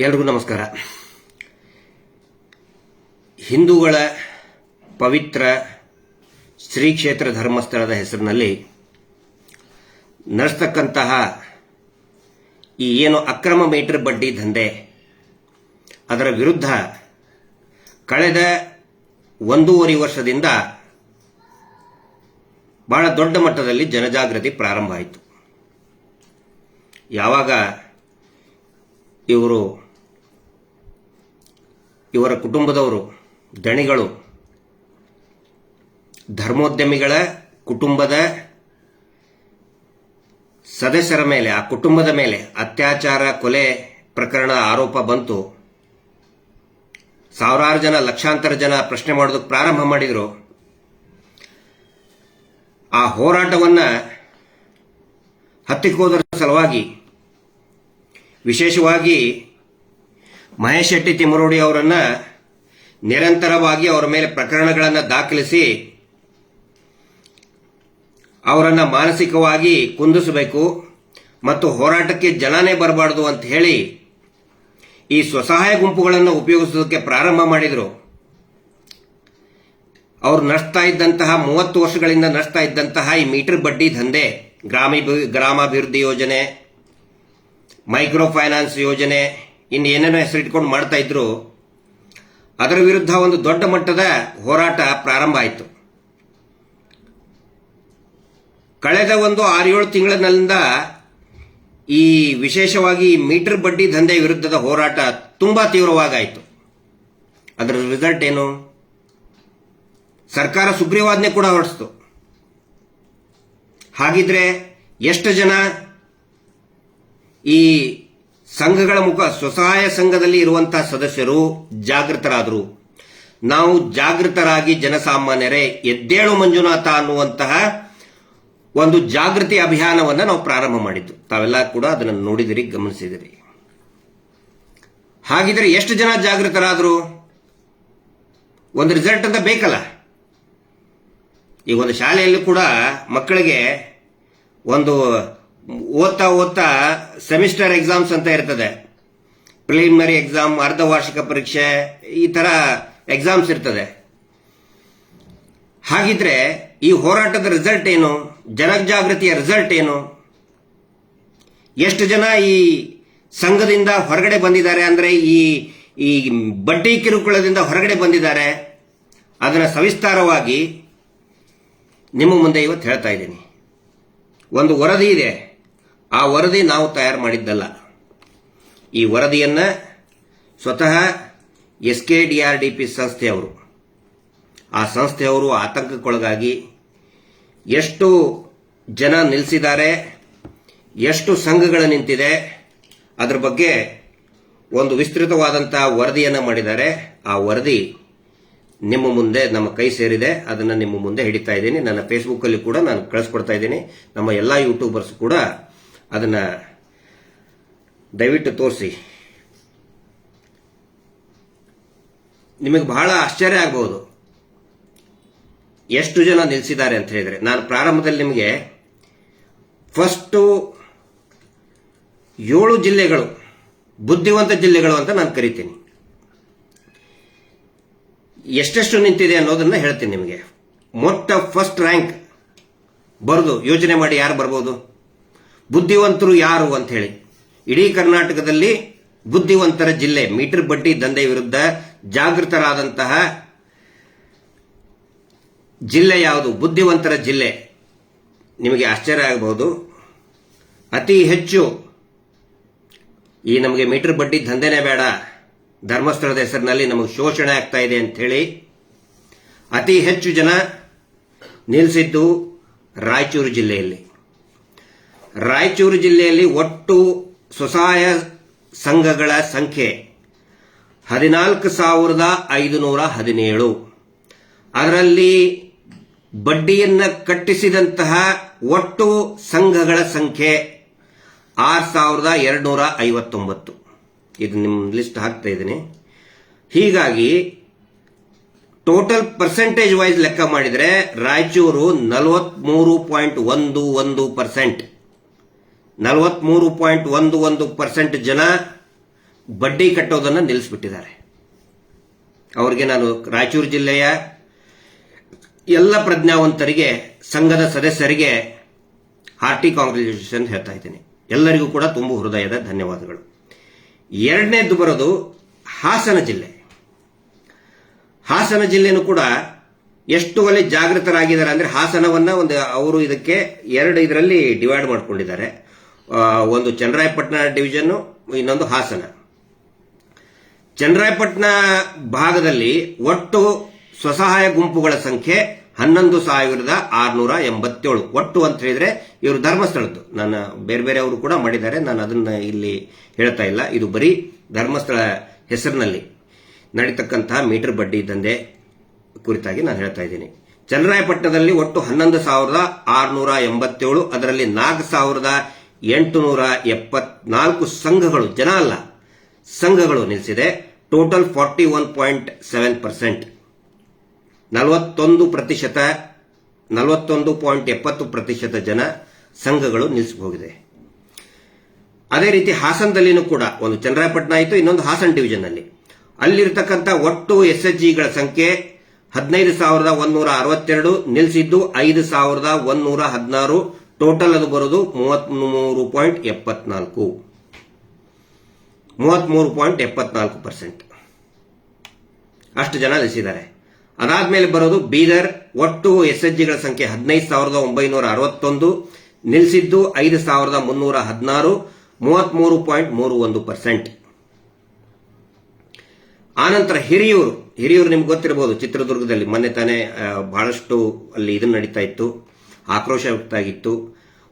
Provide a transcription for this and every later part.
ಎಲ್ರಿಗೂ ನಮಸ್ಕಾರ. ಹಿಂದೂಗಳ ಪವಿತ್ರ ಶ್ರೀ ಕ್ಷೇತ್ರ ಧರ್ಮಸ್ಥಳದ ಹೆಸರಿನಲ್ಲಿ ನಡೆಸ್ತಕ್ಕಂತಹ ಈ ಏನು ಅಕ್ರಮ ಮೀಟರ್ ಬಡ್ಡಿ ದಂಧೆ, ಅದರ ವಿರುದ್ಧ ಕಳೆದ 1.5 ವರ್ಷದಿಂದ ಬಹಳ ದೊಡ್ಡ ಮಟ್ಟದಲ್ಲಿ ಜನಜಾಗೃತಿ ಪ್ರಾರಂಭ ಆಯಿತು. ಯಾವಾಗ ಇವರ ಕುಟುಂಬದವರು, ದಣಿಗಳು, ಧರ್ಮೋದ್ಯಮಿಗಳ ಕುಟುಂಬದ ಸದಸ್ಯರ ಮೇಲೆ, ಆ ಕುಟುಂಬದ ಮೇಲೆ ಅತ್ಯಾಚಾರ, ಕೊಲೆ ಪ್ರಕರಣದ ಆರೋಪ ಬಂತು, ಸಾವಿರಾರು ಜನ, ಲಕ್ಷಾಂತರ ಜನ ಪ್ರಶ್ನೆ ಮಾಡೋದಕ್ಕೆ ಪ್ರಾರಂಭ ಮಾಡಿದರು. ಆ ಹೋರಾಟವನ್ನು ಹತ್ತಿಕ್ಕೋದರ ಸಲುವಾಗಿ ವಿಶೇಷವಾಗಿ ಮಹೇಶ್ ಶೆಟ್ಟಿ ತಿಮರೋಡಿ ಅವರನ್ನ ನಿರಂತರವಾಗಿ ಅವರ ಮೇಲೆ ಪ್ರಕರಣಗಳನ್ನು ದಾಖಲಿಸಿ ಅವರನ್ನ ಮಾನಸಿಕವಾಗಿ ಕುಂದಿಸಬೇಕು ಮತ್ತು ಹೋರಾಟಕ್ಕೆ ಜನನೇ ಬರಬಾರದು ಅಂತ ಹೇಳಿ ಈ ಸ್ವಸಹಾಯ ಗುಂಪುಗಳನ್ನು ಉಪಯೋಗಿಸೋದಕ್ಕೆ ಪ್ರಾರಂಭ ಮಾಡಿದರು. ಅವರು ನಡೆಸ್ತಾ ಇದ್ದಂತಹ 30 ವರ್ಷಗಳಿಂದ ನಡೆಸ್ತಾ ಇದ್ದಂತಹ ಈ ಮೀಟರ್ ಬಡ್ಡಿ ದಂಧೆ, ಗ್ರಾಮಾಭಿವೃದ್ಧಿ ಯೋಜನೆ, ಮೈಕ್ರೋ ಫೈನಾನ್ಸ್ ಯೋಜನೆ, ಇನ್ನೇನೇನೋ ಹೆಸರಿಟ್ಕೊಂಡು ಮಾಡ್ತಾ ಇದ್ರು. ಅದರ ವಿರುದ್ಧ ಒಂದು ದೊಡ್ಡ ಮಟ್ಟದ ಹೋರಾಟ ಪ್ರಾರಂಭ ಆಯಿತು. ಕಳೆದ 6-7 ತಿಂಗಳಿನಿಂದ ಈ ವಿಶೇಷವಾಗಿ ಮೀಟರ್ ಬಡ್ಡಿ ದಂಧೆ ವಿರುದ್ಧದ ಹೋರಾಟ ತುಂಬಾ ತೀವ್ರವಾಗಾಯಿತು. ಅದರ ರಿಸಲ್ಟ್ ಏನು? ಸರ್ಕಾರ ಸುಗ್ರೀವಾಜ್ಞೆ ಕೂಡ ಹೊರಡಿಸಿತು. ಹಾಗಿದ್ರೆ ಎಷ್ಟು ಜನ ಈ ಸಂಘಗಳ ಸ್ವಸಹಾಯ ಸಂಘದಲ್ಲಿ ಇರುವಂತಹ ಸದಸ್ಯರು ಜಾಗೃತರಾದರು? ನಾವು ಜಾಗೃತರಾಗಿ ಜನಸಾಮಾನ್ಯರೇ ಎದ್ದೇಳು ಮಂಜುನಾಥ ಅನ್ನುವಂತಹ ಒಂದು ಜಾಗೃತಿ ಅಭಿಯಾನವನ್ನು ನಾವು ಪ್ರಾರಂಭ ಮಾಡಿದ್ದು. ತಾವೆಲ್ಲ ಕೂಡ ಅದನ್ನು ನೋಡಿದಿರಿ, ಗಮನಿಸಿದಿರಿ. ಹಾಗಿದ್ರೆ ಎಷ್ಟು ಜನ ಜಾಗೃತರಾದರು? ಒಂದು ರಿಸಲ್ಟ್ ಅಂತ ಬೇಕಲ್ಲ. ಈಗ ಒಂದು ಶಾಲೆಯಲ್ಲಿ ಕೂಡ ಮಕ್ಕಳಿಗೆ ಒಂದು ಓದ್ತಾ ಸೆಮಿಸ್ಟರ್ ಎಕ್ಸಾಮ್ಸ್ ಅಂತ ಇರ್ತದೆ, ಪ್ರಿಲಿಮಿನರಿ ಎಕ್ಸಾಮ್, ಅರ್ಧ ವಾರ್ಷಿಕ ಪರೀಕ್ಷೆ, ಈ ತರ ಎಕ್ಸಾಮ್ಸ್ ಇರ್ತದೆ. ಹಾಗಿದ್ರೆ ಈ ಹೋರಾಟದ ರಿಸಲ್ಟ್ ಏನು? ಜನಜಾಗೃತಿಯ ರಿಸಲ್ಟ್ ಏನು? ಎಷ್ಟು ಜನ ಈ ಸಂಘದಿಂದ ಹೊರಗಡೆ ಬಂದಿದ್ದಾರೆ, ಅಂದ್ರೆ ಈ ಬಡ್ಡಿ ಕಿರುಕುಳದಿಂದ ಹೊರಗಡೆ ಬಂದಿದ್ದಾರೆ? ಅದನ್ನ ಸವಿಸ್ತಾರವಾಗಿ ನಿಮ್ಮ ಮುಂದೆ ಇವತ್ತು ಹೇಳ್ತಾ ಇದ್ದೀನಿ. ಒಂದು ವರದಿ ಇದೆ. ಆ ವರದಿ ನಾವು ತಯಾರು ಮಾಡಿದ್ದಲ್ಲ. ಈ ವರದಿಯನ್ನ ಸ್ವತಃ SKDRDP ಸಂಸ್ಥೆಯವರು, ಆ ಸಂಸ್ಥೆಯವರು ಆತಂಕಕ್ಕೊಳಗಾಗಿ ಎಷ್ಟು ಜನ ನಿಲ್ಲಿಸಿದ್ದಾರೆ, ಎಷ್ಟು ಸಂಘಗಳು ನಿಂತಿದೆ, ಅದರ ಬಗ್ಗೆ ಒಂದು ವಿಸ್ತೃತವಾದಂತಹ ವರದಿಯನ್ನು ಮಾಡಿದ್ದಾರೆ. ಆ ವರದಿ ನಿಮ್ಮ ಮುಂದೆ ನಮ್ಮ ಕೈ ಸೇರಿದೆ. ಅದನ್ನು ನಿಮ್ಮ ಮುಂದೆ ಹಿಡಿತಾ ಇದ್ದೀನಿ. ನನ್ನ ಫೇಸ್ಬುಕ್ ಅಲ್ಲಿ ಕೂಡ ನಾನು ಕಳಿಸ್ಕೊಡ್ತಾ ಇದ್ದೀನಿ. ನಮ್ಮ ಎಲ್ಲಾ ಯೂಟ್ಯೂಬರ್ಸ್ ಕೂಡ ಅದನ್ನ ದಯವಿಟ್ಟು ತೋರಿಸಿ. ನಿಮಗೆ ಬಹಳ ಆಶ್ಚರ್ಯ ಆಗಬಹುದು ಎಷ್ಟು ಜನ ನಿಲ್ಲಿಸಿದ್ದಾರೆ ಅಂತ ಹೇಳಿದ್ರೆ. ನಾನು ಪ್ರಾರಂಭದಲ್ಲಿ ನಿಮಗೆ ಫಸ್ಟ್ 7 ಜಿಲ್ಲೆಗಳು ಬುದ್ಧಿವಂತ ಜಿಲ್ಲೆಗಳು ಅಂತ ನಾನು ಕರಿತೀನಿ. ಎಷ್ಟೆಷ್ಟು ನಿಂತಿದೆ ಅನ್ನೋದನ್ನ ಹೇಳ್ತೀನಿ ನಿಮಗೆ. ಫಸ್ಟ್ ರ್ಯಾಂಕ್ ಬರೆದು ಯೋಚನೆ ಮಾಡಿ ಯಾರು ಬರ್ಬೋದು, ಬುದ್ಧಿವಂತರು ಯಾರು ಅಂತ ಹೇಳಿ. ಇಡೀ ಕರ್ನಾಟಕದಲ್ಲಿ ಬುದ್ಧಿವಂತರ ಜಿಲ್ಲೆ, ಮೀಟರ್ ಬಡ್ಡಿ ದಂಧೆ ವಿರುದ್ಧ ಜಾಗೃತರಾದಂತಹ ಜಿಲ್ಲೆ ಯಾವುದು? ಬುದ್ಧಿವಂತರ ಜಿಲ್ಲೆ. ನಿಮಗೆ ಆಶ್ಚರ್ಯ ಆಗಬಹುದು. ಅತಿ ಹೆಚ್ಚು ಈ ನಮಗೆ ಮೀಟರ್ ಬಡ್ಡಿ ದಂಧೆನೇ ಬೇಡ, ಧರ್ಮಸ್ಥಳದ ಹೆಸರಿನಲ್ಲಿ ನಮಗೆ ಶೋಷಣೆ ಆಗ್ತಾ ಇದೆ ಅಂತ ಹೇಳಿ ಅತಿ ಹೆಚ್ಚು ಜನ ನಿಲ್ಲಿಸಿದ್ದು ರಾಯಚೂರು ಜಿಲ್ಲೆಯಲ್ಲಿ. ರಾಯಚೂರು ಜಿಲ್ಲೆಯಲ್ಲಿ ಒಟ್ಟು ಸ್ವಸಹಾಯ ಸಂಘಗಳ ಸಂಖ್ಯೆ 14,517. ಅದರಲ್ಲಿ ಬಡ್ಡಿಯನ್ನ ಕಟ್ಟಿಸಿದಂತಹ ಒಟ್ಟು ಸಂಘಗಳ ಸಂಖ್ಯೆ 6,259. ಇದು ನಿಮ್ಮ ಲಿಸ್ಟ್ ಹಾಕ್ತಾ ಇದ್ದೀನಿ. ಹೀಗಾಗಿ ಟೋಟಲ್ ಪರ್ಸೆಂಟೇಜ್ ವೈಸ್ ಲೆಕ್ಕ ಮಾಡಿದರೆ ರಾಯಚೂರು 43.11%. 43.11% ಜನ ಬಡ್ಡಿ ಕಟ್ಟೋದನ್ನು ನಿಲ್ಲಿಸ್ಬಿಟ್ಟಿದ್ದಾರೆ. ಅವರಿಗೆ ನಾನು ರಾಯಚೂರು ಜಿಲ್ಲೆಯ ಎಲ್ಲ ಪ್ರಜ್ಞಾವಂತರಿಗೆ, ಸಂಘದ ಸದಸ್ಯರಿಗೆ ಹಾರ್ಟಿ ಕಾಂಗ್ರ್ಯಾಚುಲೇಷನ್ ಹೇಳ್ತಾ ಇದ್ದೀನಿ. ಎಲ್ಲರಿಗೂ ಕೂಡ ತುಂಬ ಹೃದಯದ ಧನ್ಯವಾದಗಳು. ಎರಡನೇದ್ದು ಬರೋದು ಹಾಸನ ಜಿಲ್ಲೆ. ಹಾಸನ ಜಿಲ್ಲೆನೂ ಕೂಡ ಎಷ್ಟು ಒಳ್ಳೆ ಜಾಗೃತರಾಗಿದ್ದಾರೆ ಅಂದ್ರೆ, ಹಾಸನವನ್ನ ಅವರು ಇದಕ್ಕೆ ಇದರಲ್ಲಿ ಡಿವೈಡ್ ಮಾಡ್ಕೊಂಡಿದ್ದಾರೆ. ಒಂದು ಚನ್ನರಾಯಪಟ್ಟಣ ಡಿವಿಷನ್, ಇನ್ನೊಂದು ಹಾಸನ. ಚನ್ನರಾಯಪಟ್ಟಣ ಭಾಗದಲ್ಲಿ ಒಟ್ಟು ಸ್ವಸಹಾಯ ಗುಂಪುಗಳ ಸಂಖ್ಯೆ 11,687. ಒಟ್ಟು ಅಂತ ಹೇಳಿದ್ರೆ ಇವರು ಧರ್ಮಸ್ಥಳದ್ದು, ನಾನು ಬೇರೆ ಅವರು ಕೂಡ ಮಾಡಿದ್ದಾರೆ, ನಾನು ಅದನ್ನ ಇಲ್ಲಿ ಹೇಳ್ತಾ ಇಲ್ಲ. ಇದು ಬರೀ ಧರ್ಮಸ್ಥಳ ಹೆಸರಿನಲ್ಲಿ ನಡೀತಕ್ಕಂತಹ ಮೀಟರ್ ಬಡ್ಡಿ ದಂಧೆ ಕುರಿತಾಗಿ ನಾನು ಹೇಳ್ತಾ ಇದ್ದೀನಿ. ಚನ್ನರಾಯಪಟ್ಟಣದಲ್ಲಿ ಒಟ್ಟು 11,687, ಅದರಲ್ಲಿ 4,874 ಸಂಘಗಳು, ಜನ ಅಲ್ಲ ಸಂಘಗಳು ನಿಲ್ಲಿಸಿದೆ. ಟೋಟಲ್ 41.7%, 41.70% ಜನ ಸಂಘಗಳು ನಿಲ್ಲಿಸಬಹುದಿದೆ. ಅದೇ ರೀತಿ ಹಾಸನದಲ್ಲಿನೂ ಕೂಡ ಒಂದು ಚನ್ನರಾಯಪಟ್ಟಣ ಆಯಿತು, ಇನ್ನೊಂದು ಹಾಸನ ಡಿವಿಷನ್ ಅಲ್ಲಿ ಅಲ್ಲಿರ್ತಕ್ಕಂಥ ಒಟ್ಟು SHGಗಳ ಸಂಖ್ಯೆ 15,162, ನಿಲ್ಲಿಸಿದ್ದು 5,116. ಟೋಟಲ್ ಅದು ಬರೋದು 33.74%. ಅಷ್ಟು ಜನ ನಿಲ್ಲಿಸಿದ್ದಾರೆ. ಅದಾದ್ಮೇಲೆ ಬರೋದು ಬೀದರ್. ಒಟ್ಟು SHGಗಳ ಸಂಖ್ಯೆ 15,961, ನಿಲ್ಲಿಸಿದ್ದು 5,316, 33.31%. ಆನಂತರ ಹಿರಿಯೂರು ನಿಮ್ಗೆ ಗೊತ್ತಿರಬಹುದು, ಚಿತ್ರದುರ್ಗದಲ್ಲಿ ಮೊನ್ನೆ ತಾನೇ ಬಹಳಷ್ಟು ಅಲ್ಲಿ ಇದನ್ನ ನಡೀತಾ ಇತ್ತು, ಆಕ್ರೋಶ ವ್ಯಕ್ತ ಆಗಿತ್ತು.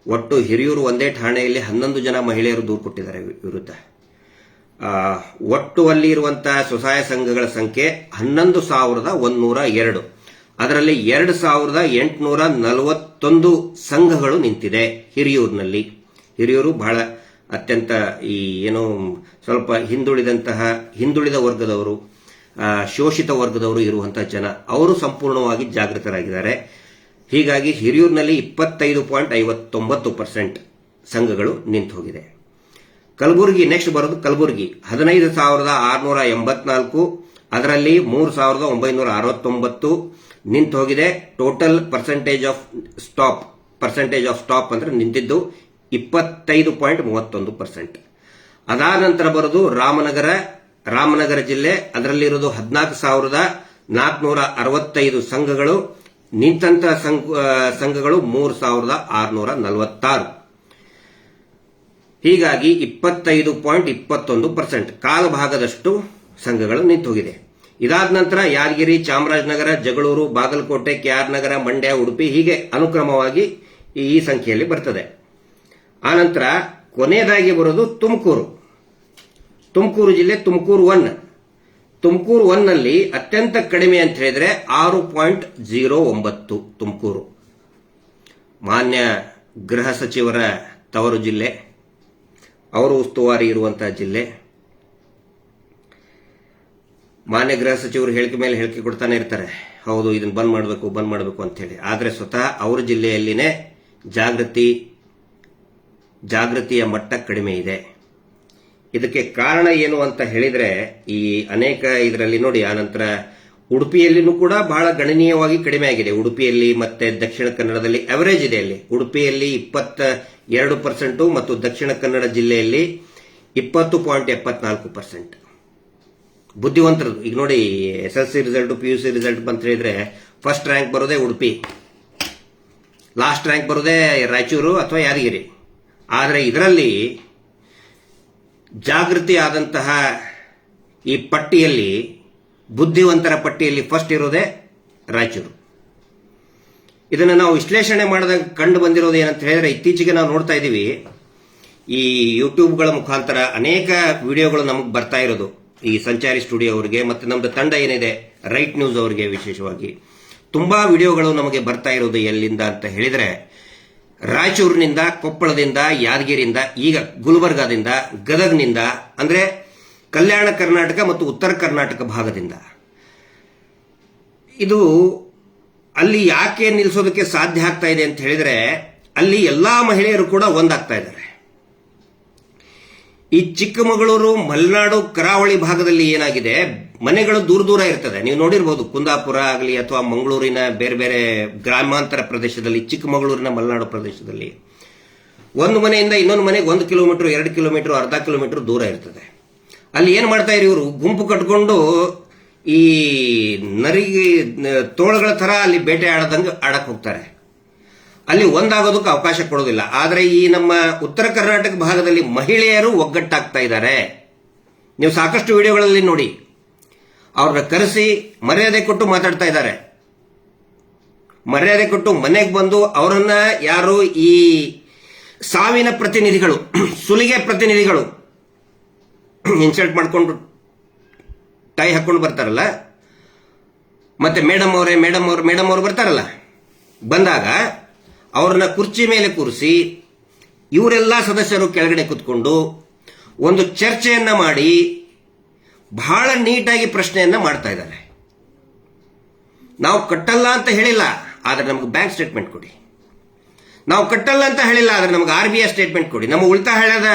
ಒಟ್ಟು ಹಿರಿಯೂರು ಒಂದೇ ಠಾಣೆಯಲ್ಲಿ 11 ಜನ ಮಹಿಳೆಯರು ದೂರು ಕೊಟ್ಟಿದ್ದಾರೆ ವಿರುದ್ಧ. ಒಟ್ಟು ಅಲ್ಲಿ ಇರುವಂತಹ ಸ್ವಸಹಾಯ ಸಂಘಗಳ ಸಂಖ್ಯೆ 11,102, ಅದರಲ್ಲಿ 2,841 ಸಂಘಗಳು ನಿಂತಿದೆ ಹಿರಿಯೂರಿನಲ್ಲಿ. ಹಿರಿಯೂರು ಬಹಳ ಅತ್ಯಂತ ಸ್ವಲ್ಪ ಹಿಂದುಳಿದ ವರ್ಗದವರು, ಶೋಷಿತ ವರ್ಗದವರು ಇರುವಂತಹ ಜನ, ಅವರು ಸಂಪೂರ್ಣವಾಗಿ ಜಾಗೃತರಾಗಿದ್ದಾರೆ. ಹೀಗಾಗಿ ಹಿರಿಯೂರಿನಲ್ಲಿ 25.59% ಸಂಘಗಳು ನಿಂತು ಹೋಗಿದೆ. ಕಲಬುರಗಿ ನೆಕ್ಸ್ಟ್ ಬರೋದು ಕಲಬುರಗಿ. 15,684, ಅದರಲ್ಲಿ 3,969 ನಿಂತು ಹೋಗಿದೆ. ಟೋಟಲ್ ಪರ್ಸೆಂಟೇಜ್ ಆಫ್ ಸ್ಟಾಪ್ ಅಂದ್ರೆ ನಿಂತಿದ್ದು 25.31%. ಅದಾದ ನಂತರ ಬರೋದು ರಾಮನಗರ ಜಿಲ್ಲೆ. ಅದರಲ್ಲಿರೋದು 14,465 ಸಂಘಗಳು. ನಿಂತಹ ಸಂಘಗಳು 3,646. ಹೀಗಾಗಿ 25.21%, ಕಾಲು ಭಾಗದಷ್ಟು ಸಂಘಗಳು ನಿಂತು ಹೋಗಿದೆ. ಇದಾದ ನಂತರ ಯಾದಗಿರಿ, ಚಾಮರಾಜನಗರ, ಜಗಳೂರು, ಬಾಗಲಕೋಟೆ, KR ನಗರ, ಮಂಡ್ಯ, ಉಡುಪಿ, ಹೀಗೆ ಅನುಕ್ರಮವಾಗಿ ಈ ಸಂಖ್ಯೆಯಲ್ಲಿ ಬರ್ತದೆ. ಆನಂತರ ಕೊನೆಯದಾಗಿ ಬರೋದು ತುಮಕೂರು ಜಿಲ್ಲೆ. ತುಮಕೂರು 1 ನಲ್ಲಿ ಅತ್ಯಂತ ಕಡಿಮೆ ಅಂತ ಹೇಳಿದ್ರೆ 6.09. ತುಮಕೂರು ಮಾನ್ಯ ಗೃಹ ಸಚಿವರ ತವರು ಜಿಲ್ಲೆ, ಅವರು ಉಸ್ತುವಾರಿ ಇರುವಂತಹ ಜಿಲ್ಲೆ. ಮಾನ್ಯ ಗೃಹ ಸಚಿವರು ಹೇಳಿಕೆ ಮೇಲೆ ಹೇಳಿಕೆ ಕೊಡ್ತಾನೆ ಇರ್ತಾರೆ, ಹೌದು ಇದನ್ನು ಬಂದ್ ಮಾಡಬೇಕು ಅಂತ ಹೇಳಿ. ಆದ್ರೆ ಸ್ವತಃ ಅವರ ಜಿಲ್ಲೆಯಲ್ಲಿನೇ ಜಾಗೃತಿಯ ಮಟ್ಟ ಕಡಿಮೆ ಇದೆ. ಇದಕ್ಕೆ ಕಾರಣ ಏನು ಅಂತ ಹೇಳಿದ್ರೆ, ಈ ಅನೇಕ ಇದರಲ್ಲಿ ನೋಡಿ, ಆನಂತರ ಉಡುಪಿಯಲ್ಲಿನೂ ಕೂಡ ಬಹಳ ಗಣನೀಯವಾಗಿ ಕಡಿಮೆ ಆಗಿದೆ. ಉಡುಪಿಯಲ್ಲಿ ಮತ್ತೆ ದಕ್ಷಿಣ ಕನ್ನಡದಲ್ಲಿ ಅವರೇಜ್ ಇದೆ. ಅಲ್ಲಿ ಉಡುಪಿಯಲ್ಲಿ 22% ಮತ್ತು ದಕ್ಷಿಣ ಕನ್ನಡ ಜಿಲ್ಲೆಯಲ್ಲಿ 20.74%. ಬುದ್ಧಿವಂತರದು ಈಗ ನೋಡಿ, SSLC ರಿಸಲ್ಟ್, PUC ರಿಸಲ್ಟ್ ಬಂತ ಹೇಳಿದ್ರೆ ಫಸ್ಟ್ ರ್ಯಾಂಕ್ ಬರೋದೇ ಉಡುಪಿ, ಲಾಸ್ಟ್ ರ್ಯಾಂಕ್ ಬರೋದೇ ರಾಯಚೂರು ಅಥವಾ ಯಾದಗಿರಿ. ಆದರೆ ಇದರಲ್ಲಿ ಜಾಗೃತಿ ಆದಂತಹ ಈ ಪಟ್ಟಿಯಲ್ಲಿ, ಬುದ್ಧಿವಂತರ ಪಟ್ಟಿಯಲ್ಲಿ ಫಸ್ಟ್ ಇರೋದೇ ರಾಯಚೂರು. ಇದನ್ನು ನಾವು ವಿಶ್ಲೇಷಣೆ ಮಾಡಿದಾಗ ಕಂಡು ಬಂದಿರೋದು ಏನಂತ ಹೇಳಿದ್ರೆ, ಇತ್ತೀಚೆಗೆ ನಾವು ನೋಡ್ತಾ ಇದ್ದೀವಿ, ಈ ಯೂಟ್ಯೂಬ್ಗಳ ಮುಖಾಂತರ ಅನೇಕ ವಿಡಿಯೋಗಳು ನಮಗೆ ಬರ್ತಾ ಇರೋದು, ಈ ಸಂಚಾರಿ ಸ್ಟುಡಿಯೋ ಅವರಿಗೆ ಮತ್ತೆ ನಮ್ದು ತಂಡ ಏನಿದೆ ರೈಟ್ ನ್ಯೂಸ್ ಅವರಿಗೆ ವಿಶೇಷವಾಗಿ ತುಂಬಾ ವಿಡಿಯೋಗಳು ನಮಗೆ ಬರ್ತಾ ಇರೋದು. ಎಲ್ಲಿಂದ ಅಂತ ಹೇಳಿದ್ರೆ, ರಾಯಚೂರಿನಿಂದ, ಕೊಪ್ಪಳದಿಂದ, ಯಾದಗಿರಿಯಿಂದ, ಈಗ ಗುಲ್ಬರ್ಗಾದಿಂದ, ಗದಗ್ನಿಂದ, ಅಂದ್ರೆ ಕಲ್ಯಾಣ ಕರ್ನಾಟಕ ಮತ್ತು ಉತ್ತರ ಕರ್ನಾಟಕ ಭಾಗದಿಂದ. ಇದು ಅಲ್ಲಿ ಯಾಕೆ ನಿಲ್ಲಿಸೋದಕ್ಕೆ ಸಾಧ್ಯ ಆಗ್ತಾ ಇದೆ ಅಂತ ಹೇಳಿದ್ರೆ, ಅಲ್ಲಿ ಎಲ್ಲಾ ಮಹಿಳೆಯರು ಕೂಡ ಒಂದಾಗ್ತಾ ಇದ್ದಾರೆ. ಈ ಚಿಕ್ಕಮಗಳೂರು ಮಲೆನಾಡು ಕರಾವಳಿ ಭಾಗದಲ್ಲಿ ಏನಾಗಿದೆ, ಮನೆಗಳು ದೂರ ದೂರ ಇರ್ತದೆ. ನೀವು ನೋಡಿರ್ಬೋದು ಕುಂದಾಪುರ ಆಗಲಿ ಅಥವಾ ಮಂಗಳೂರಿನ ಬೇರೆ ಬೇರೆ ಗ್ರಾಮಾಂತರ ಪ್ರದೇಶದಲ್ಲಿ, ಚಿಕ್ಕಮಗಳೂರಿನ ಮಲೆನಾಡು ಪ್ರದೇಶದಲ್ಲಿ ಒಂದು ಮನೆಯಿಂದ ಇನ್ನೊಂದು ಮನೆಗೆ 1 ಕಿಲೋಮೀಟರ್, 2 ಕಿಲೋಮೀಟರ್, ಅರ್ಧ ಕಿಲೋಮೀಟರ್ ದೂರ ಇರ್ತದೆ. ಅಲ್ಲಿ ಏನ್ ಮಾಡ್ತಾ ಇರಿ, ಇವರು ಗುಂಪು ಕಟ್ಕೊಂಡು ಈ ನರಿಗೆ ತೋಳಗಳ ತರ ಅಲ್ಲಿ ಬೇಟೆ ಆಡದಂಗೆ ಆಡಕ್ ಹೋಗ್ತಾರೆ. ಅಲ್ಲಿ ಒಂದಾಗೋದಕ್ಕೆ ಅವಕಾಶ ಕೊಡೋದಿಲ್ಲ. ಆದರೆ ಈ ನಮ್ಮ ಉತ್ತರ ಕರ್ನಾಟಕ ಭಾಗದಲ್ಲಿ ಮಹಿಳೆಯರು ಒಗ್ಗಟ್ಟಾಗ್ತಾ ಇದ್ದಾರೆ. ನೀವು ಸಾಕಷ್ಟು ವಿಡಿಯೋಗಳಲ್ಲಿ ನೋಡಿ, ಅವ್ರನ್ನ ಕರೆಸಿ ಮರ್ಯಾದೆ ಕೊಟ್ಟು ಮಾತಾಡ್ತಾ ಇದ್ದಾರೆ. ಮರ್ಯಾದೆ ಕೊಟ್ಟು ಮನೆಗೆ ಬಂದು ಅವರನ್ನ ಯಾರು ಈ ಸಾವಿನ ಪ್ರತಿನಿಧಿಗಳು, ಸುಲಿಗೆ ಪ್ರತಿನಿಧಿಗಳು ಇನ್ಸಲ್ಟ್ ಮಾಡ್ಕೊಂಡು ಟೈ ಹಾಕೊಂಡು ಬರ್ತಾರಲ್ಲ, ಮತ್ತೆ ಮೇಡಮ್ ಅವರು ಬರ್ತಾರಲ್ಲ, ಬಂದಾಗ ಅವ್ರನ್ನ ಕುರ್ಚಿ ಮೇಲೆ ಕೂರಿಸಿ ಇವರೆಲ್ಲ ಸದಸ್ಯರು ಕೆಳಗಡೆ ಕೂತ್ಕೊಂಡು ಒಂದು ಚರ್ಚೆಯನ್ನ ಮಾಡಿ ಬಹಳ ನೀಟಾಗಿ ಪ್ರಶ್ನೆಯನ್ನ ಮಾಡ್ತಾ ಇದ್ದಾರೆ. ನಾವು ಕಟ್ಟಲ್ಲ ಅಂತ ಹೇಳಿಲ್ಲ, ಆದ್ರೆ ನಮ್ಗೆ ಬ್ಯಾಂಕ್ ಸ್ಟೇಟ್ಮೆಂಟ್ ಕೊಡಿ. ನಾವು ಕಟ್ಟಲ್ಲ ಅಂತ ಹೇಳಿಲ್ಲ, ಆದ್ರೆ ನಮ್ಗೆ RBI ಸ್ಟೇಟ್ಮೆಂಟ್ ಕೊಡಿ, ನಮ್ಮ ಉಳಿತಾಯ ಹಣದ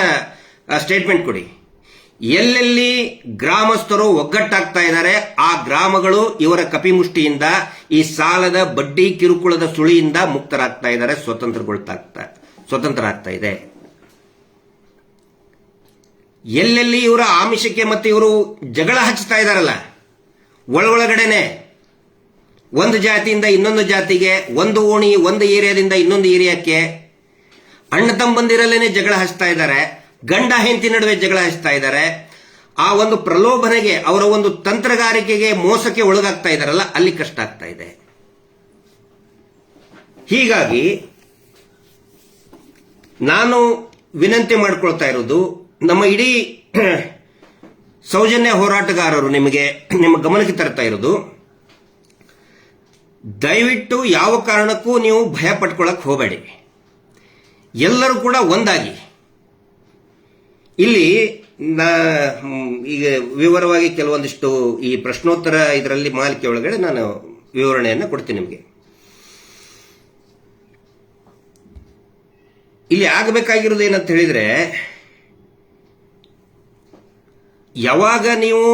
ಸ್ಟೇಟ್ಮೆಂಟ್ ಕೊಡಿ. ಎಲ್ಲೆಲ್ಲಿ ಗ್ರಾಮಸ್ಥರು ಒಗ್ಗಟ್ಟಾಗ್ತಾ ಇದ್ದಾರೆ ಆ ಗ್ರಾಮಗಳು ಇವರ ಕಪಿಮುಷ್ಟಿಯಿಂದ, ಈ ಸಾಲದ ಬಡ್ಡಿ ಕಿರುಕುಳದ ಸುಳಿಯಿಂದ ಮುಕ್ತರಾಗ್ತಾ ಇದ್ದಾರೆ, ಸ್ವತಂತ್ರ ಆಗ್ತಾ ಇದೆ. ಎಲ್ಲೆಲ್ಲಿ ಇವರ ಆಮಿಷಕ್ಕೆ ಮತ್ತೆ ಇವರು ಜಗಳ ಹಚ್ಚುತ್ತಾ ಇದ್ದಾರಲ್ಲ, ಒಳಗಡೆನೆ ಒಂದು ಜಾತಿಯಿಂದ ಇನ್ನೊಂದು ಜಾತಿಗೆ, ಒಂದು ಓಣಿ ಒಂದು ಏರಿಯಾದಿಂದ ಇನ್ನೊಂದು ಏರಿಯಾಕ್ಕೆ ಅಣ್ಣ ತಮ್ಮಂದಿರಲ್ಲೇನೆ ಜಗಳ ಹಚ್ತಾ ಇದ್ದಾರೆ, ಗಂಡ ಹೆಂಡತಿ ನಡುವೆ ಜಗಳ ಹಚ್ತಾ ಇದ್ದಾರೆ. ಆ ಒಂದು ಪ್ರಲೋಭನೆಗೆ, ಅವರ ಒಂದು ತಂತ್ರಗಾರಿಕೆಗೆ, ಮೋಸಕ್ಕೆ ಒಳಗಾಗ್ತಾ ಇದ್ದಾರಲ್ಲ, ಅಲ್ಲಿ ಕಷ್ಟ ಆಗ್ತಾ ಇದೆ. ಹೀಗಾಗಿ ನಾನು ವಿನಂತಿ ಮಾಡ್ಕೊಳ್ತಾ ಇರೋದು, ನಮ್ಮ ಇಡೀ ಸೌಜನ್ಯ ಹೋರಾಟಗಾರರು ನಿಮ್ಮ ಗಮನಕ್ಕೆ ತರ್ತಾ ಇರೋದು, ದಯವಿಟ್ಟು ಯಾವ ಕಾರಣಕ್ಕೂ ನೀವು ಭಯ ಪಟ್ಕೊಳ್ಳಕ್ ಹೋಗಬೇಡಿ. ಎಲ್ಲರೂ ಕೂಡ ಒಂದಾಗಿ. ಇಲ್ಲಿ ಈಗ ವಿವರವಾಗಿ ಕೆಲವೊಂದಿಷ್ಟು ಈ ಪ್ರಶ್ನೋತ್ತರ ಇದರಲ್ಲಿ ಮಾಲಿಕೆ ಒಳಗಡೆ ನಾನು ವಿವರಣೆಯನ್ನು ಕೊಡ್ತೀನಿ ನಿಮಗೆ. ಇಲ್ಲಿ ಆಗಬೇಕಾಗಿರೋದು ಏನಂತ ಹೇಳಿದ್ರೆ, ಯಾವಾಗ ನೀವು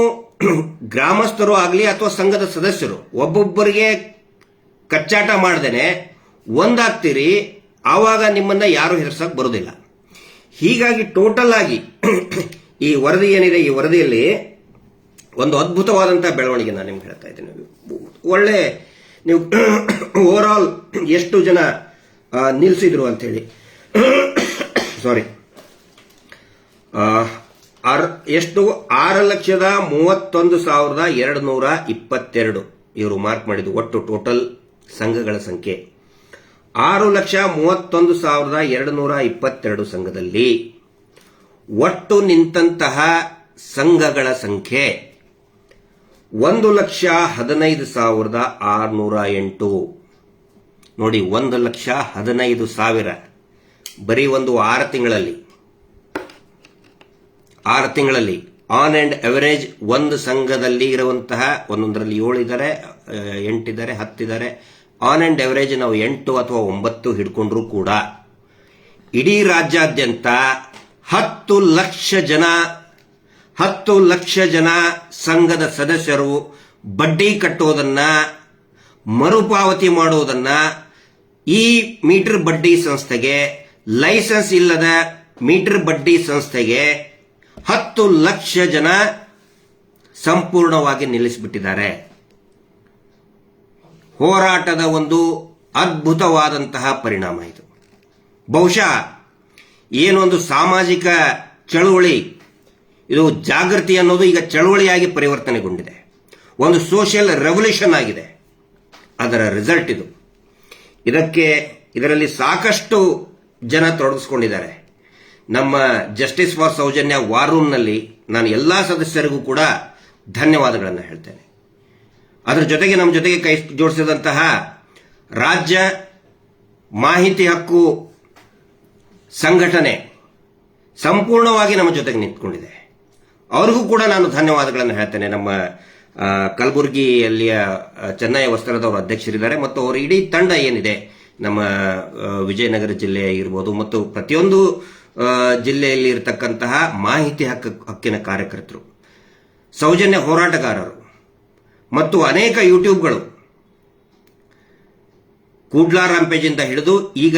ಗ್ರಾಮಸ್ಥರು ಆಗಲಿ ಅಥವಾ ಸಂಘದ ಸದಸ್ಯರು ಒಬ್ಬೊಬ್ಬರಿಗೆ ಕಚ್ಚಾಟ ಮಾಡ್ದೇನೆ ಒಂದಾಗ್ತೀರಿ, ಆವಾಗ ನಿಮ್ಮನ್ನ ಯಾರು ಹೆದರ್ಸಕ್ ಬರೋದಿಲ್ಲ. ಹೀಗಾಗಿ ಟೋಟಲ್ ಆಗಿ ಈ ವರದಿ ಏನಿದೆ, ಈ ವರದಿಯಲ್ಲಿ ಒಂದು ಅದ್ಭುತವಾದಂತಹ ಬೆಳವಣಿಗೆ ನಾನು ನಿಮ್ಗೆ ಹೇಳ್ತಾ ಇದ್ದೀನಿ. ಒಳ್ಳೆ ನೀವು ಓವರ್ ಆಲ್ ಎಷ್ಟು ಜನ ನಿಲ್ಲಿಸಿದ್ರು ಅಂತ ಹೇಳಿ, ಸಾರಿ, ಎಷ್ಟು 6,31,222 ಇವರು ಮಾರ್ಕ್ ಮಾಡಿದ್ದು ಒಟ್ಟು ಟೋಟಲ್ ಸಂಘಗಳ ಸಂಖ್ಯೆ. 6,31,222 ಸಂಘದಲ್ಲಿ ಒಟ್ಟು ನಿಂತಹ ಸಂಘಗಳ ಸಂಖ್ಯೆ 1,15,608. ನೋಡಿ, 1,15,000 ಬರೀ ಒಂದು 6 ತಿಂಗಳಲ್ಲಿ ಆನ್ ಅಂಡ್ ಅವರೇಜ್ ಒಂದು ಸಂಘದಲ್ಲಿ ಇರುವಂತಹ, ಒಂದೊಂದರಲ್ಲಿ 7 ಇದ್ದಾರೆ, 8 ಇದ್ದಾರೆ, 10 ಇದ್ದಾರೆ. ಆನ್ ಅಂಡ್ ಅವರೇಜ್ ನಾವು 8 ಅಥವಾ 9 ಹಿಡ್ಕೊಂಡ್ರು ಕೂಡ ಇಡೀ ರಾಜ್ಯಾದ್ಯಂತ 10 ಲಕ್ಷ ಜನ ಸಂಘದ ಸದಸ್ಯರು ಬಡ್ಡಿ ಕಟ್ಟೋದನ್ನ, ಮರುಪಾವತಿ ಮಾಡೋದನ್ನ, ಈ ಮೀಟರ್ ಬಡ್ಡಿ ಸಂಸ್ಥೆಗೆ, ಲೈಸೆನ್ಸ್ ಇಲ್ಲದ ಮೀಟರ್ ಬಡ್ಡಿ ಸಂಸ್ಥೆಗೆ 10 ಲಕ್ಷ ಜನ ಸಂಪೂರ್ಣವಾಗಿ ನಿಲ್ಲಿಸಿಬಿಟ್ಟಿದ್ದಾರೆ. ಹೋರಾಟದ ಒಂದು ಅದ್ಭುತವಾದಂತಹ ಪರಿಣಾಮ ಇದು. ಬಹುಶಃ ಏನೊಂದು ಸಾಮಾಜಿಕ ಚಳುವಳಿ, ಇದು ಜಾಗೃತಿ ಅನ್ನೋದು ಈಗ ಚಳುವಳಿಯಾಗಿ ಪರಿವರ್ತನೆಗೊಂಡಿದೆ, ಒಂದು ಸೋಷಿಯಲ್ ರೆವಲ್ಯೂಷನ್ ಆಗಿದೆ. ಅದರ ರಿಸಲ್ಟ್ ಇದು. ಇದರಲ್ಲಿ ಸಾಕಷ್ಟು ಜನ ತೊಡಗಿಸ್ಕೊಂಡಿದ್ದಾರೆ. ನಮ್ಮ ಜಸ್ಟಿಸ್ ಫಾರ್ ಸೌಜನ್ಯ ವಾರ್ ರೂಮ್ನಲ್ಲಿ ನಾನು ಎಲ್ಲಾ ಸದಸ್ಯರಿಗೂ ಕೂಡ ಧನ್ಯವಾದಗಳನ್ನು ಹೇಳ್ತೇನೆ. ಅದರ ಜೊತೆಗೆ ನಮ್ಮ ಜೊತೆಗೆ ಕೈ ಜೋಡಿಸಿದಂತಹ ರಾಜ್ಯ ಮಾಹಿತಿ ಹಕ್ಕು ಸಂಘಟನೆ ಸಂಪೂರ್ಣವಾಗಿ ನಮ್ಮ ಜೊತೆಗೆ ನಿಂತ್ಕೊಂಡಿದೆ. ಅವ್ರಿಗೂ ಕೂಡ ನಾನು ಧನ್ಯವಾದಗಳನ್ನು ಹೇಳ್ತೇನೆ. ನಮ್ಮ ಕಲಬುರಗಿಯಲ್ಲಿಯ ಚೆನ್ನೈ ವಸ್ತ್ರದವರು ಅಧ್ಯಕ್ಷರಿದ್ದಾರೆ ಮತ್ತು ಅವರ ಇಡೀ ತಂಡ ಏನಿದೆ, ನಮ್ಮ ವಿಜಯನಗರ ಜಿಲ್ಲೆ ಇರ್ಬೋದು ಮತ್ತು ಪ್ರತಿಯೊಂದು ಜಿಲ್ಲೆಯಲ್ಲಿ ಇರತಕ್ಕಂತಹ ಮಾಹಿತಿ ಹಕ್ಕಿನ ಕಾರ್ಯಕರ್ತರು, ಸೌಜನ್ಯ ಹೋರಾಟಗಾರರು ಮತ್ತು ಅನೇಕ ಯೂಟ್ಯೂಬ್ಗಳು ಕೂಡ್ಲಾ ರಾಂಪೇಜಿಂದ ಹಿಡಿದು ಈಗ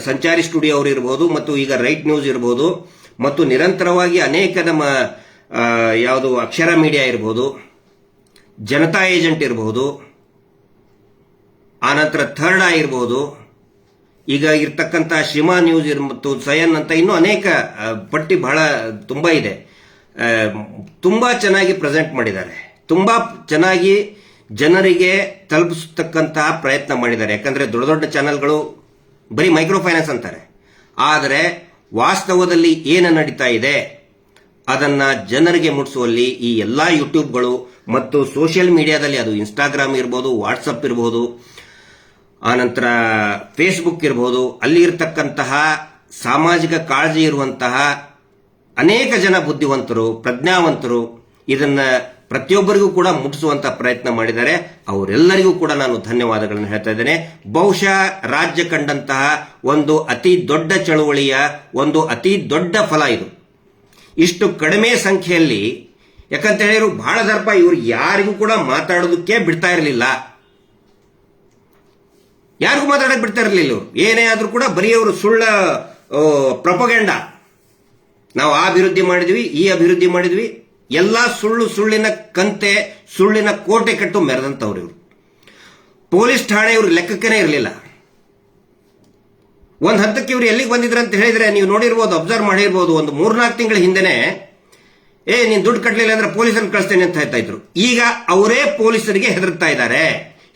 ಸಂಚಾರಿ ಸ್ಟುಡಿಯೋ ಅವರು ಇರಬಹುದು ಮತ್ತು ಈಗ ರೈಟ್ ನ್ಯೂಸ್ ಇರಬಹುದು ಮತ್ತು ನಿರಂತರವಾಗಿ ಅನೇಕ ನಮ್ಮ ಯಾವುದು ಅಕ್ಷರ ಮೀಡಿಯಾ ಇರಬಹುದು, ಜನತಾ ಏಜೆಂಟ್ ಇರಬಹುದು, ಆನಂತರ ಥರ್ಡ್ ಐ ಇರಬಹುದು, ಈಗ ಇರ್ತಕ್ಕಂಥ ಶಿಮಾ ನ್ಯೂಸ್ ಮತ್ತು ಸಯನ್ ಅಂತ ಇನ್ನೂ ಅನೇಕ ಪಟ್ಟಿ ಬಹಳ ತುಂಬಾ ಇದೆ. ತುಂಬಾ ಚೆನ್ನಾಗಿ ಪ್ರೆಸೆಂಟ್ ಮಾಡಿದ್ದಾರೆ, ತುಂಬಾ ಚೆನ್ನಾಗಿ ಜನರಿಗೆ ತಲುಪಿಸತಕ್ಕಂತಹ ಪ್ರಯತ್ನ ಮಾಡಿದ್ದಾರೆ. ಯಾಕಂದ್ರೆ ದೊಡ್ಡ ದೊಡ್ಡ ಚಾನೆಲ್ಗಳು ಬರೀ ಮೈಕ್ರೋ ಫೈನಾನ್ಸ್ ಅಂತಾರೆ, ಆದರೆ ವಾಸ್ತವದಲ್ಲಿ ಏನು ನಡೀತಾ ಇದೆ ಅದನ್ನ ಜನರಿಗೆ ಮುಟ್ಟಿಸುವಲ್ಲಿ ಈ ಎಲ್ಲಾ ಯೂಟ್ಯೂಬ್ಗಳು ಮತ್ತು ಸೋಷಿಯಲ್ ಮೀಡಿಯಾದಲ್ಲಿ, ಅದು ಇನ್ಸ್ಟಾಗ್ರಾಮ್ ಇರಬಹುದು, ವಾಟ್ಸಪ್ ಇರಬಹುದು, ಆನಂತರ ಫೇಸ್ಬುಕ್ ಇರಬಹುದು, ಅಲ್ಲಿ ಇರತಕ್ಕಂತಹ ಸಾಮಾಜಿಕ ಕಾಳಜಿ ಇರುವಂತಹ ಅನೇಕ ಜನ ಬುದ್ಧಿವಂತರು, ಪ್ರಜ್ಞಾವಂತರು ಇದನ್ನ ಪ್ರತಿಯೊಬ್ಬರಿಗೂ ಕೂಡ ಮುಟ್ಟಿಸುವಂತಹ ಪ್ರಯತ್ನ ಮಾಡಿದ್ದಾರೆ. ಅವರೆಲ್ಲರಿಗೂ ಕೂಡ ನಾನು ಧನ್ಯವಾದಗಳನ್ನು ಹೇಳ್ತಾ ಇದ್ದೇನೆ. ಬಹುಶಃ ರಾಜ್ಯ ಕಂಡಂತಹ ಒಂದು ಅತಿ ದೊಡ್ಡ ಚಳುವಳಿಯ ಒಂದು ಅತಿ ದೊಡ್ಡ ಫಲ ಇದು. ಇಷ್ಟು ಕಡಿಮೆ ಸಂಖ್ಯೆಯಲ್ಲಿ, ಯಾಕಂತ ಹೇಳಿದ್ರು ಬಹಳ ದರ್ಪ ಇವರು ಯಾರಿಗೂ ಕೂಡ ಮಾತಾಡೋದಕ್ಕೆ ಬಿಡ್ತಾ ಇರಲಿಲ್ಲ, ಯಾರಿಗೂ ಮಾತಾಡಕ್ ಬಿಡ್ತಾ ಇರಲಿಲ್ಲ. ಇವರು ಏನೇ ಆದ್ರೂ ಕೂಡ ಬರೀ ಅವರು ಸುಳ್ಳ ಪ್ರೊಪಗಂಡ, ನಾವು ಆ ಅಭಿವೃದ್ಧಿ ಮಾಡಿದ್ವಿ, ಈ ಅಭಿವೃದ್ಧಿ ಮಾಡಿದ್ವಿ, ಎಲ್ಲಾ ಸುಳ್ಳಿನ ಕಂತೆ, ಸುಳ್ಳಿನ ಕೋಟೆ ಕಟ್ಟು ಮೆರೆದಂತವ್ರು ಇವರು. ಪೊಲೀಸ್ ಠಾಣೆ ಇವ್ರ ಲೆಕ್ಕಕ್ಕೇ ಇರಲಿಲ್ಲ. ಒಂದ್ ಹಂತಕ್ಕೆ ಇವ್ರು ಎಲ್ಲಿಗೆ ಬಂದಿದ್ರ ಅಂತ ಹೇಳಿದ್ರೆ ನೀವು ನೋಡಿರ್ಬೋದು, ಅಬ್ಸರ್ವ್ ಮಾಡಿರ್ಬೋದು. ಒಂದು 3-4 ತಿಂಗಳ ಹಿಂದೆನೆ ನೀನ್ ದುಡ್ಡು ಕಟ್ಟಲಿಲ್ಲ ಅಂದ್ರೆ ಪೊಲೀಸರನ್ನು ಕಳಿಸ್ತೇನೆ ಅಂತ ಹೇಳ್ತಾ ಇದ್ರು. ಈಗ ಅವರೇ ಪೊಲೀಸರಿಗೆ ಹೆದರ್ತಾ ಇದ್ದಾರೆ,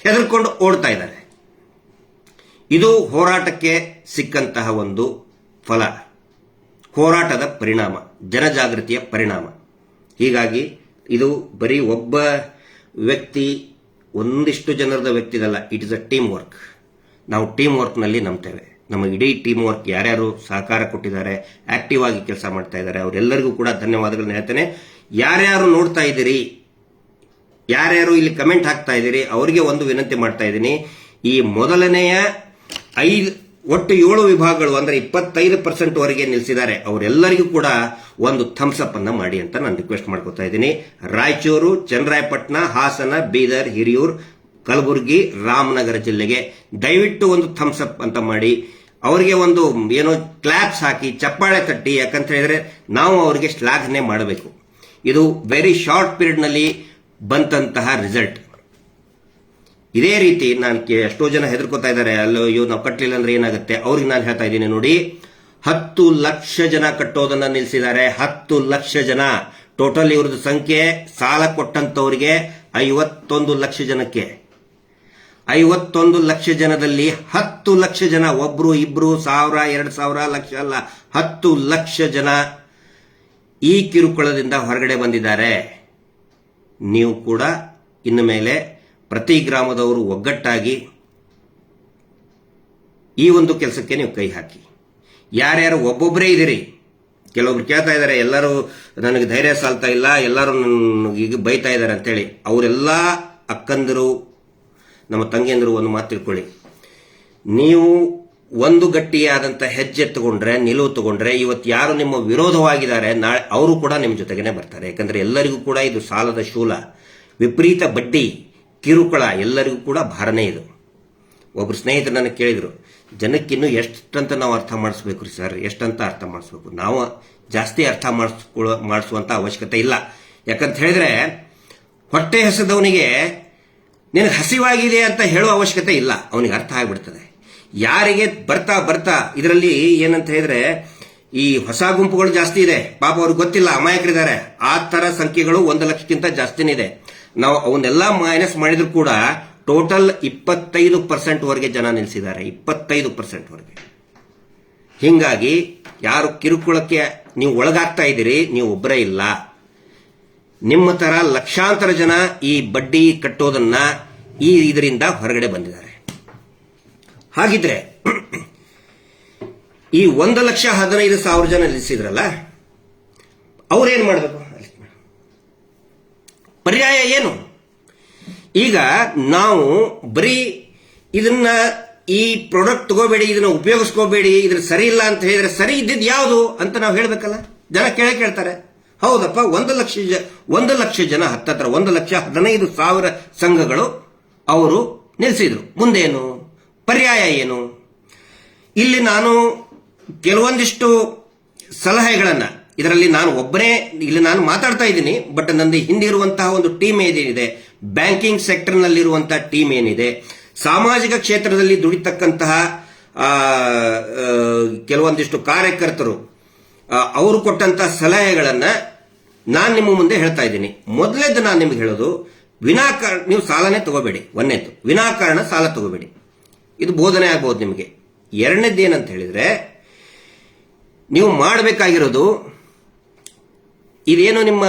ಹೆದರ್ಕೊಂಡು ಓಡ್ತಾ ಇದ್ದಾರೆ. ಇದು ಹೋರಾಟಕ್ಕೆ ಸಿಕ್ಕಂತಹ ಒಂದು ಫಲ, ಹೋರಾಟದ ಪರಿಣಾಮ, ಜನಜಾಗೃತಿಯ ಪರಿಣಾಮ. ಹೀಗಾಗಿ ಇದು ಬರೀ ಒಬ್ಬ ವ್ಯಕ್ತಿ, ಒಂದಿಷ್ಟು ಜನರದ ವ್ಯಕ್ತಿದಲ್ಲ, it is a team work. ನಾವು ಟೀಮ್ ವರ್ಕ್ನಲ್ಲಿ ನಂಬ್ತೇವೆ. ನಮ್ಮ ಇಡೀ ಟೀಮ್ ವರ್ಕ್ ಯಾರ್ಯಾರು ಸಹಕಾರ ಕೊಟ್ಟಿದ್ದಾರೆ, ಆಕ್ಟಿವ್ ಆಗಿ ಕೆಲಸ ಮಾಡ್ತಾ ಇದ್ದಾರೆ, ಅವರೆಲ್ಲರಿಗೂ ಕೂಡ ಧನ್ಯವಾದಗಳನ್ನ ಹೇಳ್ತೇನೆ. ಯಾರ್ಯಾರು ನೋಡ್ತಾ ಇದ್ದೀರಿ, ಯಾರ್ಯಾರು ಇಲ್ಲಿ ಕಮೆಂಟ್ ಹಾಕ್ತಾ ಇದ್ದೀರಿ, ಅವರಿಗೆ ಒಂದು ವಿನಂತಿ ಮಾಡ್ತಾ ಇದ್ದೀನಿ. ಈ ಮೊದಲನೆಯ ಒಟ್ಟು 7 ವಿಭಾಗಗಳು ಅಂದ್ರೆ 25% ವರೆಗೆ ನಿಲ್ಲಿಸಿದ್ದಾರೆ, ಅವರೆಲ್ಲರಿಗೂ ಕೂಡ ಒಂದು ಥಮ್ಸ್ ಅಪ್ ಅನ್ನ ಮಾಡಿ ಅಂತ ನಾನು ರಿಕ್ವೆಸ್ಟ್ ಮಾಡ್ಕೊತಾ ಇದ್ದೀನಿ. ರಾಯಚೂರು, ಚನ್ನರಾಯಪಟ್ಟಣ, ಹಾಸನ, ಬೀದರ್, ಹಿರಿಯೂರು, ಕಲಬುರಗಿ, ರಾಮನಗರ ಜಿಲ್ಲೆಗೆ ದಯವಿಟ್ಟು ಒಂದು ಥಮ್ಸ್ ಅಪ್ ಅಂತ ಮಾಡಿ, ಅವರಿಗೆ ಒಂದು ಏನೋ ಕ್ಲಾಪ್ಸ್ ಹಾಕಿ, ಚಪ್ಪಾಳೆ ತಟ್ಟಿ. ಯಾಕಂತ ಹೇಳಿದ್ರೆ ನಾವು ಅವರಿಗೆ ಶ್ಲಾಘನೆ ಮಾಡಬೇಕು. ಇದು ವೆರಿ ಶಾರ್ಟ್ ಪೀರಿಯಡ್ ನಲ್ಲಿ ಬಂದಂತಹ ರಿಸಲ್ಟ್. ಇದೇ ರೀತಿ ನಾನು ಎಷ್ಟೋ ಜನ ಹೆದರ್ಕೋತಾ ಇದ್ದಾರೆ, ಅಲ್ಲೋ ನಾವು ಕಟ್ಟಲಿಲ್ಲ ಅಂದ್ರೆ ಏನಾಗುತ್ತೆ. ಅವ್ರಿಗೆ ನಾನು ಹೇಳ್ತಾ ಇದ್ದೀನಿ ನೋಡಿ, 10 ಲಕ್ಷ ಜನ ಕಟ್ಟೋದನ್ನ ನಿಲ್ಲಿಸಿದ್ದಾರೆ. 10 ಲಕ್ಷ ಜನ ಟೋಟಲ್. ಇವ್ರದ್ದು ಸಂಖ್ಯೆ ಸಾಲ ಕೊಟ್ಟಂತವರಿಗೆ 51 ಲಕ್ಷ ಜನಕ್ಕೆ. 51 ಲಕ್ಷ ಜನದಲ್ಲಿ 10 ಲಕ್ಷ ಜನ, ಒಬ್ರು ಇಬ್ರು 1000 2000 ಲಕ್ಷ ಅಲ್ಲ, 10 ಲಕ್ಷ ಜನ ಈ ಕಿರುಕುಳದಿಂದ ಹೊರಗಡೆ ಬಂದಿದ್ದಾರೆ. ನೀವು ಕೂಡ ಇನ್ನು ಮೇಲೆ ಪ್ರತಿ ಗ್ರಾಮದವರು ಒಗ್ಗಟ್ಟಾಗಿ ಈ ಒಂದು ಕೆಲಸಕ್ಕೆ ನೀವು ಕೈ ಹಾಕಿ. ಯಾರ್ಯಾರು ಒಬ್ಬೊಬ್ಬರೇ ಇದ್ದೀರಿ, ಕೆಲವೊಬ್ರು ಕೇಳ್ತಾ ಇದ್ದಾರೆ, ಎಲ್ಲರೂ ನನಗೆ ಧೈರ್ಯ ಸಾಲ್ತಾ ಇಲ್ಲ, ಎಲ್ಲರೂ ಈಗ ಬೈತಾ ಇದ್ದಾರೆ ಅಂತೇಳಿ. ಅವರೆಲ್ಲ ಅಕ್ಕಂದರು, ನಮ್ಮ ತಂಗಿಯಂದರು ಒಂದು ಮಾತು ತಿಳ್ಕೊಳ್ಳಿ, ನೀವು ಒಂದು ಗಟ್ಟಿಯಾದಂಥ ಹೆಜ್ಜೆ ತಗೊಂಡ್ರೆ, ನಿಲುವು ತಗೊಂಡ್ರೆ, ಇವತ್ತು ಯಾರು ನಿಮ್ಮ ವಿರೋಧವಾಗಿದ್ದಾರೆ ನಾಳೆ ಅವರು ಕೂಡ ನಿಮ್ಮ ಜೊತೆಗೇನೆ ಬರ್ತಾರೆ. ಯಾಕಂದ್ರೆ ಎಲ್ಲರಿಗೂ ಕೂಡ ಇದು ಸಾಲದ ಶೂಲ, ವಿಪರೀತ ಬಡ್ಡಿ, ಕಿರುಕುಳ ಎಲ್ಲರಿಗೂ ಕೂಡ ಭಾರನೇ ಇದು. ಒಬ್ರು ಸ್ನೇಹಿತರು ನನಗೆ ಕೇಳಿದ್ರು, ಜನಕ್ಕಿನ್ನೂ ಎಷ್ಟಂತ ನಾವು ಅರ್ಥ ಮಾಡಿಸ್ಬೇಕು ರೀ ಸರ್, ಎಷ್ಟಂತ ಅರ್ಥ ಮಾಡಿಸ್ಬೇಕು? ನಾವು ಜಾಸ್ತಿ ಅರ್ಥ ಮಾಡಿಸುವಂತ ಅವಶ್ಯಕತೆ ಇಲ್ಲ. ಯಾಕಂತ ಹೇಳಿದ್ರೆ ಹೊಟ್ಟೆ ಹಸಿದವನಿಗೆ ನಿನಗೆ ಹಸಿವಾಗಿದೆ ಅಂತ ಹೇಳೋ ಅವಶ್ಯಕತೆ ಇಲ್ಲ, ಅವನಿಗೆ ಅರ್ಥ ಆಗ್ಬಿಡ್ತದೆ. ಯಾರಿಗೆ ಬರ್ತಾ ಬರ್ತಾ ಇದರಲ್ಲಿ ಏನಂತ ಹೇಳಿದ್ರೆ ಈ ಹೊಸ ಗುಂಪುಗಳು ಜಾಸ್ತಿ ಇದೆ, ಪಾಪ ಅವ್ರಿಗೆ ಗೊತ್ತಿಲ್ಲ, ಅಮಾಯಕರಿದ್ದಾರೆ. ಆ ತರ ಸಂಖ್ಯೆಗಳು 1 ಲಕ್ಷಕ್ಕಿಂತ ಜಾಸ್ತಿನೇ ಇದೆ. ನಾವು ಅವನ್ನೆಲ್ಲ ಮೈನಸ್ ಮಾಡಿದ್ರು ಕೂಡ ಟೋಟಲ್ 25% ವರೆಗೆ ಜನ ನಿಲ್ಲಿಸಿದ್ದಾರೆ, 25% ವರೆಗೆ. ಹಿಂಗಾಗಿ ಯಾರು ಕಿರುಕುಳಕ್ಕೆ ನೀವು ಒಳಗಾಗ್ತಾ ಇದ್ದೀರಿ, ನೀವು ಒಬ್ಬರೇ ಇಲ್ಲ. ನಿಮ್ಮ ತರ ಲಕ್ಷಾಂತರ ಜನ ಈ ಬಡ್ಡಿ ಕಟ್ಟೋದನ್ನ ಇದರಿಂದ ಹೊರಗಡೆ ಬಂದಿದ್ದಾರೆ. ಹಾಗಿದ್ರೆ ಈ 1,15,000 ಜನ ನಿಲ್ಲಿಸಿದ್ರಲ್ಲ, ಅವ್ರೇನ್ ಮಾಡಬೇಕು? ಪರ್ಯಾಯ ಏನು? ಈಗ ನಾವು ಬರೀ ಇದನ್ನ ಈ ಪ್ರಾಡಕ್ಟ್ ತಗೋಬೇಡಿ, ಇದನ್ನ ಉಪಯೋಗಿಸ್ಕೋಬೇಡಿ, ಇದ್ರ ಸರಿ ಇಲ್ಲ ಅಂತ ಹೇಳಿದ್ರೆ ಸರಿ ಇದ್ದಿದ್ದು ಯಾವುದು ಅಂತ ನಾವು ಹೇಳಬೇಕಲ್ಲ. ಜನ ಕೇಳ್ತಾರೆ. ಹೌದಪ್ಪ, 1 ಲಕ್ಷ ಜನ ಹತ್ತತ್ರ 1,15,000 ಸಂಘಗಳು ಅವರು ನಿಲ್ಲಿಸಿದ್ರು. ಮುಂದೇನು ಪರ್ಯಾಯ ಏನು? ಇಲ್ಲಿ ನಾನು ಕೆಲವೊಂದಿಷ್ಟು ಸಲಹೆಗಳನ್ನ, ಇದರಲ್ಲಿ ನಾನು ಒಬ್ಬನೇ ಇಲ್ಲಿ ನಾನು ಮಾತಾಡ್ತಾ ಇದ್ದೀನಿ, ಬಟ್ ನಂದು ಹಿಂದಿರುವಂತಹ ಒಂದು ಟೀಮ್ ಏನಿದೆ, ಬ್ಯಾಂಕಿಂಗ್ ಸೆಕ್ಟರ್ ನಲ್ಲಿರುವಂತಹ ಟೀಮ್ ಏನಿದೆ, ಸಾಮಾಜಿಕ ಕ್ಷೇತ್ರದಲ್ಲಿ ದುಡಿತಕ್ಕಂತಹ ಕೆಲವೊಂದಿಷ್ಟು ಕಾರ್ಯಕರ್ತರು ಅವರು ಕೊಟ್ಟಂತಹ ಸಲಹೆಗಳನ್ನ ನಾನು ನಿಮ್ಮ ಮುಂದೆ ಹೇಳ್ತಾ ಇದ್ದೀನಿ. ಮೊದಲೇದು ನಾನು ನಿಮ್ಗೆ ಹೇಳೋದು, ವಿನಾಕಾರಣ ನೀವು ಸಾಲನೇ ತಗೋಬೇಡಿ. ಒಂದನೇದು, ವಿನಾಕಾರಣ ಸಾಲ ತಗೋಬೇಡಿ. ಇದು ಬೋಧನೆ ಆಗ್ಬಹುದು ನಿಮಗೆ. ಎರಡನೇದು ಏನಂತ ಹೇಳಿದ್ರೆ, ನೀವು ಮಾಡಬೇಕಾಗಿರೋದು, ಇದೇನು ನಿಮ್ಮ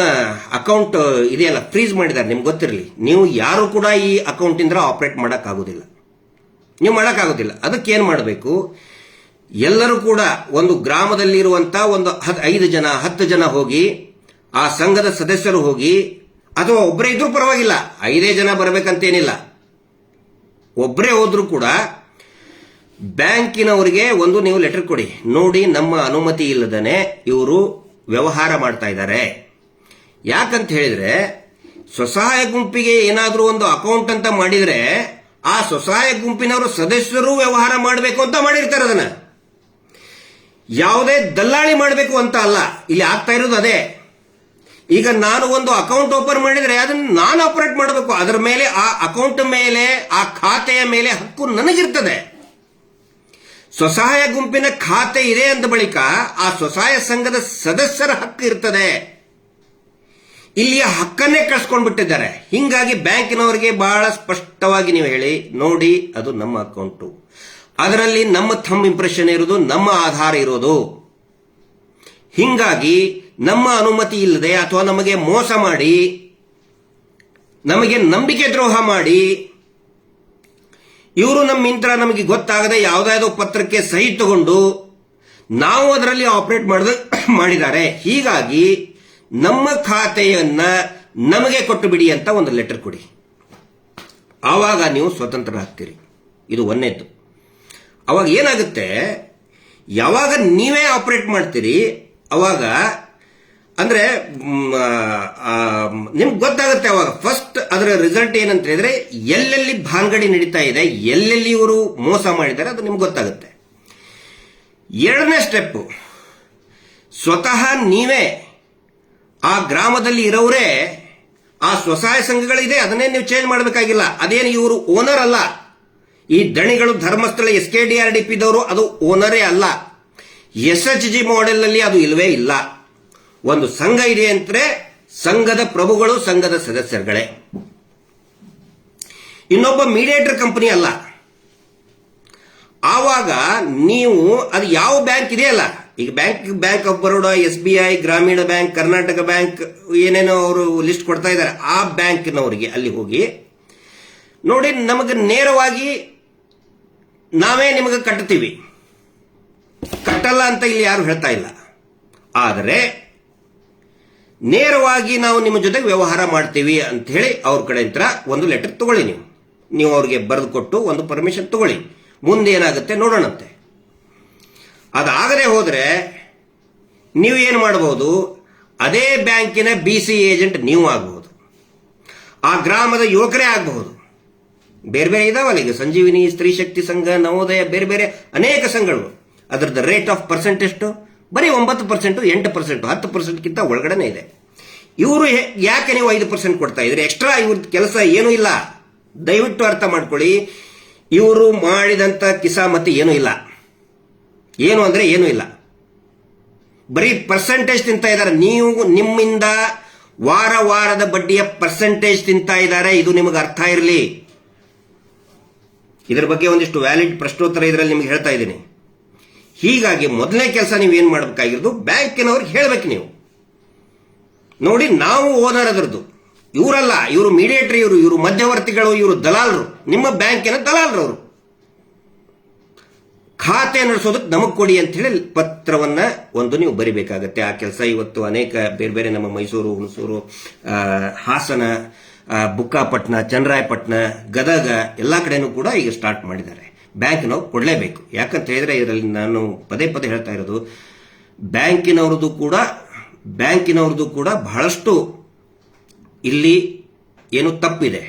ಅಕೌಂಟ್ ಇದೆಯಲ್ಲ ಫ್ರೀಸ್ ಮಾಡಿದ್ದಾರೆ, ನಿಮ್ಗೆ ಗೊತ್ತಿರಲಿ, ನೀವು ಯಾರು ಕೂಡ ಈ ಅಕೌಂಟ್ ಇಂದ ಆಪರೇಟ್ ಮಾಡೋಕ್ಕಾಗೋದಿಲ್ಲ. ನೀವು ಮಾಡೋಕ್ಕಾಗೋದಿಲ್ಲ. ಅದಕ್ಕೆ ಏನು ಮಾಡಬೇಕು, ಎಲ್ಲರೂ ಕೂಡ ಒಂದು ಗ್ರಾಮದಲ್ಲಿರುವಂತಹ ಒಂದು 5 ಜನ 10 ಜನ ಹೋಗಿ, ಆ ಸಂಘದ ಸದಸ್ಯರು ಹೋಗಿ, ಅಥವಾ ಒಬ್ಬರೇ ಇದ್ರೂ ಪರವಾಗಿಲ್ಲ, 5 ಜನ ಬರಬೇಕಂತೇನಿಲ್ಲ, ಒಬ್ಬರೇ ಹೋದ್ರೂ ಕೂಡ ಬ್ಯಾಂಕಿನವರಿಗೆ ಒಂದು ನೀವು ಲೆಟರ್ ಕೊಡಿ, ನೋಡಿ ನಮ್ಮ ಅನುಮತಿ ಇಲ್ಲದನೆ ಇವರು ವ್ಯವಹಾರ ಮಾಡ್ತಾ ಇದ್ದಾರೆ. ಯಾಕಂತ ಹೇಳಿದ್ರೆ, ಸ್ವಸಹಾಯ ಗುಂಪಿಗೆ ಏನಾದರೂ ಒಂದು ಅಕೌಂಟ್ ಅಂತ ಮಾಡಿದ್ರೆ ಆ ಸ್ವಸಹಾಯ ಗುಂಪಿನವರು ಸದಸ್ಯರು ವ್ಯವಹಾರ ಮಾಡಬೇಕು ಅಂತ ಮಾಡಿರ್ತಾರೆ. ಅದನ್ನ ಯಾವುದೇ ದಲ್ಲಾಳಿ ಮಾಡಬೇಕು ಅಂತ ಅಲ್ಲ, ಇಲ್ಲಿ ಆಗ್ತಾ ಇರೋದು ಅದೇ. ಈಗ ನಾನು ಒಂದು ಅಕೌಂಟ್ ಓಪನ್ ಮಾಡಿದ್ರೆ ಅದನ್ನು ನಾನು ಆಪರೇಟ್ ಮಾಡಬೇಕು, ಅದರ ಮೇಲೆ, ಆ ಅಕೌಂಟ್ ಮೇಲೆ, ಆ ಖಾತೆಯ ಮೇಲೆ ಹಕ್ಕು ನನಗಿರ್ತದೆ. ಸ್ವಸಹಾಯ ಗುಂಪಿನ ಖಾತೆ ಇದೆ ಅಂದ ಬಳಿಕ ಆ ಸ್ವಸಹಾಯ ಸಂಘದ ಸದಸ್ಯರ ಹಕ್ಕು ಇರ್ತದೆ. ಇಲ್ಲಿಯ ಹಕ್ಕನ್ನೇ ಕಳ್ಸ್ಕೊಂಡ್ಬಿಟ್ಟಿದ್ದಾರೆ. ಹಿಂಗಾಗಿ ಬ್ಯಾಂಕಿನವರಿಗೆ ಬಹಳ ಸ್ಪಷ್ಟವಾಗಿ ನೀವು ಹೇಳಿ, ನೋಡಿ ಅದು ನಮ್ಮ ಅಕೌಂಟು, ಅದರಲ್ಲಿ ನಮ್ಮ ಥಂಬ್ ಇಂಪ್ರೆಷನ್ ಇರೋದು, ನಮ್ಮ ಆಧಾರ ಇರೋದು. ಹಿಂಗಾಗಿ ನಮ್ಮ ಅನುಮತಿ ಇಲ್ಲದೆ ಅಥವಾ ನಮಗೆ ಮೋಸ ಮಾಡಿ, ನಮಗೆ ನಂಬಿಕೆ ದ್ರೋಹ ಮಾಡಿ, ಇವರು ನಮ್ಮಿಂತ್ರ ನಮಗೆ ಗೊತ್ತಾಗದೆ ಯಾವುದಾವುದೋ ಪತ್ರಕ್ಕೆ ಸಹಿ ತಗೊಂಡು ನಾವು ಅದರಲ್ಲಿ ಆಪರೇಟ್ ಮಾಡಿದ್ದಾರೆ. ಹೀಗಾಗಿ ನಮ್ಮ ಖಾತೆಯನ್ನ ನಮಗೆ ಕೊಟ್ಟು ಬಿಡಿ ಅಂತ ಒಂದು ಲೆಟರ್ ಕೊಡಿ, ಆವಾಗ ನೀವು ಸ್ವತಂತ್ರರಾಗ್ತೀರಿ. ಇದು ಒಂದನೇದ್ದು. ಅವಾಗ ಏನಾಗುತ್ತೆ, ಯಾವಾಗ ನೀವೇ ಆಪರೇಟ್ ಮಾಡ್ತೀರಿ ಅವಾಗ ಅಂದ್ರೆ ನಿಮ್ಗೆ ಗೊತ್ತಾಗುತ್ತೆ. ಅವಾಗ ಫಸ್ಟ್ ಅದರ ರಿಸಲ್ಟ್ ಏನಂತ ಹೇಳಿದ್ರೆ, ಎಲ್ಲೆಲ್ಲಿ ಭಾಂಗಡಿ ನಡೀತಾ ಇದೆ, ಎಲ್ಲೆಲ್ಲಿ ಇವರು ಮೋಸ ಮಾಡಿದ್ದಾರೆ ಅದು ನಿಮ್ಗೆ ಗೊತ್ತಾಗುತ್ತೆ. ಎರಡನೇ ಸ್ಟೆಪ್, ಸ್ವತಃ ನೀವೇ ಆ ಗ್ರಾಮದಲ್ಲಿ ಇರೋರೇ ಆ ಸ್ವಸಹಾಯ ಸಂಘಗಳಿದೆ ಅದನ್ನೇ ನೀವು ಚೇಂಜ್ ಮಾಡಬೇಕಾಗಿಲ್ಲ. ಅದೇನು ಇವರು ಓನರ್ ಅಲ್ಲ. ಈ ದಣಿಗಳು ಧರ್ಮಸ್ಥಳ SKDRDP ದವರು ಅದು ಓನರೇ ಅಲ್ಲ. SHG ಮಾಡೆಲ್ ನಲ್ಲಿ ಅದು ಇಲ್ವೇ ಇಲ್ಲ. ಒಂದು ಸಂಘ ಇದೆ ಅಂದ್ರೆ ಸಂಘದ ಪ್ರಭುಗಳು ಸಂಘದ ಸದಸ್ಯರುಗಳೇ, ಇನ್ನೊಬ್ಬ ಮೀಡಿಯೇಟರ್ ಕಂಪನಿ ಅಲ್ಲ. ಆವಾಗ ನೀವು ಅದು ಯಾವ ಬ್ಯಾಂಕ್ ಇದೆಯಲ್ಲ, ಈಗ ಬ್ಯಾಂಕ್ ಆಫ್ ಬರೋಡಾ, SBI, ಗ್ರಾಮೀಣ ಬ್ಯಾಂಕ್, ಕರ್ನಾಟಕ ಬ್ಯಾಂಕ್, ಏನೇನೋ ಅವರು ಲಿಸ್ಟ್ ಕೊಡ್ತಾ ಇದ್ದಾರೆ, ಆ ಬ್ಯಾಂಕ್ನವರಿಗೆ ಅಲ್ಲಿ ಹೋಗಿ ನೋಡಿ, ನಮಗೆ ನೇರವಾಗಿ ನಾವೇ ನಿಮಗೆ ಕಟ್ತೀವಿ, ಕಟ್ಟಲ್ಲ ಅಂತ ಇಲ್ಲಿ ಯಾರು ಹೇಳ್ತಾ ಇಲ್ಲ. ಆದರೆ ನೇರವಾಗಿ ನಾವು ನಿಮ್ಮ ಜೊತೆ ವ್ಯವಹಾರ ಮಾಡ್ತೀವಿ ಅಂತ ಹೇಳಿ ಅವ್ರ ಕಡೆಯಿಂದ ಒಂದು ಲೆಟರ್ ತಗೊಳ್ಳಿ. ನೀವು ಅವ್ರಿಗೆ ಬರೆದು ಕೊಟ್ಟು ಒಂದು ಪರ್ಮಿಷನ್ ತಗೊಳ್ಳಿ. ಮುಂದೆ ಏನಾಗುತ್ತೆ ನೋಡೋಣಂತೆ. ಅದಾಗದೆ ಹೋದ್ರೆ ನೀವು ಏನು ಮಾಡಬಹುದು, ಅದೇ ಬ್ಯಾಂಕಿನ BC ಏಜೆಂಟ್ ನೀವು ಆಗಬಹುದು, ಆ ಗ್ರಾಮದ ಯುವಕರೇ ಆಗಬಹುದು. ಬೇರೆ ಬೇರೆ ಇದಾವಲ್ಲ, ಈಗ ಸಂಜೀವಿನಿ, ಸ್ತ್ರೀ ಶಕ್ತಿ ಸಂಘ, ನವೋದಯ, ಬೇರೆ ಬೇರೆ ಅನೇಕ ಸಂಘಗಳು. ಅದರದ್ದು ರೇಟ್ ಆಫ್ ಪರ್ಸೆಂಟ್ ಎಷ್ಟು? ಬರೀ 9%, 8%, 10%ಗಿಂತ ಒಳಗಡೆನೆ ಇದೆ. ಇವರು ಯಾಕೆ ನೀವು 5% ಕೊಡ್ತಾ ಇದ್ರಿ? ಎಕ್ಸ್ಟ್ರಾ ಇವ್ರದ್ದು ಕೆಲಸ ಏನೂ ಇಲ್ಲ. ದಯವಿಟ್ಟು ಅರ್ಥ ಮಾಡ್ಕೊಳ್ಳಿ, ಇವರು ಮಾಡಿದಂತ ಕಿಸಾಮತಿ ಏನೂ ಇಲ್ಲ. ಏನು ಅಂದ್ರೆ ಏನೂ ಇಲ್ಲ, ಬರೀ ಪರ್ಸೆಂಟೇಜ್ ತಿಂತಾ ಇದ್ದಾರೆ. ನೀವು ನಿಮ್ಮಿಂದ ವಾರದ ಬಡ್ಡಿಯ ಪರ್ಸೆಂಟೇಜ್ ತಿಂತಾ ಇದ್ದಾರೆ. ಇದು ನಿಮಗೆ ಅರ್ಥ ಇರಲಿ. ಇದರ ಬಗ್ಗೆ ಒಂದಿಷ್ಟು ವ್ಯಾಲಿಡ್ ಪ್ರಶ್ನೋತ್ತರ ಇದರಲ್ಲಿ ನಿಮ್ಗೆ ಹೇಳ್ತಾ ಇದ್ದೀನಿ. ಹೀಗಾಗಿ ಮೊದಲನೇ ಕೆಲಸ ನೀವೇನು ಮಾಡಬೇಕಾಗಿರೋದು, ಬ್ಯಾಂಕಿನವ್ರಿಗೆ ಹೇಳ್ಬೇಕು. ನೀವು ನೋಡಿ, ನಾವು ಓನರ್ ಅದರದ್ದು, ಇವರಲ್ಲ, ಇವರು ಮೀಡಿಯೇಟರ್, ಇವರು ಮಧ್ಯವರ್ತಿಗಳು, ಇವರು ದಲಾಲರು, ನಿಮ್ಮ ಬ್ಯಾಂಕಿನ ದಲಾಲರು. ಅವರು ಖಾತೆ ನಡೆಸೋದಕ್ಕೆ ನಮಗ್ ಕೊಡಿ ಅಂತ ಹೇಳಿ ಪತ್ರವನ್ನ ಒಂದು ನೀವು ಬರಿಬೇಕಾಗತ್ತೆ. ಆ ಕೆಲಸ ಇವತ್ತು ಅನೇಕ ಬೇರೆ ಬೇರೆ ನಮ್ಮ ಮೈಸೂರು, ಹುಣಸೂರು, ಹಾಸನ, ಬುಕ್ಕಾಪಟ್ನ, ಚನ್ನರಾಯಪಟ್ಟಣ, ಗದಗ ಎಲ್ಲಾ ಕಡೆನೂ ಕೂಡ ಈಗ ಸ್ಟಾರ್ಟ್ ಮಾಡಿದ್ದಾರೆ. ಬ್ಯಾಂಕ್ನವ್ರು ಕೊಡಲೇಬೇಕು. ಯಾಕಂತ ಹೇಳಿದ್ರೆ ಇದರಲ್ಲಿ ನಾನು ಪದೇ ಪದೇ ಹೇಳ್ತಾ ಇರೋದು, ಬ್ಯಾಂಕಿನವ್ರದ್ದು ಕೂಡ ಬಹಳಷ್ಟು ಇಲ್ಲಿ ಏನು ತಪ್ಪಿದೆ,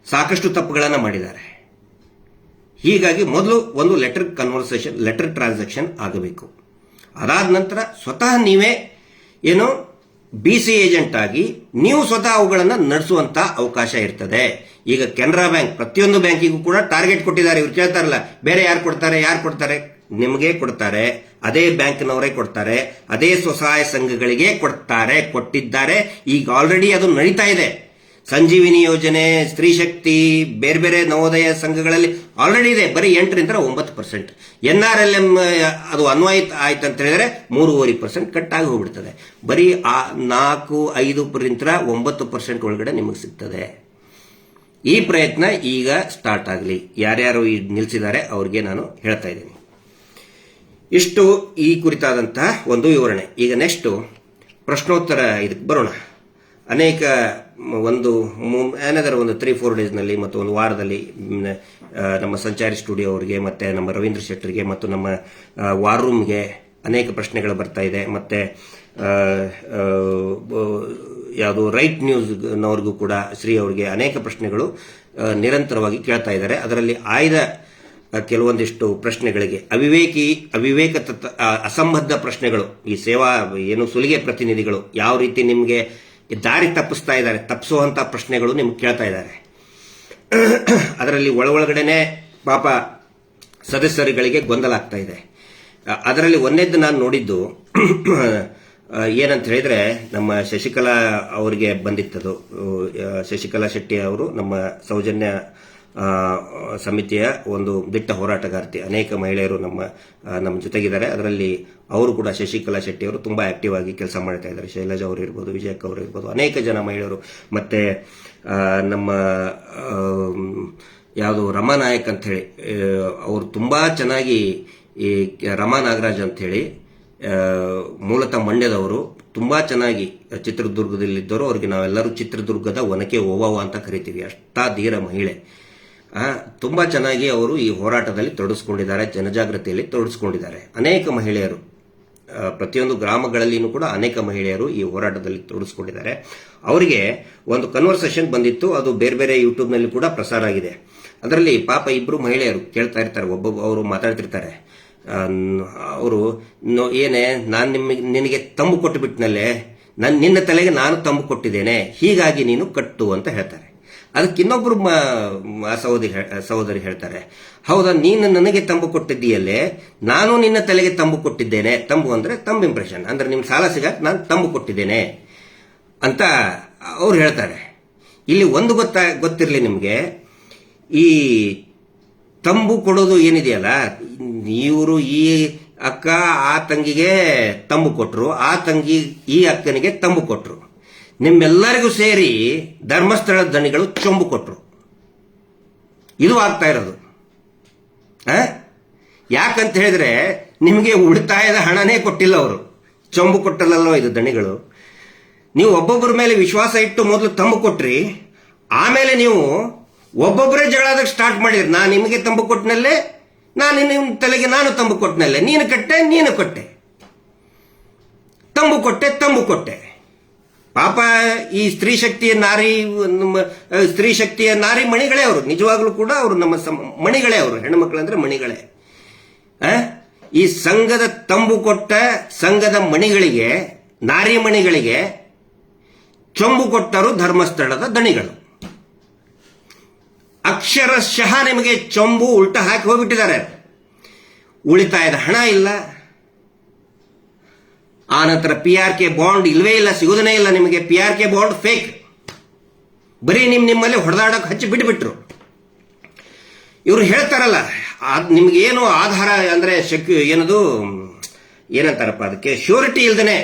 ಸಾಕಷ್ಟು ತಪ್ಪುಗಳನ್ನು ಮಾಡಿದ್ದಾರೆ. ಹೀಗಾಗಿ ಮೊದಲು ಒಂದು ಲೆಟರ್ ಟ್ರಾನ್ಸಾಕ್ಷನ್ ಆಗಬೇಕು. ಅದಾದ ನಂತರ ಸ್ವತಃ ನೀವೇ ಏನು BC ಏಜೆಂಟ್ ಆಗಿ ನೀವು ಸ್ವತಃ ಅವುಗಳನ್ನು ನಡೆಸುವಂತ ಅವಕಾಶ ಇರ್ತದೆ. ಈಗ ಕೆನರಾ ಬ್ಯಾಂಕ್ ಪ್ರತಿಯೊಂದು ಬ್ಯಾಂಕಿಗೂ ಕೂಡ ಟಾರ್ಗೆಟ್ ಕೊಟ್ಟಿದ್ದಾರೆ. ಇವ್ರು ಕೇಳ್ತಾರಲ್ಲ, ಬೇರೆ ಯಾರು ಕೊಡ್ತಾರೆ? ನಿಮಗೆ ಕೊಡ್ತಾರೆ, ಅದೇ ಬ್ಯಾಂಕ್ನವರೇ ಕೊಡ್ತಾರೆ, ಅದೇ ಸ್ವಸಹಾಯ ಸಂಘಗಳಿಗೆ ಕೊಟ್ಟಿದ್ದಾರೆ. ಈಗ ಆಲ್ರೆಡಿ ಅದು ನಡೀತಾ ಇದೆ. ಸಂಜೀವಿನಿ ಯೋಜನೆ, ಸ್ತ್ರೀ ಶಕ್ತಿ, ಬೇರೆ ಬೇರೆ ನವೋದಯ ಸಂಘಗಳಲ್ಲಿ ಆಲ್ರೆಡಿ ಇದೆ. ಬರೀ 8ರಿಂದ 9%. NRLM ಅದು ಅನ್ವಯ ಆಯ್ತು ಅಂತ ಹೇಳಿದ್ರೆ 3.5% ಕಟ್ ಆಗಿ ಹೋಗ್ಬಿಡ್ತದೆ. ಬರೀ 4-5% 9% ಒಳಗಡೆ ನಿಮಗೆ ಸಿಗ್ತದೆ. ಈ ಪ್ರಯತ್ನ ಈಗ ಸ್ಟಾರ್ಟ್ ಆಗಲಿ. ಯಾರ್ಯಾರು ನಿಲ್ಲಿಸಿದ್ದಾರೆ ಅವ್ರಿಗೆ ನಾನು ಹೇಳ್ತಾ ಇದ್ದೀನಿ. ಇಷ್ಟು ಈ ಕುರಿತಾದಂತಹ ಒಂದು ವಿವರಣೆ. ಈಗ ನೆಕ್ಸ್ಟ್ ಪ್ರಶ್ನೋತ್ತರ ಇದಕ್ಕೆ ಬರೋಣ. ಅನೇಕ ಒಂದು 3-4 ಡೇಸ್ನಲ್ಲಿ ಮತ್ತು ಒಂದು ವಾರದಲ್ಲಿ ನಮ್ಮ ಸಂಚಾರಿ ಸ್ಟುಡಿಯೋ ಅವರಿಗೆ ಮತ್ತೆ ನಮ್ಮ ರವೀಂದ್ರ ಶೆಟ್ಟರಿಗೆ ಮತ್ತು ನಮ್ಮ ವಾರ್ ರೂಮ್ಗೆ ಅನೇಕ ಪ್ರಶ್ನೆಗಳು ಬರ್ತಾ ಇದೆ. ಮತ್ತೆ ಯಾವುದು ರೈಟ್ ನ್ಯೂಸ್ನವ್ರಿಗೂ ಕೂಡ ಶ್ರೀ ಅವರಿಗೆ ಅನೇಕ ಪ್ರಶ್ನೆಗಳು ನಿರಂತರವಾಗಿ ಕೇಳ್ತಾ ಇದ್ದಾರೆ. ಅದರಲ್ಲಿ ಆಯ್ದ ಕೆಲವೊಂದಿಷ್ಟು ಪ್ರಶ್ನೆಗಳಿಗೆ ಅವಿವೇಕ ಅಸಂಬದ್ಧ ಪ್ರಶ್ನೆಗಳು, ಈ ಸೇವಾ ಏನು ಸುಲಿಗೆ ಪ್ರತಿನಿಧಿಗಳು ಯಾವ ರೀತಿ ನಿಮಗೆ ದಾರಿ ತಪ್ಪಿಸುವಂತ ಪ್ರಶ್ನೆಗಳು ನಿಮ್ಗೆ ಕೇಳ್ತಾ ಇದ್ದಾರೆ. ಅದರಲ್ಲಿ ಒಳಗಡೆನೆ ಪಾಪ ಸದಸ್ಯರುಗಳಿಗೆ ಗೊಂದಲ ಆಗ್ತಾ ಇದೆ. ಅದರಲ್ಲಿ ಒಂದೇದ್ದು ನಾನು ನೋಡಿದ್ದು ಏನಂತ ಹೇಳಿದ್ರೆ, ನಮ್ಮ ಶಶಿಕಲಾ ಅವರಿಗೆ ಬಂದಿತ್ತದು. ಶಶಿಕಲಾ ಶೆಟ್ಟಿ ಅವರು ನಮ್ಮ ಸೌಜನ್ಯ ಸಮಿತಿಯ ಒಂದು ದಿಟ್ಟ ಹೋರಾಟಗಾರ್ತಿ. ಅನೇಕ ಮಹಿಳೆಯರು ನಮ್ಮ ಜೊತೆಗಿದ್ದಾರೆ. ಅದರಲ್ಲಿ ಅವರು ಕೂಡ ಶಶಿಕಲಾ ಶೆಟ್ಟಿ ಅವರು ತುಂಬಾ ಆಕ್ಟಿವ್ ಆಗಿ ಕೆಲಸ ಮಾಡ್ತಾ ಇದ್ದಾರೆ. ಶೈಲಜಾ ಅವರು ಇರ್ಬೋದು, ವಿಜಯಕ್ಕ ಅವರು ಇರ್ಬೋದು, ಅನೇಕ ಜನ ಮಹಿಳೆಯರು. ಮತ್ತೆ ನಮ್ಮ ಯಾವುದು ರಮಾ ನಾಯಕ್ ಅಂತ ಹೇಳಿ ಅವರು ತುಂಬಾ ಚೆನ್ನಾಗಿ, ಈ ರಮಾ ನಾಗರಾಜ್ ಅಂತ ಹೇಳಿ ಮೂಲತಃ ಮಂಡ್ಯದವರು, ತುಂಬಾ ಚೆನ್ನಾಗಿ ಚಿತ್ರದುರ್ಗದಲ್ಲಿದ್ದವರು. ಅವ್ರಿಗೆ ನಾವೆಲ್ಲರೂ ಚಿತ್ರದುರ್ಗದ ಒನಕೆ ಓವಾವ ಅಂತ ಕರಿತೀವಿ. ಅಷ್ಟಾ ಧೀರ ಮಹಿಳೆ. ತುಂಬಾ ಚೆನ್ನಾಗಿ ಅವರು ಈ ಹೋರಾಟದಲ್ಲಿ ತೊಡಗಿಸ್ಕೊಂಡಿದ್ದಾರೆ, ಜನಜಾಗೃತಿಯಲ್ಲಿ ತೊಡಗಿಸ್ಕೊಂಡಿದ್ದಾರೆ. ಅನೇಕ ಮಹಿಳೆಯರು ಪ್ರತಿಯೊಂದು ಗ್ರಾಮಗಳಲ್ಲಿನೂ ಕೂಡ ಅನೇಕ ಮಹಿಳೆಯರು ಈ ಹೋರಾಟದಲ್ಲಿ ತೊಡಗಿಸ್ಕೊಂಡಿದ್ದಾರೆ. ಅವರಿಗೆ ಒಂದು ಕನ್ವರ್ಸೇಷನ್ ಬಂದಿತ್ತು, ಅದು ಬೇರೆ ಬೇರೆ ಯೂಟ್ಯೂಬ್ನಲ್ಲಿ ಕೂಡ ಪ್ರಸಾರ ಆಗಿದೆ. ಅದರಲ್ಲಿ ಪಾಪ ಇಬ್ರು ಮಹಿಳೆಯರು ಕೇಳ್ತಾ ಇರ್ತಾರೆ, ಅವರು ಮಾತಾಡ್ತಿರ್ತಾರೆ. ಅವರು ಏನೇ ನಿನಗೆ ತಂಬು ಕೊಟ್ಟು ಬಿಟ್ನಲ್ಲೇ, ನಿನ್ನ ತಲೆಗೆ ನಾನು ತಂಬು ಕೊಟ್ಟಿದ್ದೇನೆ, ಹೀಗಾಗಿ ನೀನು ಕಟ್ಟು ಅಂತ ಹೇಳ್ತಾರೆ. ಅದಕ್ಕೆ ಇನ್ನೊಬ್ರು ಸಹೋದರಿ ಹೇಳ್ತಾರೆ, ಹೌದಾ ನೀನು ನನಗೆ ತಂಬು ಕೊಟ್ಟಿದ್ದೀಯಲ್ಲೇ, ನಾನು ನಿನ್ನ ತಲೆಗೆ ತಂಬು ಕೊಟ್ಟಿದ್ದೇನೆ. ತಂಬು ಅಂದ್ರೆ ತಂಬು ಇಂಪ್ರೆಷನ್, ಅಂದ್ರೆ ನಿಮ್ ಸಾಲ ಸಿಗಕ್ಕೆ ನಾನು ತಂಬು ಕೊಟ್ಟಿದ್ದೇನೆ ಅಂತ ಅವ್ರು ಹೇಳ್ತಾರೆ. ಇಲ್ಲಿ ಒಂದು ಗೊತ್ತಿರಲಿ ನಿಮ್ಗೆ, ಈ ತಂಬು ಕೊಡೋದು ಏನಿದೆಯಲ್ಲ, ಇವರು ಈ ಅಕ್ಕ ಆ ತಂಗಿಗೆ ತಂಬು ಕೊಟ್ರು, ಆ ತಂಗಿ ಈ ಅಕ್ಕನಿಗೆ ತಂಬು ಕೊಟ್ರು, ನಿಮ್ಮೆಲ್ಲರಿಗೂ ಸೇರಿ ಧರ್ಮಸ್ಥಳದ ದಣಿಗಳು ಚೊಂಬು ಕೊಟ್ರು. ಇದು ಆಗ್ತಾ ಇರೋದು. ಯಾಕಂತ ಹೇಳಿದ್ರೆ ನಿಮಗೆ ಉಳಿತಾಯದ ಹಣನೇ ಕೊಟ್ಟಿಲ್ಲ ಅವರು, ಚೊಂಬು ಕೊಟ್ಟಲ್ಲೋ ಇದು ದಣಿಗಳು. ನೀವು ಒಬ್ಬೊಬ್ಬರ ಮೇಲೆ ವಿಶ್ವಾಸ ಇಟ್ಟು ಮೊದಲು ತಂಬು ಕೊಟ್ರಿ, ಆಮೇಲೆ ನೀವು ಒಬ್ಬೊಬ್ಬರೇ ಜಗಳಾದಾಗ ಸ್ಟಾರ್ಟ್ ಮಾಡಿದ್ರಿ. ನಾನು ನಿಮಗೆ ತಂಬು ಕೊಟ್ಟನಲ್ಲೇ, ನಾನು ನಿಮ್ಮ ತಲೆಗೆ ನಾನು ತಂಬು ಕೊಟ್ಟನಲ್ಲೇ, ನೀನು ಕಟ್ಟೆ ನೀನು ಕೊಟ್ಟೆ, ತಂಬು ಕೊಟ್ಟೆ. ಪಾಪ ಈ ಸ್ತ್ರೀ ಶಕ್ತಿಯ ನಾರಿ ಮಣಿಗಳೇ ಅವರು, ನಿಜವಾಗ್ಲೂ ಕೂಡ ಅವರು ನಮ್ಮ ಮಣಿಗಳೇ, ಅವರು ಹೆಣ್ಣುಮಕ್ಕಳಂದ್ರೆ ಮಣಿಗಳೇ. ಈ ಸಂಘದ ತಂಬು ಕೊಟ್ಟ ಸಂಘದ ಮಣಿಗಳಿಗೆ, ನಾರಿ ಮಣಿಗಳಿಗೆ ಚೊಂಬು ಕೊಟ್ಟರು ಧರ್ಮಸ್ಥಳದ ದಣಿಗಳು. ಅಕ್ಷರಶಃ ನಿಮಗೆ ಚೊಂಬು ಉಲ್ಟ ಹಾಕಿ ಹೋಗ್ಬಿಟ್ಟಿದ್ದಾರೆ. ಉಳಿತಾಯದ ಹಣ ಇಲ್ಲ, ಆ ನಂತರ PRK ಬಾಂಡ್ ಇಲ್ವೇ ಇಲ್ಲ, ಸಿಗೋದನೇ ಇಲ್ಲ ನಿಮಗೆ. PRK ಬಾಂಡ್ ಫೇಕ್, ಬರೀ ನಿಮ್ಮಲ್ಲಿ ಹೊಡೆದಾಡಕ್ಕೆ ಹಚ್ಚಿ ಬಿಟ್ಬಿಟ್ರು. ಇವರು ಹೇಳ್ತಾರಲ್ಲ, ನಿಮ್ಗೆ ಏನು ಆಧಾರ ಅಂದ್ರೆ ಏನಂತಾರಪ್ಪ ಅದಕ್ಕೆ, ಶ್ಯೂರಿಟಿ ಇಲ್ದೇನೆ,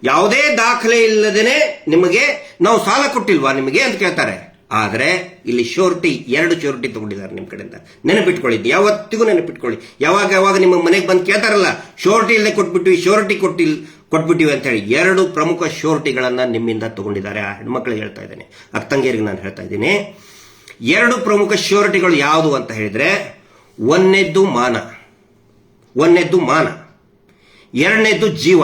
ಯಾವುದೇ ದಾಖಲೆ ಇಲ್ಲದೇನೆ ನಿಮಗೆ ನಾವು ಸಾಲ ಕೊಟ್ಟಿಲ್ವಾ ನಿಮಗೆ ಅಂತ ಕೇಳ್ತಾರೆ. ಆದ್ರೆ ಇಲ್ಲಿ ಶ್ಯೂರಿಟಿ, 2 ಶ್ಯೂರಿಟಿ ತಗೊಂಡಿದ್ದಾರೆ ನಿಮ್ ಕಡೆಯಿಂದ. ನೆನಪಿಟ್ಕೊಳ್ಳಿ, ಯಾವತ್ತಿಗೂ ನೆನಪಿಟ್ಕೊಳ್ಳಿ. ಯಾವಾಗ ನಿಮ್ಮ ಮನೆಗೆ ಬಂದು ಕೇಳ್ತಾರಲ್ಲ, ಶ್ಯೂರಿಟಿ ಇಲ್ಲದೆ ಕೊಟ್ಬಿಟ್ಟಿವಿ ಅಂತ ಹೇಳಿ, 2 ಪ್ರಮುಖ ಶ್ಯೂರಿಟಿಗಳನ್ನ ನಿಮ್ಮಿಂದ ತಗೊಂಡಿದ್ದಾರೆ. ಆ ಹೆಣ್ಮಕ್ಳಿಗೆ ಹೇಳ್ತಾ ಇದ್ದೇನೆ, ಅಕ್ಕಂಗೇರಿಗೆ ನಾನು ಹೇಳ್ತಾ ಇದ್ದೀನಿ. ಎರಡು ಪ್ರಮುಖ ಶ್ಯೂರಿಟಿಗಳು ಯಾವುದು ಅಂತ ಹೇಳಿದ್ರೆ, ಒಂದನೇದ್ದು ಮಾನ, ಎರಡನೇದ್ದು ಜೀವ.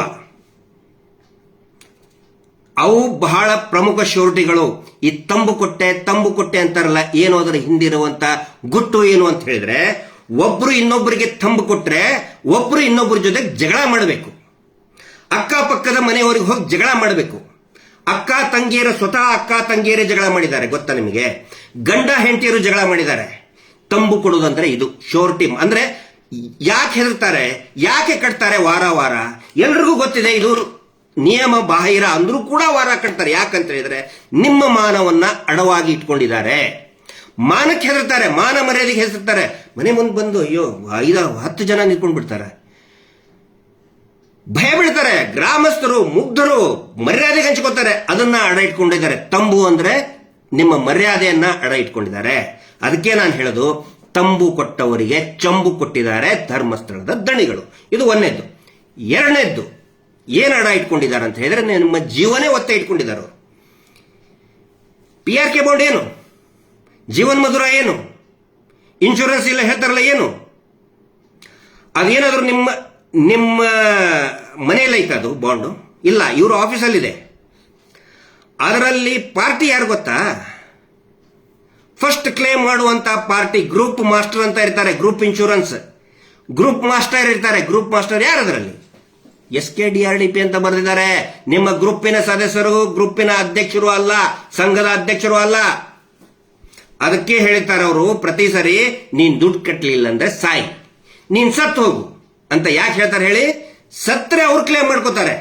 ಅವು ಬಹಳ ಪ್ರಮುಖ ಶ್ಯೂರಿಟಿಗಳು. ಈ ತಂಬು ಕೊಟ್ಟೆ ಅಂತಾರಲ್ಲ, ಏನು ಅದರ ಹಿಂದಿರುವಂತ ಗುಟ್ಟು ಏನು ಅಂತ ಹೇಳಿದ್ರೆ, ಒಬ್ರು ಇನ್ನೊಬ್ಬರಿಗೆ ತಂಬು ಕೊಟ್ರೆ ಒಬ್ರು ಇನ್ನೊಬ್ಬರ ಜೊತೆ ಜಗಳ ಮಾಡಬೇಕು. ಅಕ್ಕಪಕ್ಕದ ಮನೆಯವರಿಗೆ ಹೋಗಿ ಜಗಳ ಮಾಡಬೇಕು. ಸ್ವತಃ ಅಕ್ಕ ತಂಗಿಯರೇ ಜಗಳ ಮಾಡಿದ್ದಾರೆ, ಗೊತ್ತಾ ನಿಮಗೆ? ಗಂಡ ಹೆಂಡತಿಯರು ಜಗಳ ಮಾಡಿದ್ದಾರೆ. ತಂಬು ಕೊಡುವುದಂದ್ರೆ ಇದು ಶ್ಯೂರಿಟಿ. ಅಂದ್ರೆ ಯಾಕೆ ಹೆದರ್ತಾರೆ, ಯಾಕೆ ಕಟ್ತಾರೆ ವಾರ? ಎಲ್ರಿಗೂ ಗೊತ್ತಿದೆ ಇದು ನಿಯಮ ಬಾಹಿರ ಅಂದ್ರೂ ಕೂಡ ವಾರ ಕಟ್ತಾರೆ. ಯಾಕಂತ ಹೇಳಿದ್ರೆ ನಿಮ್ಮ ಮಾನವನ್ನ ಅಡವಾಗಿ ಇಟ್ಕೊಂಡಿದ್ದಾರೆ. ಮಾನಕ್ಕೆ ಹೆದರ್ತಾರೆ, ಮಾನ ಮರ್ಯಾದೆಗೆ ಹೆದರ್ತಾರೆ. ಮನೆ ಮುಂದೆ ಬಂದು ಅಯ್ಯೋ 5-10 ಜನ ನಿಂತ್ಕೊಂಡು ಬಿಡ್ತಾರೆ, ಭಯ ಬೀಳ್ತಾರೆ. ಗ್ರಾಮಸ್ಥರು ಮುಗ್ಧರು ಮರ್ಯಾದೆಗೆ ಹಂಚ್ಕೋತಾರೆ. ಅದನ್ನ ಅಡ ಇಟ್ಕೊಂಡಿದ್ದಾರೆ. ತಂಬು ಅಂದ್ರೆ ನಿಮ್ಮ ಮರ್ಯಾದೆಯನ್ನ ಅಡ ಇಟ್ಕೊಂಡಿದ್ದಾರೆ. ಅದಕ್ಕೆ ನಾನು ಹೇಳೋದು, ತಂಬು ಕೊಟ್ಟವರಿಗೆ ಚಂಬು ಕೊಟ್ಟಿದ್ದಾರೆ ಧರ್ಮಸ್ಥಳದ ದಣಿಗಳು. ಇದು ಒಂದನೇದ್ದು. ಎರಡನೇದ್ದು ಏನ್ ಅಡ ಇಟ್ಕೊಂಡಿದ್ದಾರೆ ಅಂತ ಹೇಳಿದ್ರೆ, ನಿಮ್ಮ ಜೀವನೇ ಒತ್ತೆ ಇಟ್ಕೊಂಡಿದ್ದಾರೆ. PRK ಬಾಂಡ್ ಏನು, ಜೀವನ್ ಮಧುರ ಏನು, ಇನ್ಶೂರೆನ್ಸ್ ಇಲ್ಲ ಹೇಳ್ತಾರಲ್ಲ ಏನು, ಅದೇನಾದ್ರೂ ನಿಮ್ಮ ಮನೆಯಲ್ಲಿ ಐತೆ ಅದು ಬಾಂಡು? ಇಲ್ಲ, ಇವರು ಆಫೀಸಲ್ಲಿದೆ. ಅದರಲ್ಲಿ ಪಾರ್ಟಿ ಯಾರು ಗೊತ್ತಾ? ಫಸ್ಟ್ ಕ್ಲೇಮ್ ಮಾಡುವಂತ ಪಾರ್ಟಿ ಗ್ರೂಪ್ ಮಾಸ್ಟರ್ ಅಂತ ಇರ್ತಾರೆ. ಗ್ರೂಪ್ ಇನ್ಶೂರೆನ್ಸ್ ಗ್ರೂಪ್ ಮಾಸ್ಟರ್ ಇರ್ತಾರೆ. ಗ್ರೂಪ್ ಮಾಸ್ಟರ್ ಯಾರು ಅದರಲ್ಲಿ? SKDRDP ಅಂತ ಬರೆದಿದ್ದಾರೆ. ನಿಮ್ಮ ಗ್ರೂಪಿನ ಸದಸ್ಯರು ಗ್ರೂಪಿನ ಅಧ್ಯಕ್ಷರು ಅಲ್ಲ, ಸಂಘದ ಅಧ್ಯಕ್ಷರು ಅಲ್ಲ. ಅದಕ್ಕೆ ಹೇಳ್ತಾರೆ ಅವರು ಪ್ರತಿ ಸರಿ, ನೀನ್ ದುಡ್ಡು ಕಟ್ಟಲಿಲ್ಲ ಅಂದ್ರೆ ಸಾಯಿ, ನೀನ್ ಸತ್ತು ಹೋಗು ಅಂತ. ಯಾಕೆ ಹೇಳ್ತಾರೆ ಹೇಳಿ? ಸತ್ರೆ ಅವ್ರು ಕ್ಲೇಮ್ ಮಾಡ್ಕೋತಾರೆ.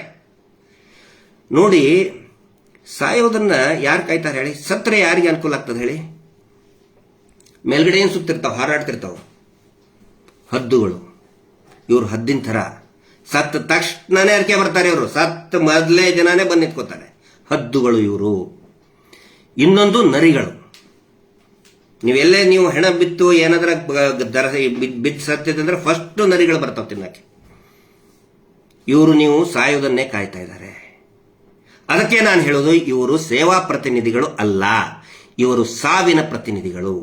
ನೋಡಿ, ಸಾಯೋದನ್ನ ಯಾರು ಕಾಯ್ತಾರೆ ಹೇಳಿ? ಸತ್ರೆ ಯಾರಿಗೆ ಅನುಕೂಲ ಆಗ್ತದೆ ಹೇಳಿ? ಮೇಲ್ಗಡೆ ಏನು ಸುತ್ತಿರ್ತಾವ, ಹಾರಾಡ್ತಿರ್ತಾವ ಹದ್ದುಗಳು. ಇವ್ರು ಹದ್ದಿನ ಥರ ಸತ್ತ ತಕ್ಷಣನೇ ಅರ್ಕೆ ಬರ್ತಾರೆ. ಇವರು ಸತ್ತ ಮೊದಲೇ ಜನನೇ ಬಂದು ನಿಂತ್ಕೋತಾರೆ. ಹದ್ದುಗಳು ಇವರು. ಇನ್ನೊಂದು ನರಿಗಳು. ನೀವು ಹೆಣ ಬಿತ್ತು ಏನಾದ್ರ ಬಿತ್ತು ಸತ್ತಿದ್ರೆ ಫಸ್ಟ್ ನರಿಗಳು ಬರ್ತಾವ ತಿನ್ನಕ್ಕೆ. ಇವರು ನೀವು ಸಾಯೋದನ್ನೇ ಕಾಯ್ತಾ ಇದ್ದಾರೆ. ಅದಕ್ಕೆ ನಾನು ಹೇಳೋದು, ಇವರು ಸೇವಾ ಪ್ರತಿನಿಧಿಗಳು ಅಲ್ಲ, ಇವರು ಸಾವಿನ ಪ್ರತಿನಿಧಿಗಳು.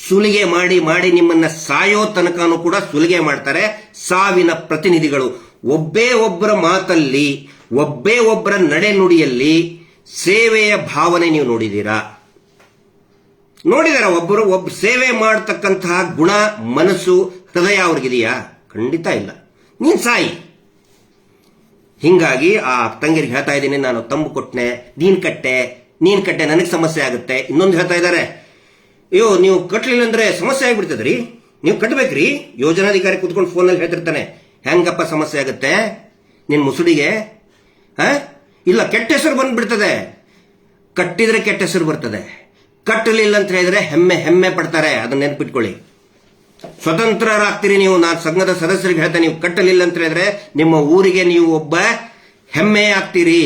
ಸುಲಿಗೆ ಮಾಡಿ ಮಾಡಿ ನಿಮ್ಮನ್ನ ಸಾಯೋ ತನಕನೂ ಕೂಡ ಸುಲಿಗೆ ಮಾಡ್ತಾರೆ. ಸಾವಿನ ಪ್ರತಿನಿಧಿಗಳು. ಒಬ್ಬೇ ಒಬ್ಬರ ಮಾತಲ್ಲಿ, ಒಬ್ಬೇ ಒಬ್ಬರ ನಡೆ ನುಡಿಯಲ್ಲಿ ಸೇವೆಯ ಭಾವನೆ ನೀವು ನೋಡಿದೀರಾ? ಒಬ್ಬ ಸೇವೆ ಮಾಡತಕ್ಕಂತಹ ಗುಣ, ಮನಸ್ಸು, ಹೃದಯ ಅವ್ರಿಗಿದೆಯಾ? ಖಂಡಿತ ಇಲ್ಲ. ನೀನ್ ಸಾಯಿ. ಹಿಂಗಾಗಿ ಆ ತಂಗಿರಿಗೆ ಹೇಳ್ತಾ ಇದ್ದೀನಿ, ನಾನು ತಂಬು ಕೊಟ್ಟನೆ, ನೀನ್ ಕಟ್ಟೆ ನನಗೆ ಸಮಸ್ಯೆ ಆಗುತ್ತೆ. ಇನ್ನೊಂದು ಹೇಳ್ತಾ ಇದ್ದಾರೆ, ಅಯ್ಯೋ ನೀವು ಕಟ್ಟಲಿಲ್ಲ ಅಂದ್ರೆ ಸಮಸ್ಯೆ ಆಗ್ಬಿಡ್ತದ್ರಿ, ನೀವು ಕಟ್ಟಬೇಕ್ರಿ. ಯೋಜನಾಧಿಕಾರಿ ಕುತ್ಕೊಂಡು ಫೋನಲ್ಲಿ ಹೇಳ್ತಿರ್ತಾನೆ, ಹೆಂಗಪ್ಪ ಸಮಸ್ಯೆ ಆಗುತ್ತೆ ನಿನ್ ಮುಸುಡಿಗೆ? ಇಲ್ಲ, ಕೆಟ್ಟ ಹೆಸರು ಬಂದ್ಬಿಡ್ತದೆ. ಕಟ್ಟಿದ್ರೆ ಕೆಟ್ಟ ಹೆಸರು ಬರ್ತದೆ, ಕಟ್ಟಲಿಲ್ಲ ಅಂತ ಹೇಳಿದ್ರೆ ಹೆಮ್ಮೆ ಪಡ್ತಾರೆ. ಅದನ್ನ ನೆನ್ಪಿಟ್ಕೊಳ್ಳಿ. ಸ್ವತಂತ್ರರಾಗ್ತೀರಿ ನೀವು. ನಾನು ಸಂಘದ ಸದಸ್ಯರಿಗೆ ಹೇಳ್ತೇನೆ, ನೀವು ಕಟ್ಟಲಿಲ್ಲ ಅಂತ ಹೇಳಿದ್ರೆ ನಿಮ್ಮ ಊರಿಗೆ ನೀವು ಒಬ್ಬ ಹೆಮ್ಮೆ ಆಗ್ತೀರಿ.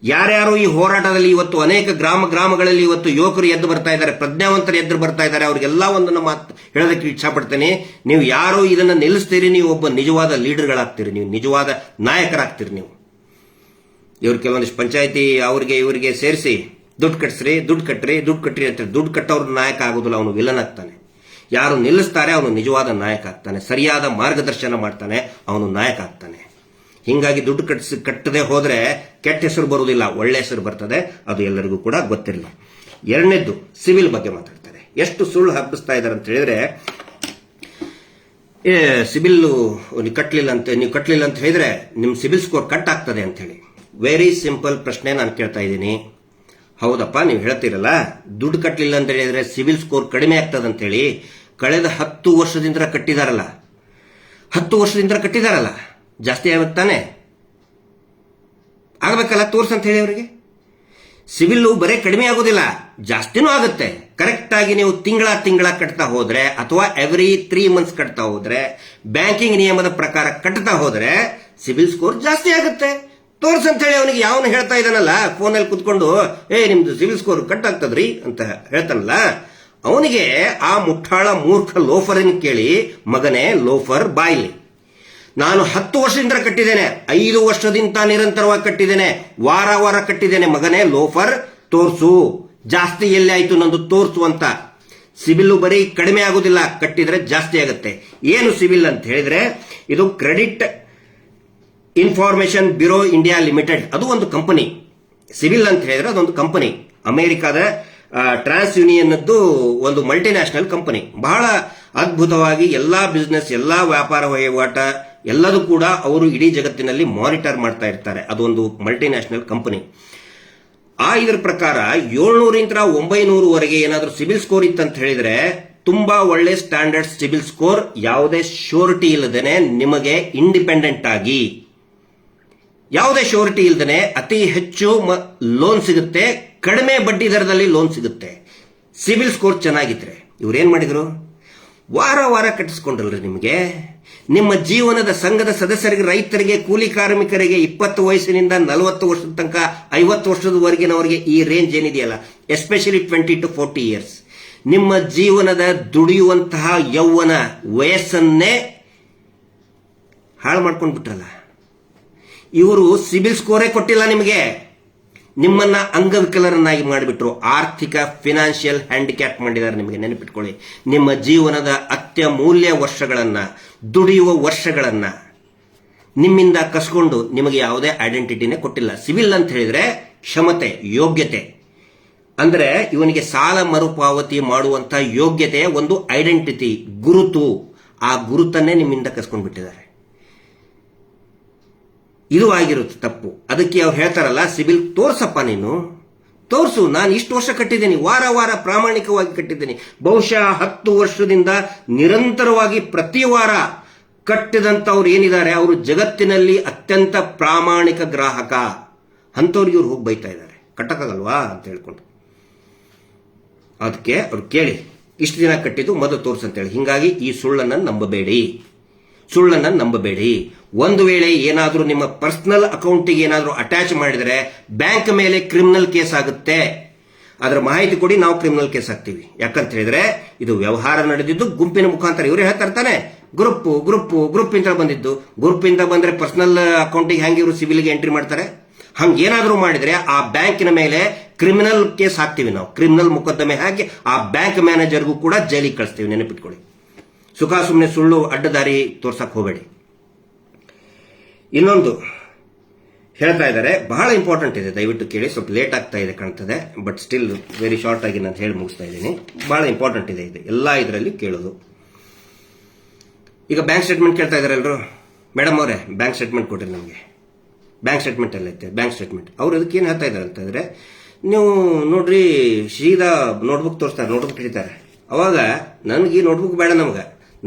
ಯಾರ್ಯಾರು ಈ ಹೋರಾಟದಲ್ಲಿ ಇವತ್ತು ಅನೇಕ ಗ್ರಾಮಗಳಲ್ಲಿ ಇವತ್ತು ಯುವಕರು ಎದ್ದು ಬರ್ತಾ ಇದ್ದಾರೆ, ಪ್ರಜ್ಞಾವಂತರು ಎದ್ದು ಬರ್ತಾ ಇದ್ದಾರೆ, ಅವ್ರಿಗೆಲ್ಲ ಒಂದನ್ನು ಮಾತು ಹೇಳೋದಕ್ಕೆ ಇಚ್ಛಾ ಪಡ್ತೇನೆ. ನೀವು ಯಾರು ಇದನ್ನ ನಿಲ್ಲಿಸ್ತೀರಿ, ನೀವು ಒಬ್ಬ ನಿಜವಾದ ಲೀಡರ್ಗಳಾಗ್ತೀರಿ, ನೀವು ನಿಜವಾದ ನಾಯಕರಾಗ್ತೀರಿ. ನೀವು ಇವ್ರು ಕೆಲವೊಂದಿಷ್ಟು ಪಂಚಾಯತಿ ಅವ್ರಿಗೆ ಇವರಿಗೆ ಸೇರಿಸಿ ದುಡ್ಡು ಕಟ್ಟ್ರಿ ಅಂತ, ದುಡ್ಡು ಕಟ್ಟೋರು ನಾಯಕ ಆಗೋದಿಲ್ಲ, ಅವನು ವಿಲನ್ ಆಗ್ತಾನೆ. ಯಾರು ನಿಲ್ಲಿಸ್ತಾರೆ ಅವನು ನಿಜವಾದ ನಾಯಕ ಆಗ್ತಾನೆ, ಸರಿಯಾದ ಮಾರ್ಗದರ್ಶನ ಮಾಡ್ತಾನೆ, ಅವನು ನಾಯಕ ಆಗ್ತಾನೆ. ಹಿಂಗಾಗಿ ದುಡ್ಡು ಕಟ್ಟದೆ ಹೋದ್ರೆ ಕೆಟ್ಟ ಹೆಸರು ಬರುವುದಿಲ್ಲ, ಒಳ್ಳೆ ಹೆಸರು ಬರ್ತದೆ. ಅದು ಎಲ್ಲರಿಗೂ ಕೂಡ ಗೊತ್ತಿರಲಿಲ್ಲ. ಎರಡನೇದ್ದು ಸಿವಿಲ್ ಬಗ್ಗೆ ಮಾತಾಡ್ತಾರೆ. ಎಷ್ಟು ಸುಳ್ಳು ಹಬ್ಬಿಸ್ತಾ ಇದ್ದಾರೆ ಅಂತ ಹೇಳಿದ್ರೆ, ಸಿಬಿಲ್ ನೀವು ಕಟ್ಟಲಿಲ್ಲ ಅಂತ ಹೇಳಿದ್ರೆ ನಿಮ್ ಸಿಬಿಲ್ ಸ್ಕೋರ್ ಕಟ್ ಆಗ್ತದೆ ಅಂತ ಹೇಳಿ. ವೆರಿ ಸಿಂಪಲ್ ಪ್ರಶ್ನೆ ನಾನು ಕೇಳ್ತಾ ಇದ್ದೀನಿ. ಹೌದಪ್ಪ, ನೀವು ಹೇಳ್ತೀರಲ್ಲ ದುಡ್ಡು ಕಟ್ಟಲಿಲ್ಲ ಅಂತ ಹೇಳಿದ್ರೆ ಸಿಬಿಲ್ ಸ್ಕೋರ್ ಕಡಿಮೆ ಆಗ್ತದೆ ಅಂತ ಹೇಳಿ. ಕಳೆದ 10 ವರ್ಷದಿಂದ ಕಟ್ಟಿದಾರಲ್ಲ, 10 ವರ್ಷದಿಂದ ಕಟ್ಟಿದಾರಲ್ಲ, ಜಾಸ್ತಿ ಆಗುತ್ತಾನೆ? ಆಗಬೇಕಲ್ಲ, ತೋರ್ಸಂತ ಹೇಳಿ ಅವರಿಗೆ. ಸಿವಿಲ್ ಬರೀ ಕಡಿಮೆ ಆಗೋದಿಲ್ಲ, ಜಾಸ್ತಿನೂ ಆಗುತ್ತೆ. ಕರೆಕ್ಟ್ ಆಗಿ ನೀವು ತಿಂಗಳ ಕಟ್ತಾ ಹೋದ್ರೆ, ಅಥವಾ ಎವ್ರಿ 3 ಮಂತ್ಸ್ ಕಟ್ತಾ ಹೋದ್ರೆ, ಬ್ಯಾಂಕಿಂಗ್ ನಿಯಮದ ಪ್ರಕಾರ ಕಟ್ತಾ ಹೋದ್ರೆ ಸಿಬಿಲ್ ಸ್ಕೋರ್ ಜಾಸ್ತಿ ಆಗುತ್ತೆ. ತೋರ್ಸಂತ ಹೇಳಿ ಅವನಿಗೆ ಯಾವನು ಹೇಳ್ತಾ ಇದ್ದಾನಲ್ಲ ಫೋನಲ್ಲಿ ಕುತ್ಕೊಂಡು, ನಿಮ್ದು ಸಿವಿಲ್ ಸ್ಕೋರ್ ಕಟ್ ಆಗ್ತದ್ರಿ ಅಂತ ಹೇಳ್ತಾನಲ್ಲ, ಅವನಿಗೆ ಆ ಮುಟ್ಟಾಳ ಮೂರ್ಖ ಲೋಫರನ್ ಕೇಳಿ, ಮಗನೇ ಲೋಫರ್ ಬಾಯ್ಲಿ, ನಾನು 10 ವರ್ಷದಿಂದ ಕಟ್ಟಿದ್ದೇನೆ, 5 ವರ್ಷದಿಂದ ನಿರಂತರವಾಗಿ ಕಟ್ಟಿದ್ದೇನೆ, ವಾರ ಕಟ್ಟಿದ್ದೇನೆ. ಮಗನೇ ಲೋಫರ್, ತೋರ್ಸು ಜಾಸ್ತಿ ಎಲ್ಲಿ ಆಯ್ತು ನಂದು ತೋರಿಸುವಂತ. ಸಿಬಿಲ್ ಬರೀ ಕಡಿಮೆ ಆಗುದಿಲ್ಲ, ಕಟ್ಟಿದ್ರೆ ಜಾಸ್ತಿ ಆಗುತ್ತೆ. ಏನು ಸಿಬಿಲ್ ಅಂತ ಹೇಳಿದ್ರೆ ಇದು credit information bureau India limited, ಅದು ಒಂದು ಕಂಪನಿ. ಸಿಬಿಲ್ ಅಂತ ಹೇಳಿದ್ರೆ ಅದೊಂದು ಕಂಪನಿ, ಅಮೆರಿಕಾದ ಟ್ರಾನ್ಸ್ ಯೂನಿಯನ್ ಒಂದು ಮಲ್ಟಿನ್ಯಾಷನಲ್ ಕಂಪನಿ. ಬಹಳ ಅದ್ಭುತವಾಗಿ ಎಲ್ಲಾ ಬಿಸ್ನೆಸ್, ಎಲ್ಲಾ ವ್ಯಾಪಾರ ವಹಿವಾಟ ಎಲ್ಲದೂ ಕೂಡ ಅವರು ಇಡೀ ಜಗತ್ತಿನಲ್ಲಿ ಮಾನಿಟರ್ ಮಾಡ್ತಾ ಇರ್ತಾರೆ. ಅದೊಂದು ಮಲ್ಟಿನ್ಯಾಷನಲ್ ಕಂಪನಿ. ಇದರ ಪ್ರಕಾರ 700 900ವರೆಗೆ ಏನಾದರೂ ಸಿಬಿಲ್ ಸ್ಕೋರ್ ಇತ್ತಂತ ಹೇಳಿದ್ರೆ ತುಂಬಾ ಒಳ್ಳೆ ಸ್ಟ್ಯಾಂಡರ್ಡ್ ಸಿಬಿಲ್ ಸ್ಕೋರ್, ಯಾವುದೇ ಶ್ಯೂರಿಟಿ ಇಲ್ಲದೇನೆ ನಿಮಗೆ ಇಂಡಿಪೆಂಡೆಂಟ್ ಆಗಿ, ಯಾವುದೇ ಶ್ಯೂರಿಟಿ ಇಲ್ಲದೇನೆ ಅತಿ ಹೆಚ್ಚು ಲೋನ್ ಸಿಗುತ್ತೆ, ಕಡಿಮೆ ಬಡ್ಡಿ ದರದಲ್ಲಿ ಲೋನ್ ಸಿಗುತ್ತೆ. ಸಿಬಿಲ್ ಸ್ಕೋರ್ ಚೆನ್ನಾಗಿದ್ರೆ ಇವ್ರೇನ್ ಮಾಡಿದ್ರು, ವಾರ ವಾರ ಕಟ್ಟಿಸ್ಕೊಂಡ್ರಲ್ರಿ ನಿಮಗೆ. ನಿಮ್ಮ ಜೀವನದ ಸಂಘದ ಸದಸ್ಯರಿಗೆ, ರೈತರಿಗೆ, ಕೂಲಿ ಕಾರ್ಮಿಕರಿಗೆ 20 ವಯಸ್ಸಿನಿಂದ 40 ವರ್ಷದ ತನಕ 50 ವರ್ಷದವರೆಗಿನವರಿಗೆ ಈ ರೇಂಜ್ ಏನಿದೆಯಲ್ಲ, ಎಸ್ಪೆಷಲಿ 20 to 40 ಇಯರ್ಸ್, ನಿಮ್ಮ ಜೀವನದ ದುಡಿಯುವಂತಹ ಯೌವನ ವಯಸ್ಸನ್ನೇ ಹಾಳು ಮಾಡ್ಕೊಂಡು ಬಿಟ್ರಲ್ಲ. ಇವರು ಸಿಬಿಲ್ ಸ್ಕೋರೇ ಕೊಟ್ಟಿಲ್ಲ ನಿಮಗೆ, ನಿಮ್ಮನ್ನ ಅಂಗವಿಕಲರನ್ನಾಗಿ ಮಾಡಿಬಿಟ್ರು. ಆರ್ಥಿಕ ಫಿನಾನ್ಷಿಯಲ್ ಹ್ಯಾಂಡಿಕ್ಯಾಪ್ ಮಾಡಿದ್ದಾರೆ ನಿಮಗೆ. ನೆನಪಿಟ್ಕೊಳ್ಳಿ, ನಿಮ್ಮ ಜೀವನದ ಅತ್ಯಮೂಲ್ಯ ವರ್ಷಗಳನ್ನ, ದುಡಿಯುವ ವರ್ಷಗಳನ್ನ ನಿಮ್ಮಿಂದ ಕಸ್ಕೊಂಡು ನಿಮಗೆ ಯಾವುದೇ ಐಡೆಂಟಿಟಿನೇ ಕೊಟ್ಟಿಲ್ಲ. ಸಿವಿಲ್ ಅಂತ ಹೇಳಿದ್ರೆ ಕ್ಷಮತೆ, ಯೋಗ್ಯತೆ, ಅಂದ್ರೆ ಇವನಿಗೆ ಸಾಲ ಮರುಪಾವತಿ ಮಾಡುವಂತ ಯೋಗ್ಯತೆಯ ಒಂದು ಐಡೆಂಟಿಟಿ, ಗುರುತು. ಆ ಗುರುತನ್ನೇ ನಿಮ್ಮಿಂದ ಕಸ್ಕೊಂಡು ಬಿಟ್ಟಿದ್ದಾರೆ. ಇದು ಆಗಿರುತ್ತೆ ತಪ್ಪು. ಅದಕ್ಕೆ ಅವ್ರು ಹೇಳ್ತಾರಲ್ಲ, ಸಿಬಿಲ್ ತೋರ್ಸಪ್ಪ, ನೀನು ತೋರ್ಸು, ನಾನು ಇಷ್ಟು ವರ್ಷ ಕಟ್ಟಿದ್ದೀನಿ, ವಾರ ವಾರ ಪ್ರಾಮಾಣಿಕವಾಗಿ ಕಟ್ಟಿದ್ದೀನಿ. ಬಹುಶಃ 10 ವರ್ಷದಿಂದ ನಿರಂತರವಾಗಿ ಪ್ರತಿ ವಾರ ಕಟ್ಟಿದಂತವ್ರು ಏನಿದ್ದಾರೆ ಅವರು ಜಗತ್ತಿನಲ್ಲಿ ಅತ್ಯಂತ ಪ್ರಾಮಾಣಿಕ ಗ್ರಾಹಕ. ಅಂಥವ್ರಿಗೆ ಇವ್ರು ಹೋಗಿ ಬೈತಾ ಇದ್ದಾರೆ, ಕಟ್ಟಕ್ಕಾಗಲ್ವಾ ಅಂತ ಹೇಳ್ಕೊಂಡು. ಅದಕ್ಕೆ ಅವ್ರು ಕೇಳಿ, ಇಷ್ಟು ದಿನ ಕಟ್ಟಿದ್ದು ಮೊದಲು ತೋರ್ಸಂತೇಳಿ. ಹಿಂಗಾಗಿ ಈ ಸುಳ್ಳನ್ನು ನಂಬಬೇಡಿ. ಒಂದು ವೇಳೆ ಏನಾದರೂ ನಿಮ್ಮ ಪರ್ಸನಲ್ ಅಕೌಂಟಿಗೆ ಏನಾದರೂ ಅಟ್ಯಾಚ್ ಮಾಡಿದರೆ ಬ್ಯಾಂಕ್ ಮೇಲೆ ಕ್ರಿಮಿನಲ್ ಕೇಸ್ ಆಗುತ್ತೆ. ಅದರ ಮಾಹಿತಿ ಕೊಡಿ, ನಾವು ಕ್ರಿಮಿನಲ್ ಕೇಸ್ ಹಾಕ್ತೀವಿ. ಯಾಕಂತ ಹೇಳಿದ್ರೆ ಇದು ವ್ಯವಹಾರ ನಡೆದಿದ್ದು ಗುಂಪಿನ ಮುಖಾಂತರ. ಇವರೇ ಹೇಳ್ತಾರೆ ತಾನೆ, ಗ್ರೂಪ್ ಇಂದ ಬಂದಿದ್ದು. ಗ್ರೂಪ್ ಇಂದ ಬಂದ್ರೆ ಪರ್ಸನಲ್ ಅಕೌಂಟಿಗೆ ಹೆಂಗೆ ಇವರು ಸಿವಿಲ್ಗೆ ಎಂಟ್ರಿ ಮಾಡ್ತಾರೆ? ಹಂಗೇನಾದ್ರೂ ಮಾಡಿದ್ರೆ ಆ ಬ್ಯಾಂಕಿನ ಮೇಲೆ ಕ್ರಿಮಿನಲ್ ಕೇಸ್ ಹಾಕ್ತೀವಿ ನಾವು, ಕ್ರಿಮಿನಲ್ ಮೊಕದ್ದಮೆ ಹಾಕಿ ಆ ಬ್ಯಾಂಕ್ ಮ್ಯಾನೇಜರ್ಗೂ ಕೂಡ ಜೈಲಿಗೆ ಕಳಿಸ್ತೀವಿ. ನೆನಪಿಟ್ಕೊಳ್ಳಿ. ಸುಮ್ಮನೆ ಸುಳ್ಳು ಅಡ್ಡದಾರಿ ತೋರ್ಸಕ್ ಹೋಗಬೇಡಿ. ಇನ್ನೊಂದು ಹೇಳ್ತಾ ಇದ್ದಾರೆ, ಬಹಳ ಇಂಪಾರ್ಟೆಂಟ್ ಇದೆ, ದಯವಿಟ್ಟು ಕೇಳಿ. ಸ್ವಲ್ಪ ಲೇಟ್ ಆಗ್ತಾ ಇದೆ ಕಾಣ್ತದೆ, ಬಟ್ ಸ್ಟಿಲ್ ವೆರಿ ಶಾರ್ಟ್ ಆಗಿ ನಾನು ಹೇಳಿ ಮುಗಿಸ್ತಾ ಇದ್ದೀನಿ. ಬಹಳ ಇಂಪಾರ್ಟೆಂಟ್ ಇದೆ ಇದು, ಎಲ್ಲ ಇದರಲ್ಲಿ ಕೇಳೋದು. ಈಗ ಬ್ಯಾಂಕ್ ಸ್ಟೇಟ್ಮೆಂಟ್ ಕೇಳ್ತಾ ಇದ್ದಾರೆ ಎಲ್ಲರೂ. ಮೇಡಮ್ ಅವರೇ, ಬ್ಯಾಂಕ್ ಸ್ಟೇಟ್ಮೆಂಟ್ ಕೊಡ್ರಿ ನಮಗೆ. ಬ್ಯಾಂಕ್ ಸ್ಟೇಟ್ಮೆಂಟ್ ಎಲ್ಲ ಐತೆ, ಬ್ಯಾಂಕ್ ಸ್ಟೇಟ್ಮೆಂಟ್. ಅವ್ರು ಅದಕ್ಕೆ ಏನು ಹೇಳ್ತಾ ಇದ್ದಾರೆ ಅಂತಂದ್ರೆ, ನೀವು ನೋಡ್ರಿ ಸೀದಾ ನೋಟ್ಬುಕ್ ತೋರಿಸ್ತಾರೆ, ನೋಟ್ಬುಕ್ ಹಿಡಿತಾರೆ. ಅವಾಗ ನನಗೆ ಈ ನೋಟ್ಬುಕ್ ಬೇಡ,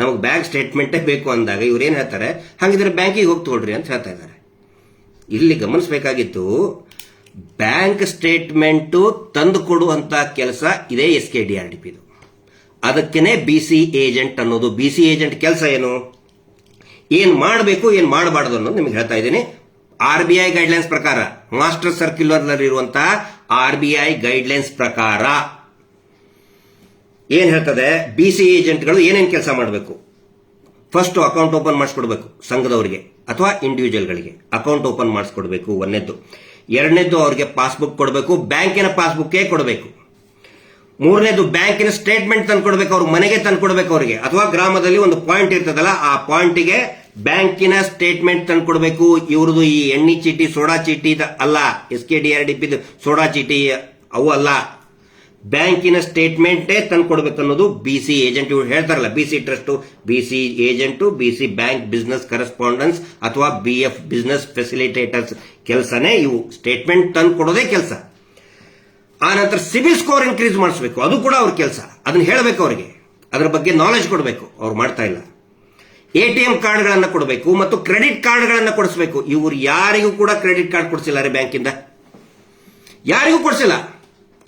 ನಮಗೆ ಬ್ಯಾಂಕ್ ಸ್ಟೇಟ್ಮೆಂಟೇ ಬೇಕು ಅಂದಾಗ ಇವ್ರು ಏನ್ ಹೇಳ್ತಾರೆ, ಹಂಗಿದ್ರೆ ಬ್ಯಾಂಕಿಗೆ ಹೋಗಿ ತಗೊಳ್ರಿ ಅಂತ ಹೇಳ್ತಾ ಇದ್ದಾರೆ. ಇಲ್ಲಿ ಗಮನಿಸಬೇಕಾಗಿತ್ತು, ಬ್ಯಾಂಕ್ ಸ್ಟೇಟ್ಮೆಂಟ್ ತಂದು ಕೊಡುವಂತ ಕೆಲಸ ಇದೇ SKDRDP. ಅದಕ್ಕೇನೆ BC ಏಜೆಂಟ್ ಅನ್ನೋದು. BC ಏಜೆಂಟ್ ಕೆಲಸ ಏನು, ಏನ್ ಮಾಡಬೇಕು, ಏನ್ ಮಾಡಬಾರ್ದು ಅನ್ನೋದು ನಿಮಗೆ ಹೇಳ್ತಾ ಇದ್ದೀನಿ. RBI ಗೈಡ್ಲೈನ್ಸ್ ಪ್ರಕಾರ, ಮಾಸ್ಟರ್ ಸರ್ಕ್ಯುಲರ್ ಇರುವಂತಹ RBI ಗೈಡ್ಲೈನ್ಸ್ ಪ್ರಕಾರ ಏನ್ ಹೇಳ್ತದೆ, BC ಏಜೆಂಟ್ಗಳು ಏನೇನು ಕೆಲಸ ಮಾಡಬೇಕು. ಫಸ್ಟ್ ಅಕೌಂಟ್ ಓಪನ್ ಮಾಡಿಸ್ಕೊಡ್ಬೇಕು ಸಂಘದವರಿಗೆ ಅಥವಾ ಇಂಡಿವಿಜುವಲ್ಗಳಿಗೆ. Account open ಮಾಡಿಸ್ಕೊಡ್ಬೇಕು ಒಂದನೇದ್ದು. ಎರಡನೇದ್ದು ಅವ್ರಿಗೆ ಪಾಸ್ಬುಕ್ ಕೊಡಬೇಕು, ಬ್ಯಾಂಕಿನ ಪಾಸ್ಬುಕ್ ಕೊಡಬೇಕು. ಮೂರನೇದು ಬ್ಯಾಂಕಿನ ಸ್ಟೇಟ್ಮೆಂಟ್ ತಂದು ಕೊಡಬೇಕು, ಅವ್ರ ಮನೆಗೆ ತಂದು ಕೊಡಬೇಕು ಅವ್ರಿಗೆ. ಅಥವಾ ಗ್ರಾಮದಲ್ಲಿ ಒಂದು ಪಾಯಿಂಟ್ ಇರ್ತದಲ್ಲ, ಆ ಪಾಯಿಂಟಿಗೆ ಬ್ಯಾಂಕಿನ ಸ್ಟೇಟ್ಮೆಂಟ್ ತಂದು ಕೊಡಬೇಕು. ಇವ್ರದ್ದು ಈ ಎಣ್ಣೆ ಚೀಟಿ, ಸೋಡಾ ಚೀಟಿ ಅಲ್ಲ, SKDRDP ಸೋಡಾ ಚೀಟಿ ಅವು ಅಲ್ಲ, ಬ್ಯಾಂಕಿನ ಸ್ಟೇಟ್ಮೆಂಟೇ ತಂದು ಕೊಡಬೇಕು ಅನ್ನೋದು BC ಏಜೆಂಟ್. ಇವ್ರು ಹೇಳ್ತಾರಲ್ಲ, BC trust, BC agent, BC bank business correspondence ಅಥವಾ BF ಬಿಸ್ನೆಸ್ ಫೆಸಿಲಿಟೇಟರ್ಸ್ ಕೆಲಸನೇ ಇವು. ಸ್ಟೇಟ್ಮೆಂಟ್ ತಂದು ಕೊಡೋದೇ ಕೆಲಸ. ಆ ನಂತರ ಸಿಬಿಲ್ ಸ್ಕೋರ್ ಇನ್ಕ್ರೀಸ್ ಮಾಡಿಸಬೇಕು, ಅದು ಕೂಡ ಅವ್ರ ಕೆಲಸ. ಅದನ್ನ ಹೇಳಬೇಕು ಅವರಿಗೆ, ಅದರ ಬಗ್ಗೆ ನಾಲೆಜ್ ಕೊಡಬೇಕು. ಅವ್ರು ಮಾಡ್ತಾ ಇಲ್ಲ. ATM ಕಾರ್ಡ್ಗಳನ್ನ ಕೊಡಬೇಕು ಮತ್ತು ಕ್ರೆಡಿಟ್ ಕಾರ್ಡ್ಗಳನ್ನ ಕೊಡಿಸಬೇಕು. ಇವರು ಯಾರಿಗೂ ಕೂಡ ಕ್ರೆಡಿಟ್ ಕಾರ್ಡ್ ಕೊಡಿಸಿಲ್ಲ ರೀ, ಬ್ಯಾಂಕಿಂದ ಯಾರಿಗೂ ಕೊಡಿಸಿಲ್ಲ.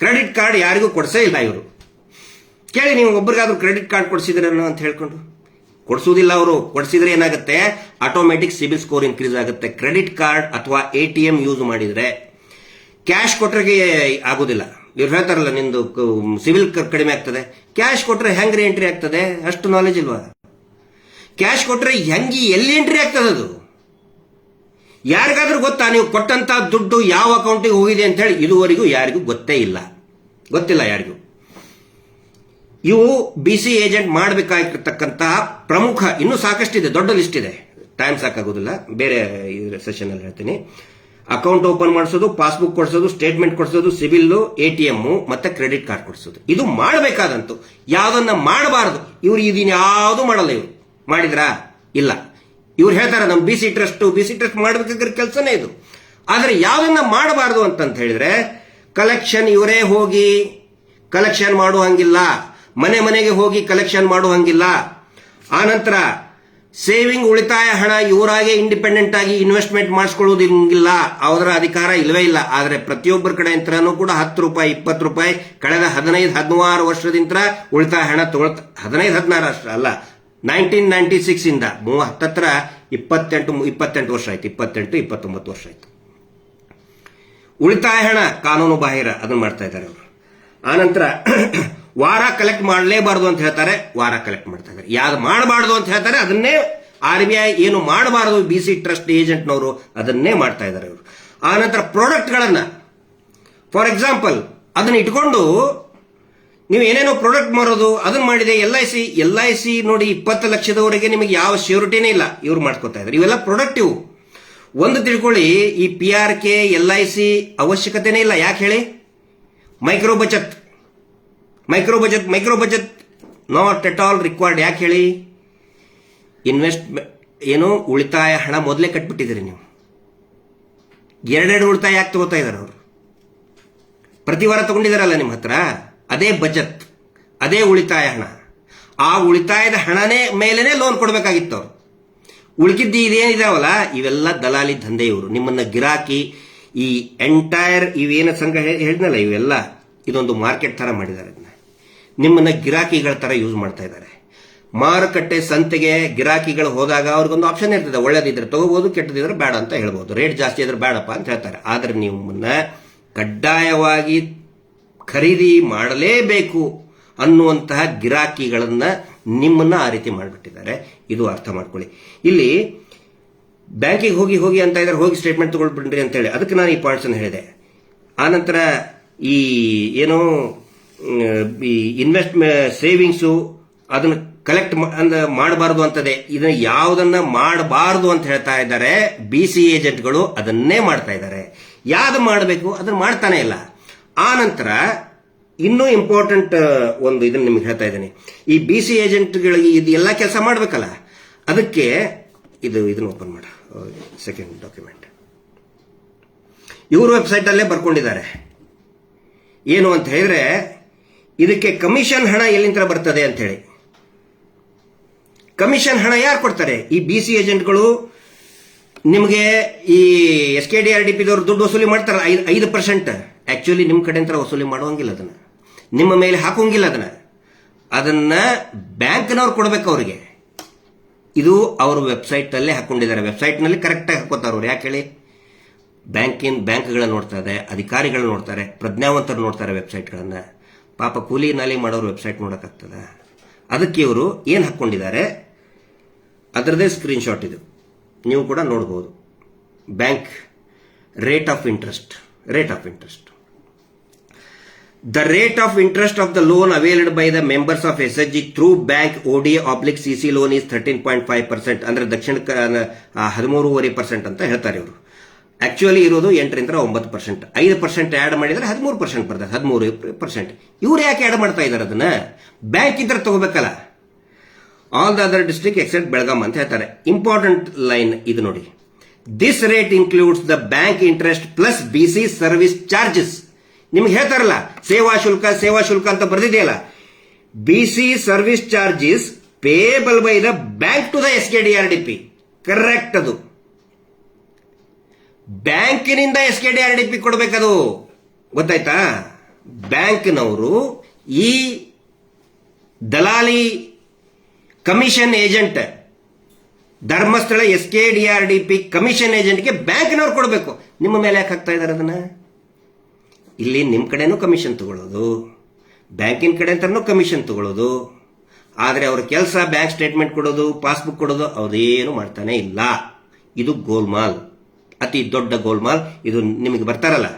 ಕ್ರೆಡಿಟ್ ಕಾರ್ಡ್ ಯಾರಿಗೂ ಕೊಡಿಸೇ ಇಲ್ಲ ಇವರು. ಕೇಳಿ, ನೀವು ಒಬ್ಬರಿಗಾದ್ರೂ ಕ್ರೆಡಿಟ್ ಕಾರ್ಡ್ ಕೊಡಿಸಿದ್ರೇನೋ ಅಂತ ಹೇಳ್ಕೊಂಡು. ಕೊಡಿಸುವುದಿಲ್ಲ ಅವರು. ಕೊಡಿಸಿದ್ರೆ ಏನಾಗುತ್ತೆ, ಆಟೋಮೆಟಿಕ್ ಸಿಬಿಲ್ ಸ್ಕೋರ್ ಇನ್ಕ್ರೀಸ್ ಆಗುತ್ತೆ. ಕ್ರೆಡಿಟ್ ಕಾರ್ಡ್ ಅಥವಾ ATM ಯೂಸ್ ಮಾಡಿದ್ರೆ. ಕ್ಯಾಶ್ ಕೊಟ್ರಿಗೆ ಆಗುದಿಲ್ಲ. ಇವ್ರು ಹೇಳ್ತಾರಲ್ಲ, ನಿಂದು ಸಿವಿಲ್ ಕಡಿಮೆ ಆಗ್ತದೆ. ಕ್ಯಾಶ್ ಕೊಟ್ರೆ ಹೆಂಗ್ರಿ ಎಂಟ್ರಿ ಆಗ್ತದೆ? ಅಷ್ಟು ನಾಲೆಜ್ ಇಲ್ವಾ? ಕ್ಯಾಶ್ ಕೊಟ್ರೆ ಹೆಂಗಿ ಎಲ್ಲಿ ಎಂಟ್ರಿ ಆಗ್ತದೆ? ಅದು ಯಾರಿಗಾದ್ರೂ ಗೊತ್ತಾ? ನೀವು ಕೊಟ್ಟಂತ ದುಡ್ಡು ಯಾವ ಅಕೌಂಟಿಗೆ ಹೋಗಿದೆ ಅಂತ ಹೇಳಿ ಇದುವರೆಗೂ ಯಾರಿಗೂ ಗೊತ್ತೇ ಇಲ್ಲ. ಗೊತ್ತಿಲ್ಲ ಯಾರಿಗೂ. ಇವು BC ಏಜೆಂಟ್ ಮಾಡಬೇಕಾಗಿರ್ತಕ್ಕಂತಹ ಪ್ರಮುಖ, ಇನ್ನೂ ಸಾಕಷ್ಟಿದೆ, ದೊಡ್ಡ ಲಿಸ್ಟ್ ಇದೆ, ಟೈಮ್ ಸಾಕಾಗೋದಿಲ್ಲ, ಬೇರೆ ಸೆಷನ್ ಅಲ್ಲಿ ಹೇಳ್ತೀನಿ. ಅಕೌಂಟ್ ಓಪನ್ ಮಾಡಿಸೋದು, ಪಾಸ್ಬುಕ್ ಕೊಡಿಸೋದು, ಸ್ಟೇಟ್ಮೆಂಟ್ ಕೊಡಿಸೋದು, ಸಿಬಿಲ್, ATM ಮತ್ತೆ ಕ್ರೆಡಿಟ್ ಕಾರ್ಡ್ ಕೊಡಿಸೋದು, ಇದು ಮಾಡಬೇಕಾದಂತು. ಯಾವ್ದನ್ನ ಮಾಡಬಾರದು, ಇವ್ರು ಇದನ್ನ ಯಾವುದು ಮಾಡಲ್ಲ. ಇವ್ರು ಮಾಡಿದ್ರಾ? ಇಲ್ಲ. ಇವ್ರು ಹೇಳ್ತಾರೆ ನಮ್ BC ಟ್ರಸ್ಟ್ ಮಾಡಬೇಕಾಗಿರೋ ಕೆಲಸನೇ ಇದು. ಆದ್ರೆ ಯಾವ್ದನ್ನ ಮಾಡಬಾರದು ಅಂತಂತ ಹೇಳಿದ್ರೆ, ಕಲೆಕ್ಷನ್ ಇವರೇ ಹೋಗಿ ಕಲೆಕ್ಷನ್ ಮಾಡುವಂಗಿಲ್ಲ, ಮನೆ ಮನೆಗೆ ಹೋಗಿ ಕಲೆಕ್ಷನ್ ಮಾಡುವಂಗಿಲ್ಲ. ಆನಂತರ ಸೇವಿಂಗ್, ಉಳಿತಾಯ ಹಣ ಇವರಾಗೆ ಇಂಡಿಪೆಂಡೆಂಟ್ ಆಗಿ ಇನ್ವೆಸ್ಟ್ಮೆಂಟ್ ಮಾಡಿಸ್ಕೊಳ್ಳೋದಿಲ್ಲ, ಅವರ ಅಧಿಕಾರ ಇಲ್ಲವೇ ಇಲ್ಲ. ಆದ್ರೆ ಪ್ರತಿಯೊಬ್ಬರ ಕಡೆ ಇಂತನೂ ಕೂಡ 10 ರೂಪಾಯಿ 20 ರೂಪಾಯಿ ಕಳೆದ 15-16 ವರ್ಷದಿಂದ ಉಳಿತಾಯ ಹಣ ತಗೊಳ್ತಾ, 15-16 ಅಷ್ಟ ಅಲ್ಲ, 1996 ಇಂದ 28 ವರ್ಷ ಆಯ್ತು, 28-29 ವರ್ಷ ಆಯ್ತು. ಉಳಿತಾಯ ಹಣ ಕಾನೂನು ಬಾಹಿರ, ಅದನ್ನ ಮಾಡ್ತಾ ಇದ್ದಾರೆ ಅವರು. ಆನಂತರ ವಾರ ಕಲೆಕ್ಟ್ ಮಾಡಲೇಬಾರದು ಅಂತ ಹೇಳ್ತಾರೆ, ವಾರ ಕಲೆಕ್ಟ್ ಮಾಡ್ತಾ ಇದ್ದಾರೆ. ಯಾವ್ದು ಮಾಡಬಾರದು ಅಂತ ಹೇಳ್ತಾರೆ ಅದನ್ನೇ RBI ಏನು ಮಾಡಬಾರದು BC ಟ್ರಸ್ಟ್ ಏಜೆಂಟ್ನವರು ಅದನ್ನೇ ಮಾಡ್ತಾ ಇದ್ದಾರೆ ಅವರು. ಆನಂತರ ಪ್ರಾಡಕ್ಟ್ಗಳನ್ನ, ಫಾರ್ ಎಕ್ಸಾಂಪಲ್, ಅದನ್ನ ಇಟ್ಕೊಂಡು ನೀವು ಏನೇನೋ ಪ್ರಾಡಕ್ಟ್ ಮಾರೋದು, ಅದನ್ನ ಮಾಡಿದೆ. LIC ನೋಡಿ, 20 ಲಕ್ಷದವರೆಗೆ ನಿಮಗೆ ಯಾವ ಶ್ಯೂರಿಟಿನೇ ಇಲ್ಲ, ಇವ್ರು ಮಾಡ್ಕೋತಾ ಇದ್ದಾರೆ. ಇವೆಲ್ಲ ಪ್ರೊಡಕ್ಟಿವ್. ಒಂದು ತಿಳ್ಕೊಳ್ಳಿ, ಈ PRK LIC ಅವಶ್ಯಕತೆನೇ ಇಲ್ಲ. ಯಾಕೆ ಹೇಳಿ? ಮೈಕ್ರೋ ಬಚತ್ ನಾಟ್ ಎಟ್ ಆಲ್ ರಿಕ್ವೈರ್ಡ್. ಯಾಕೆ ಹೇಳಿ? ಏನು ಉಳಿತಾಯ ಹಣ ಮೊದಲೇ ಕಟ್ಬಿಟ್ಟಿದ್ದೀರಿ ನೀವು. ಎರಡೆರಡು ಉಳಿತಾಯ ಯಾಕೆ ತಗೋತಾ ಇದಾರೆ ಅವರು? ಪ್ರತಿ ವಾರ ತಗೊಂಡಿದಾರಲ್ಲ ನಿಮ್ಮ ಹತ್ರ, ಅದೇ ಬಚತ್, ಅದೇ ಉಳಿತಾಯ ಹಣ. ಆ ಉಳಿತಾಯದ ಹಣನೇ ಮೇಲೇನೆ ಲೋನ್ ಕೊಡಬೇಕಾಗಿತ್ತು ಅವರು. ಉಳಿಕಿದ್ದು ಇದೇನಿದಾವಲ್ಲ, ಇವೆಲ್ಲ ದಲಾಲಿ ದಂಧೆ. ಇವರು ನಿಮ್ಮನ್ನ ಗಿರಾಕಿ, ಈ ಎಂಟೈರ್ ಇವೇನ ಸಂಘ ಹೇಳಿದ್ನಲ್ಲ, ಇವೆಲ್ಲ ಇದೊಂದು ಮಾರ್ಕೆಟ್ ತರ ಮಾಡಿದ್ದಾರೆ. ನಿಮ್ಮನ್ನ ಗಿರಾಕಿಗಳ ತರ ಯೂಸ್ ಮಾಡ್ತಾ ಇದ್ದಾರೆ. ಮಾರುಕಟ್ಟೆ ಸಂತೆಗೆ ಗಿರಾಕಿಗಳು ಹೋದಾಗ ಅವ್ರಿಗೊಂದು ಆಪ್ಷನ್ ಇರ್ತದೆ, ಒಳ್ಳೇದಿದ್ರೆ ತಗೋಬಹುದು, ಕೆಟ್ಟದಿದ್ರೆ ಬೇಡ ಅಂತ ಹೇಳ್ಬೋದು. ರೇಟ್ ಜಾಸ್ತಿ ಇದ್ರೆ ಬೇಡಪ್ಪ ಅಂತ ಹೇಳ್ತಾರೆ. ಆದ್ರೆ ನಿಮ್ಮನ್ನ ಕಡ್ಡಾಯವಾಗಿ ಖರೀದಿ ಮಾಡಲೇಬೇಕು ಅನ್ನುವಂತಹ ಗಿರಾಕಿಗಳನ್ನ ನಿಮ್ಮನ್ನ ಆ ರೀತಿ ಮಾಡಿಬಿಟ್ಟಿದ್ದಾರೆ. ಇದು ಅರ್ಥ ಮಾಡ್ಕೊಳ್ಳಿ. ಇಲ್ಲಿ ಬ್ಯಾಂಕಿಗೆ ಹೋಗಿ ಅಂತ ಇದ್ದಾರೆ, ಹೋಗಿ ಸ್ಟೇಟ್ಮೆಂಟ್ ತಗೊಳ್ಬಿಡ್ರಿ ಅಂತ ಹೇಳಿ, ಅದಕ್ಕೆ ನಾನು ಈ ಪಾಯಿಂಟ್ಸ್ ಅನ್ನು ಹೇಳಿದೆ. ಆನಂತರ ಈ ಏನೋ ಈ ಸೇವಿಂಗ್ಸು ಅದನ್ನ ಕಲೆಕ್ಟ್ ಮಾಡಬಾರದು ಅಂತದೆ. ಇದನ್ನ ಯಾವುದನ್ನ ಮಾಡಬಾರದು ಅಂತ ಹೇಳ್ತಾ ಇದ್ದಾರೆ BC ಏಜೆಂಟ್ಗಳು, ಅದನ್ನೇ ಮಾಡ್ತಾ ಇದ್ದಾರೆ. ಯಾವ್ದು ಮಾಡಬೇಕು ಅದನ್ನ ಮಾಡ್ತಾನೆ ಇಲ್ಲ. ಆನಂತರ ಇನ್ನೂ ಇಂಪಾರ್ಟೆಂಟ್ ಒಂದು ಇದನ್ನ ನಿಮ್ಗೆ ಹೇಳ್ತಾ ಇದ್ದೇನೆ. ಈ BC ಏಜೆಂಟ್ಗಳಿಗೆ ಇದು ಎಲ್ಲ ಕೆಲಸ ಮಾಡ್ಬೇಕಲ್ಲ, ಅದಕ್ಕೆ ಇದನ್ನ ಓಪನ್ ಮಾಡ, ಸೆಕೆಂಡ್ ಡಾಕ್ಯುಮೆಂಟ್. ಇವ್ರ ವೆಬ್ಸೈಟ್ ಅಲ್ಲೇ ಬರ್ಕೊಂಡಿದ್ದಾರೆ. ಏನು ಅಂತ ಹೇಳಿದ್ರೆ, ಇದಕ್ಕೆ ಕಮಿಷನ್ ಹಣ ಎಲ್ಲಿಂದ ಬರ್ತದೆ ಅಂತ ಹೇಳಿ. ಕಮಿಷನ್ ಹಣ ಯಾರು ಕೊಡ್ತಾರೆ? ಈ BC ಏಜೆಂಟ್ಗಳು. ನಿಮಗೆ ಈ SKDRDPದವರು ದುಡ್ಡು ವಸೂಲಿ ಮಾಡ್ತಾರೆ 5%. ಆಕ್ಚುಲಿ ನಿಮ್ಮ ಕಡೆ ಅಂತ ವಸೂಲಿ ಮಾಡುವಂಗಿಲ್ಲ, ಅದನ್ನ ನಿಮ್ಮ ಮೇಲೆ ಹಾಕುವಂಗಿಲ್ಲ. ಅದನ್ನ ಬ್ಯಾಂಕ್ನವ್ರು ಕೊಡ್ಬೇಕು ಅವರಿಗೆ. ಇದು ಅವ್ರ ವೆಬ್ಸೈಟ್ ಅಲ್ಲೇ ಹಾಕೊಂಡಿದ್ದಾರೆ. ವೆಬ್ಸೈಟ್ ನಲ್ಲಿ ಕರೆಕ್ಟ್ ಆಗಿ ಹಾಕೋತಾರೆ ಅವ್ರು. ಯಾಕೆ ಹೇಳಿ? ಬ್ಯಾಂಕ್ಗಳ ನೋಡ್ತಾರೆ, ಅಧಿಕಾರಿಗಳು ನೋಡ್ತಾರೆ, ಪ್ರಜ್ಞಾವಂತರು ನೋಡ್ತಾರೆ ವೆಬ್ಸೈಟ್ಗಳನ್ನ. ಪಾಪ ಕೂಲಿ ನಾಲಿ ಮಾಡೋರು ವೆಬ್ಸೈಟ್ ನೋಡಕ್ಕಾಗ್ತದ? ಅದಕ್ಕೆ ಇವರು ಏನ್ ಹಾಕೊಂಡಿದ್ದಾರೆ ಅದರದೇ ಸ್ಕ್ರೀನ್ ಶಾಟ್ ಇದು, ನೀವು ಕೂಡ ನೋಡಬಹುದು. Bank rate of interest. The rate of interest of the loan availed by the members of SHG through bank OD/CC loan is 13.5%. ಅಂದ್ರೆ ದಕ್ಷಿಣ 13.5% ಅಂತ ಹೇಳ್ತಾರೆ ಇವರು. ಆಕ್ಚುಲಿ ಇರೋದು 8ರಿಂದ 9%. 5% ಆಡ್ ಮಾಡಿದ್ರೆ 13% ಬರ್ತದೆ, 13%. ಇವ್ರು ಯಾಕೆ ಆಡ್ ಮಾಡ್ತಾ ಇದ್ದಾರೆ ಅದನ್ನ? ಬ್ಯಾಂಕ್ ಇದ್ರೆ ತಗೋಬೇಕಲ್ಲ. All the other district except Belgaum ಅಂತ ಹೇಳ್ತಾರೆ. ಇಂಪಾರ್ಟೆಂಟ್ ಲೈನ್ ಇದು ನೋಡಿ. This rate includes the bank interest plus BC service charges. ನಿಮ್ಗೆ ಹೇಳ್ತಾರಲ್ಲ ಸೇವಾ ಶುಲ್ಕ ಅಂತ ಬರೆದಿದೆಯಲ್ಲ, BC service charges payable by the bank to the SKDRDP. Correct. ಅದು ಬ್ಯಾಂಕಿನಿಂದ SKDRDP ಕೊಡಬೇಕದು, ಗೊತ್ತಾಯ್ತಾ? ಬ್ಯಾಂಕ್ನವರು ಈ ದಲಾಲಿ commission agent Dharmasthala SKDRDP commission ಏಜೆಂಟ್ಗೆ ಬ್ಯಾಂಕ್ನವ್ರು ಕೊಡಬೇಕು. ನಿಮ್ಮ ಮೇಲೆ ಯಾಕೆ ಹಾಕ್ತಾ ಇದ್ದಾರೆ ಅದನ್ನ? ಇಲ್ಲಿ ನಿಮ್ಮ ಕಡೆನೂ ಕಮಿಷನ್ ತಗೊಳ್ಳೋದು, ಬ್ಯಾಂಕಿನ ಕಡೆ ಅಂತಾನು ಕಮಿಷನ್ ತಗೊಳ್ಳೋದು. ಆದರೆ ಅವ್ರ ಕೆಲಸ ಬ್ಯಾಂಕ್ ಸ್ಟೇಟ್ಮೆಂಟ್ ಕೊಡೋದು, ಪಾಸ್ಬುಕ್ ಕೊಡೋದು, ಅದೇನು ಮಾಡ್ತಾನೆ ಇಲ್ಲ. ಇದು ಗೋಲ್ಮಾಲ್, ಅತಿ ದೊಡ್ಡ ಗೋಲ್ಮಾಲ್. ಇದು ನಿಮಗೆ ಬರ್ತಾರಲ್ಲ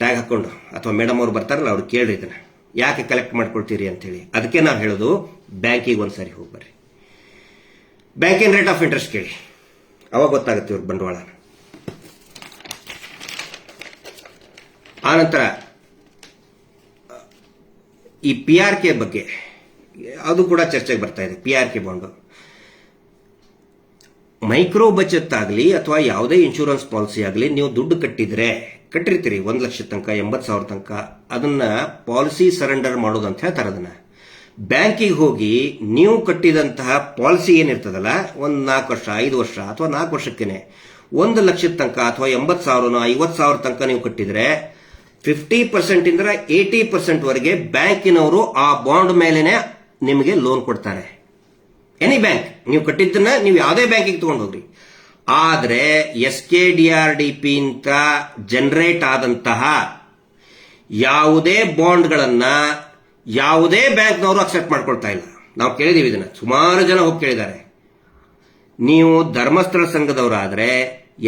ಟ್ಯಾಗ್ ಹಾಕೊಂಡು ಅಥವಾ ಮೇಡಮ್ ಅವ್ರು ಬರ್ತಾರಲ್ಲ ಅವ್ರು ಕೇಳ್ರಿ ಇದನ್ನ ಯಾಕೆ ಕಲೆಕ್ಟ್ ಮಾಡ್ಕೊಳ್ತೀರಿ ಅಂತೇಳಿ. ಅದಕ್ಕೆ ನಾವು ಹೇಳೋದು ಬ್ಯಾಂಕಿಗೆ ಒಂದ್ಸರಿ ಹೋಗಿ ಬರ್ರಿ, ಬ್ಯಾಂಕಿನ ರೇಟ್ ಆಫ್ ಇಂಟ್ರೆಸ್ಟ್ ಕೇಳಿ, ಅವಾಗ ಗೊತ್ತಾಗುತ್ತೆ ಇವ್ರ ಬಂಡವಾಳ. ಆನಂತರ ಈ PRK ಬಗ್ಗೆ ಅದು ಕೂಡ ಚರ್ಚೆಗೆ ಬರ್ತಾ ಇದೆ. PRK ಬಾಂಡು ಮೈಕ್ರೋ ಬಚತ್ ಆಗಲಿ ಅಥವಾ ಯಾವುದೇ ಇನ್ಶೂರೆನ್ಸ್ ಪಾಲಿಸಿ ಆಗಲಿ, ನೀವು ದುಡ್ಡು ಕಟ್ಟಿರ್ತೀರಿ 1 ಲಕ್ಷ ತನಕ, 80,000 ತನಕ, ಅದನ್ನ ಪಾಲಿಸಿ ಸರೆಂಡರ್ ಮಾಡೋದು ಅಂತ ಹೇಳ್ತಾರೆ. ಅದನ್ನ ಬ್ಯಾಂಕಿಗೆ ಹೋಗಿ ನೀವು ಕಟ್ಟಿದಂತಹ ಪಾಲಿಸಿ ಏನಿರ್ತದಲ್ಲ, 4 ವರ್ಷ 5 ವರ್ಷ ಅಥವಾ 4 ವರ್ಷಕ್ಕೇನೆ 1 ಲಕ್ಷದ ತನಕ ಅಥವಾ 80,000 50,000 ತನಕ ನೀವು ಕಟ್ಟಿದ್ರೆ 50% ಇಂದ 80% ವರೆಗೆ ಬ್ಯಾಂಕಿನವರು ಆ ಬಾಂಡ್ ಮೇಲೆನೆ ನಿಮಗೆ ಲೋನ್ ಕೊಡ್ತಾರೆ. ಎನಿ ಬ್ಯಾಂಕ್ ನೀವು ಕಟ್ಟಿದ್ದನ್ನ ನೀವು ಯಾವುದೇ ಬ್ಯಾಂಕಿಗೆ ತಗೊಂಡು ಹೋಗ್ರಿ. ಆದ್ರೆ SKDRDP ಅಂತ ಜನರೇಟ್ ಆದಂತಹ ಯಾವುದೇ ಬಾಂಡ್ಗಳನ್ನ ಯಾವುದೇ ಬ್ಯಾಂಕ್ನವರು ಅಕ್ಸೆಪ್ಟ್ ಮಾಡ್ಕೊಳ್ತಾ ಇಲ್ಲ. ನಾವು ಕೇಳಿದೀವಿ ಇದನ್ನ, ಸುಮಾರು ಜನ ಹೋಗಿ ಕೇಳಿದ್ದಾರೆ. ನೀವು ಧರ್ಮಸ್ಥಳ ಸಂಘದವರಾದ್ರೆ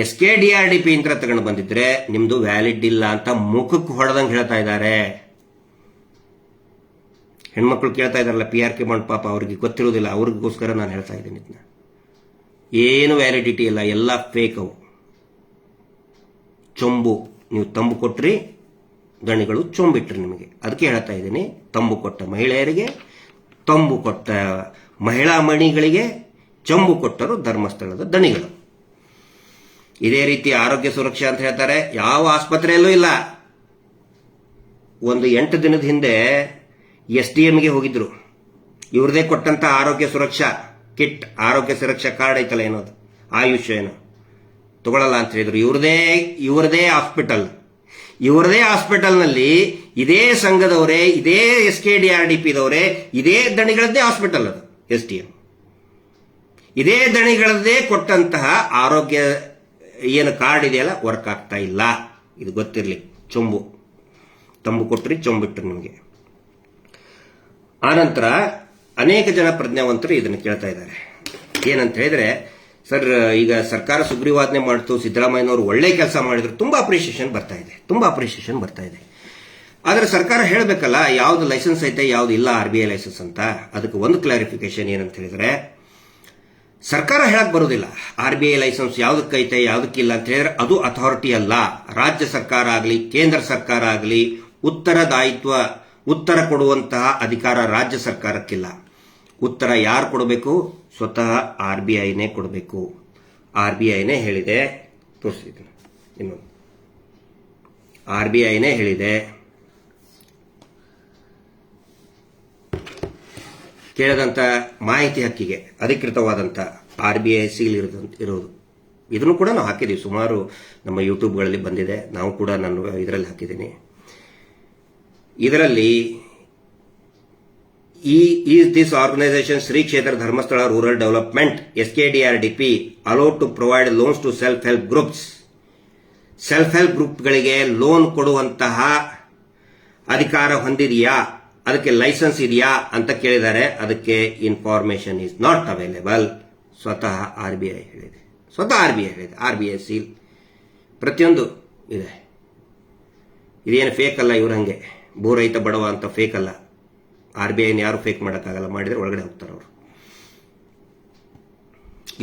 SKDRDP ಅಂತ ತಗೊಂಡು ಬಂದಿದ್ರೆ ನಿಮ್ದು ವ್ಯಾಲಿಡ್ ಇಲ್ಲ ಅಂತ ಮುಖಕ್ಕೆ ಹೊಡೆದಂಗೆ ಹೇಳ್ತಾ ಇದ್ದಾರೆ. ಹೆಣ್ಮಕ್ಳು ಕೇಳ್ತಾ ಇದಾರಲ್ಲ PRK ಬಾಂಡ್, ಪಾಪ ಅವ್ರಿಗೆ ಗೊತ್ತಿರೋದಿಲ್ಲ, ಅವ್ರಿಗೋಸ್ಕರ ನಾನು ಹೇಳ್ತಾ ಇದ್ದೀನಿ ಇದನ್ನ. ಏನು ವ್ಯಾಲಿಡಿಟಿ ಇಲ್ಲ, ಎಲ್ಲ ಫೇಕ್ ಅವು, ಚೊಂಬು. ನೀವು ತಂಬು ಕೊಟ್ರಿ, ದಣಿಗಳು ಚೊಂಬಿಟ್ರಿ ನಿಮಗೆ. ಅದಕ್ಕೆ ಹೇಳ್ತಾ ಇದ್ದೀನಿ, ತಂಬು ಕೊಟ್ಟ ಮಹಿಳೆಯರಿಗೆ, ತಂಬು ಕೊಟ್ಟ ಮಹಿಳಾ ಮಣಿಗಳಿಗೆ ಚೊಂಬು ಕೊಟ್ಟರು ಧರ್ಮಸ್ಥಳದ ದಣಿಗಳು. ಇದೇ ರೀತಿ ಆರೋಗ್ಯ ಸುರಕ್ಷಾ ಅಂತ ಹೇಳ್ತಾರೆ, ಯಾವ ಆಸ್ಪತ್ರೆಯಲ್ಲೂ ಇಲ್ಲ. ಒಂದು 8 ದಿನದ ಹಿಂದೆ SDMಗೆ ಹೋಗಿದ್ರು, ಇವ್ರದೇ ಕೊಟ್ಟಂತ ಆರೋಗ್ಯ ಸುರಕ್ಷಾ ಕಿಟ್, ಆರೋಗ್ಯ ಸುರಕ್ಷಾ ಕಾರ್ಡ್ ಐತಲ್ಲ ಏನೋದು, ಆಯುಷ್ ಏನೋ ತಗೊಳ್ಳಲ್ಲ ಅಂತ ಹೇಳಿದ್ರು. ಇವರದೇ ಹಾಸ್ಪಿಟಲ್ನಲ್ಲಿ ಇದೇ ಸಂಘದವರೇ, ಇದೇ SKDRDPದವರೇ, ಇದೇ ದಣಿಗಳದ್ದೇ ಹಾಸ್ಪಿಟಲ್ ಅದು SDM, ಇದೇ ದಣಿಗಳದ್ದೇ ಕೊಟ್ಟಂತಹ ಆರೋಗ್ಯ ಏನು ಕಾರ್ಡ್ ಇದೆಯಲ್ಲ ವರ್ಕ್ ಆಗ್ತಾ ಇಲ್ಲ. ಇದು ಗೊತ್ತಿರಲಿ. ಚೊಂಬು, ತಂಬು ಕೊಟ್ರಿ, ಚೊಂಬಿಟ್ರು ನಿಮಗೆ. ಆನಂತರ ಅನೇಕ ಜನ ಪ್ರಜ್ಞಾವಂತರು ಇದನ್ನು ಕೇಳ್ತಾ ಇದ್ದಾರೆ. ಏನಂತ ಹೇಳಿದ್ರೆ, ಸರ್ ಈಗ ಸರ್ಕಾರ ಸುಗ್ರೀವಾಜ್ಞೆ ಮಾಡ್ತು, ಸಿದ್ದರಾಮಯ್ಯನವರು ಒಳ್ಳೆ ಕೆಲಸ ಮಾಡಿದ್ರು, ತುಂಬಾ ಅಪ್ರಿಷಿಯೇಷನ್ ಬರ್ತಾ ಇದೆ. ಆದ್ರೆ ಸರ್ಕಾರ ಹೇಳಬೇಕಲ್ಲ ಯಾವ್ದು ಲೈಸೆನ್ಸ್ ಐತೆ ಯಾವ್ದು ಇಲ್ಲ RBI ಲೈಸೆನ್ಸ್ ಅಂತ. ಅದಕ್ಕೆ ಒಂದು ಕ್ಲಾರಿಫಿಕೇಶನ್ ಏನಂತ ಹೇಳಿದ್ರೆ, ಸರ್ಕಾರ ಹೇಳಕ್ ಬರೋದಿಲ್ಲ RBI ಲೈಸೆನ್ಸ್ ಯಾವ್ದಕ್ಕೈತೆ ಯಾವ್ದಕ್ಕಿಲ್ಲ ಅಂತ ಹೇಳಿದ್ರೆ ಅದು ಅಥಾರಿಟಿ ಅಲ್ಲ. ರಾಜ್ಯ ಸರ್ಕಾರ ಆಗಲಿ ಕೇಂದ್ರ ಸರ್ಕಾರ ಆಗಲಿ ಉತ್ತರ ಕೊಡುವಂತಹ ಅಧಿಕಾರ ರಾಜ್ಯ ಸರ್ಕಾರಕ್ಕಿಲ್ಲ. ಉತ್ತರ ಯಾರು ಕೊಡಬೇಕು? ಸ್ವತಃ RBIನೇ ಕೊಡಬೇಕು. RBIನೇ ಹೇಳಿದೆ, ತೋರಿಸಿದ್ದೀನಿ ಇನ್ನೊಂದು, RBIನೇ ಹೇಳಿದೆ, ಕೇಳದಂತ ಮಾಹಿತಿ ಹಕ್ಕಿಗೆ ಅಧಿಕೃತವಾದಂತ RBI ಸೀಲ್ ಇರೋದು. ಇದನ್ನು ಕೂಡ ನಾವು ಹಾಕಿದೀವಿ, ಸುಮಾರು ನಮ್ಮ ಯೂಟ್ಯೂಬ್ಗಳಲ್ಲಿ ಬಂದಿದೆ, ನಾವು ಕೂಡ ನಾನು ಇದರಲ್ಲಿ ಹಾಕಿದ್ದೀನಿ. ಇದರಲ್ಲಿ this organisation Shri Kshetra Dharmasthala rural development SKDRDP allowed to provide loans to self help ಗ್ರೂಪ್ಗಳಿಗೆ ಲೋನ್ ಕೊಡುವಂತಹ ಅಧಿಕಾರ ಹೊಂದಿದೆಯಾ, ಅದಕ್ಕೆ ಲೈಸೆನ್ಸ್ ಇದೆಯಾ ಅಂತ ಕೇಳಿದ್ದಾರೆ. ಅದಕ್ಕೆ ಇನ್ಫಾರ್ಮೇಶನ್ ಈಸ್ ನಾಟ್ ಅವೈಲೇಬಲ್. ಸ್ವತಃ RBI ಹೇಳಿದೆ. RBI ಸೀಲ್ ಪ್ರತಿಯೊಂದು ಇದೆ. ಇದೇನು ಫೇಕ್ ಅಲ್ಲ, ಇವ್ರ ಹಂಗೆ ಬೋರೈತ ಬಡವ ಅಂತ ಫೇಕ್ ಅಲ್ಲ. RBIನ ಯಾರು ಫೇಕ್ ಮಾಡೋಕ್ಕಾಗಲ್ಲ, ಮಾಡಿದ್ರೆ ಒಳಗಡೆ ಹೋಗ್ತಾರೆ ಅವರು.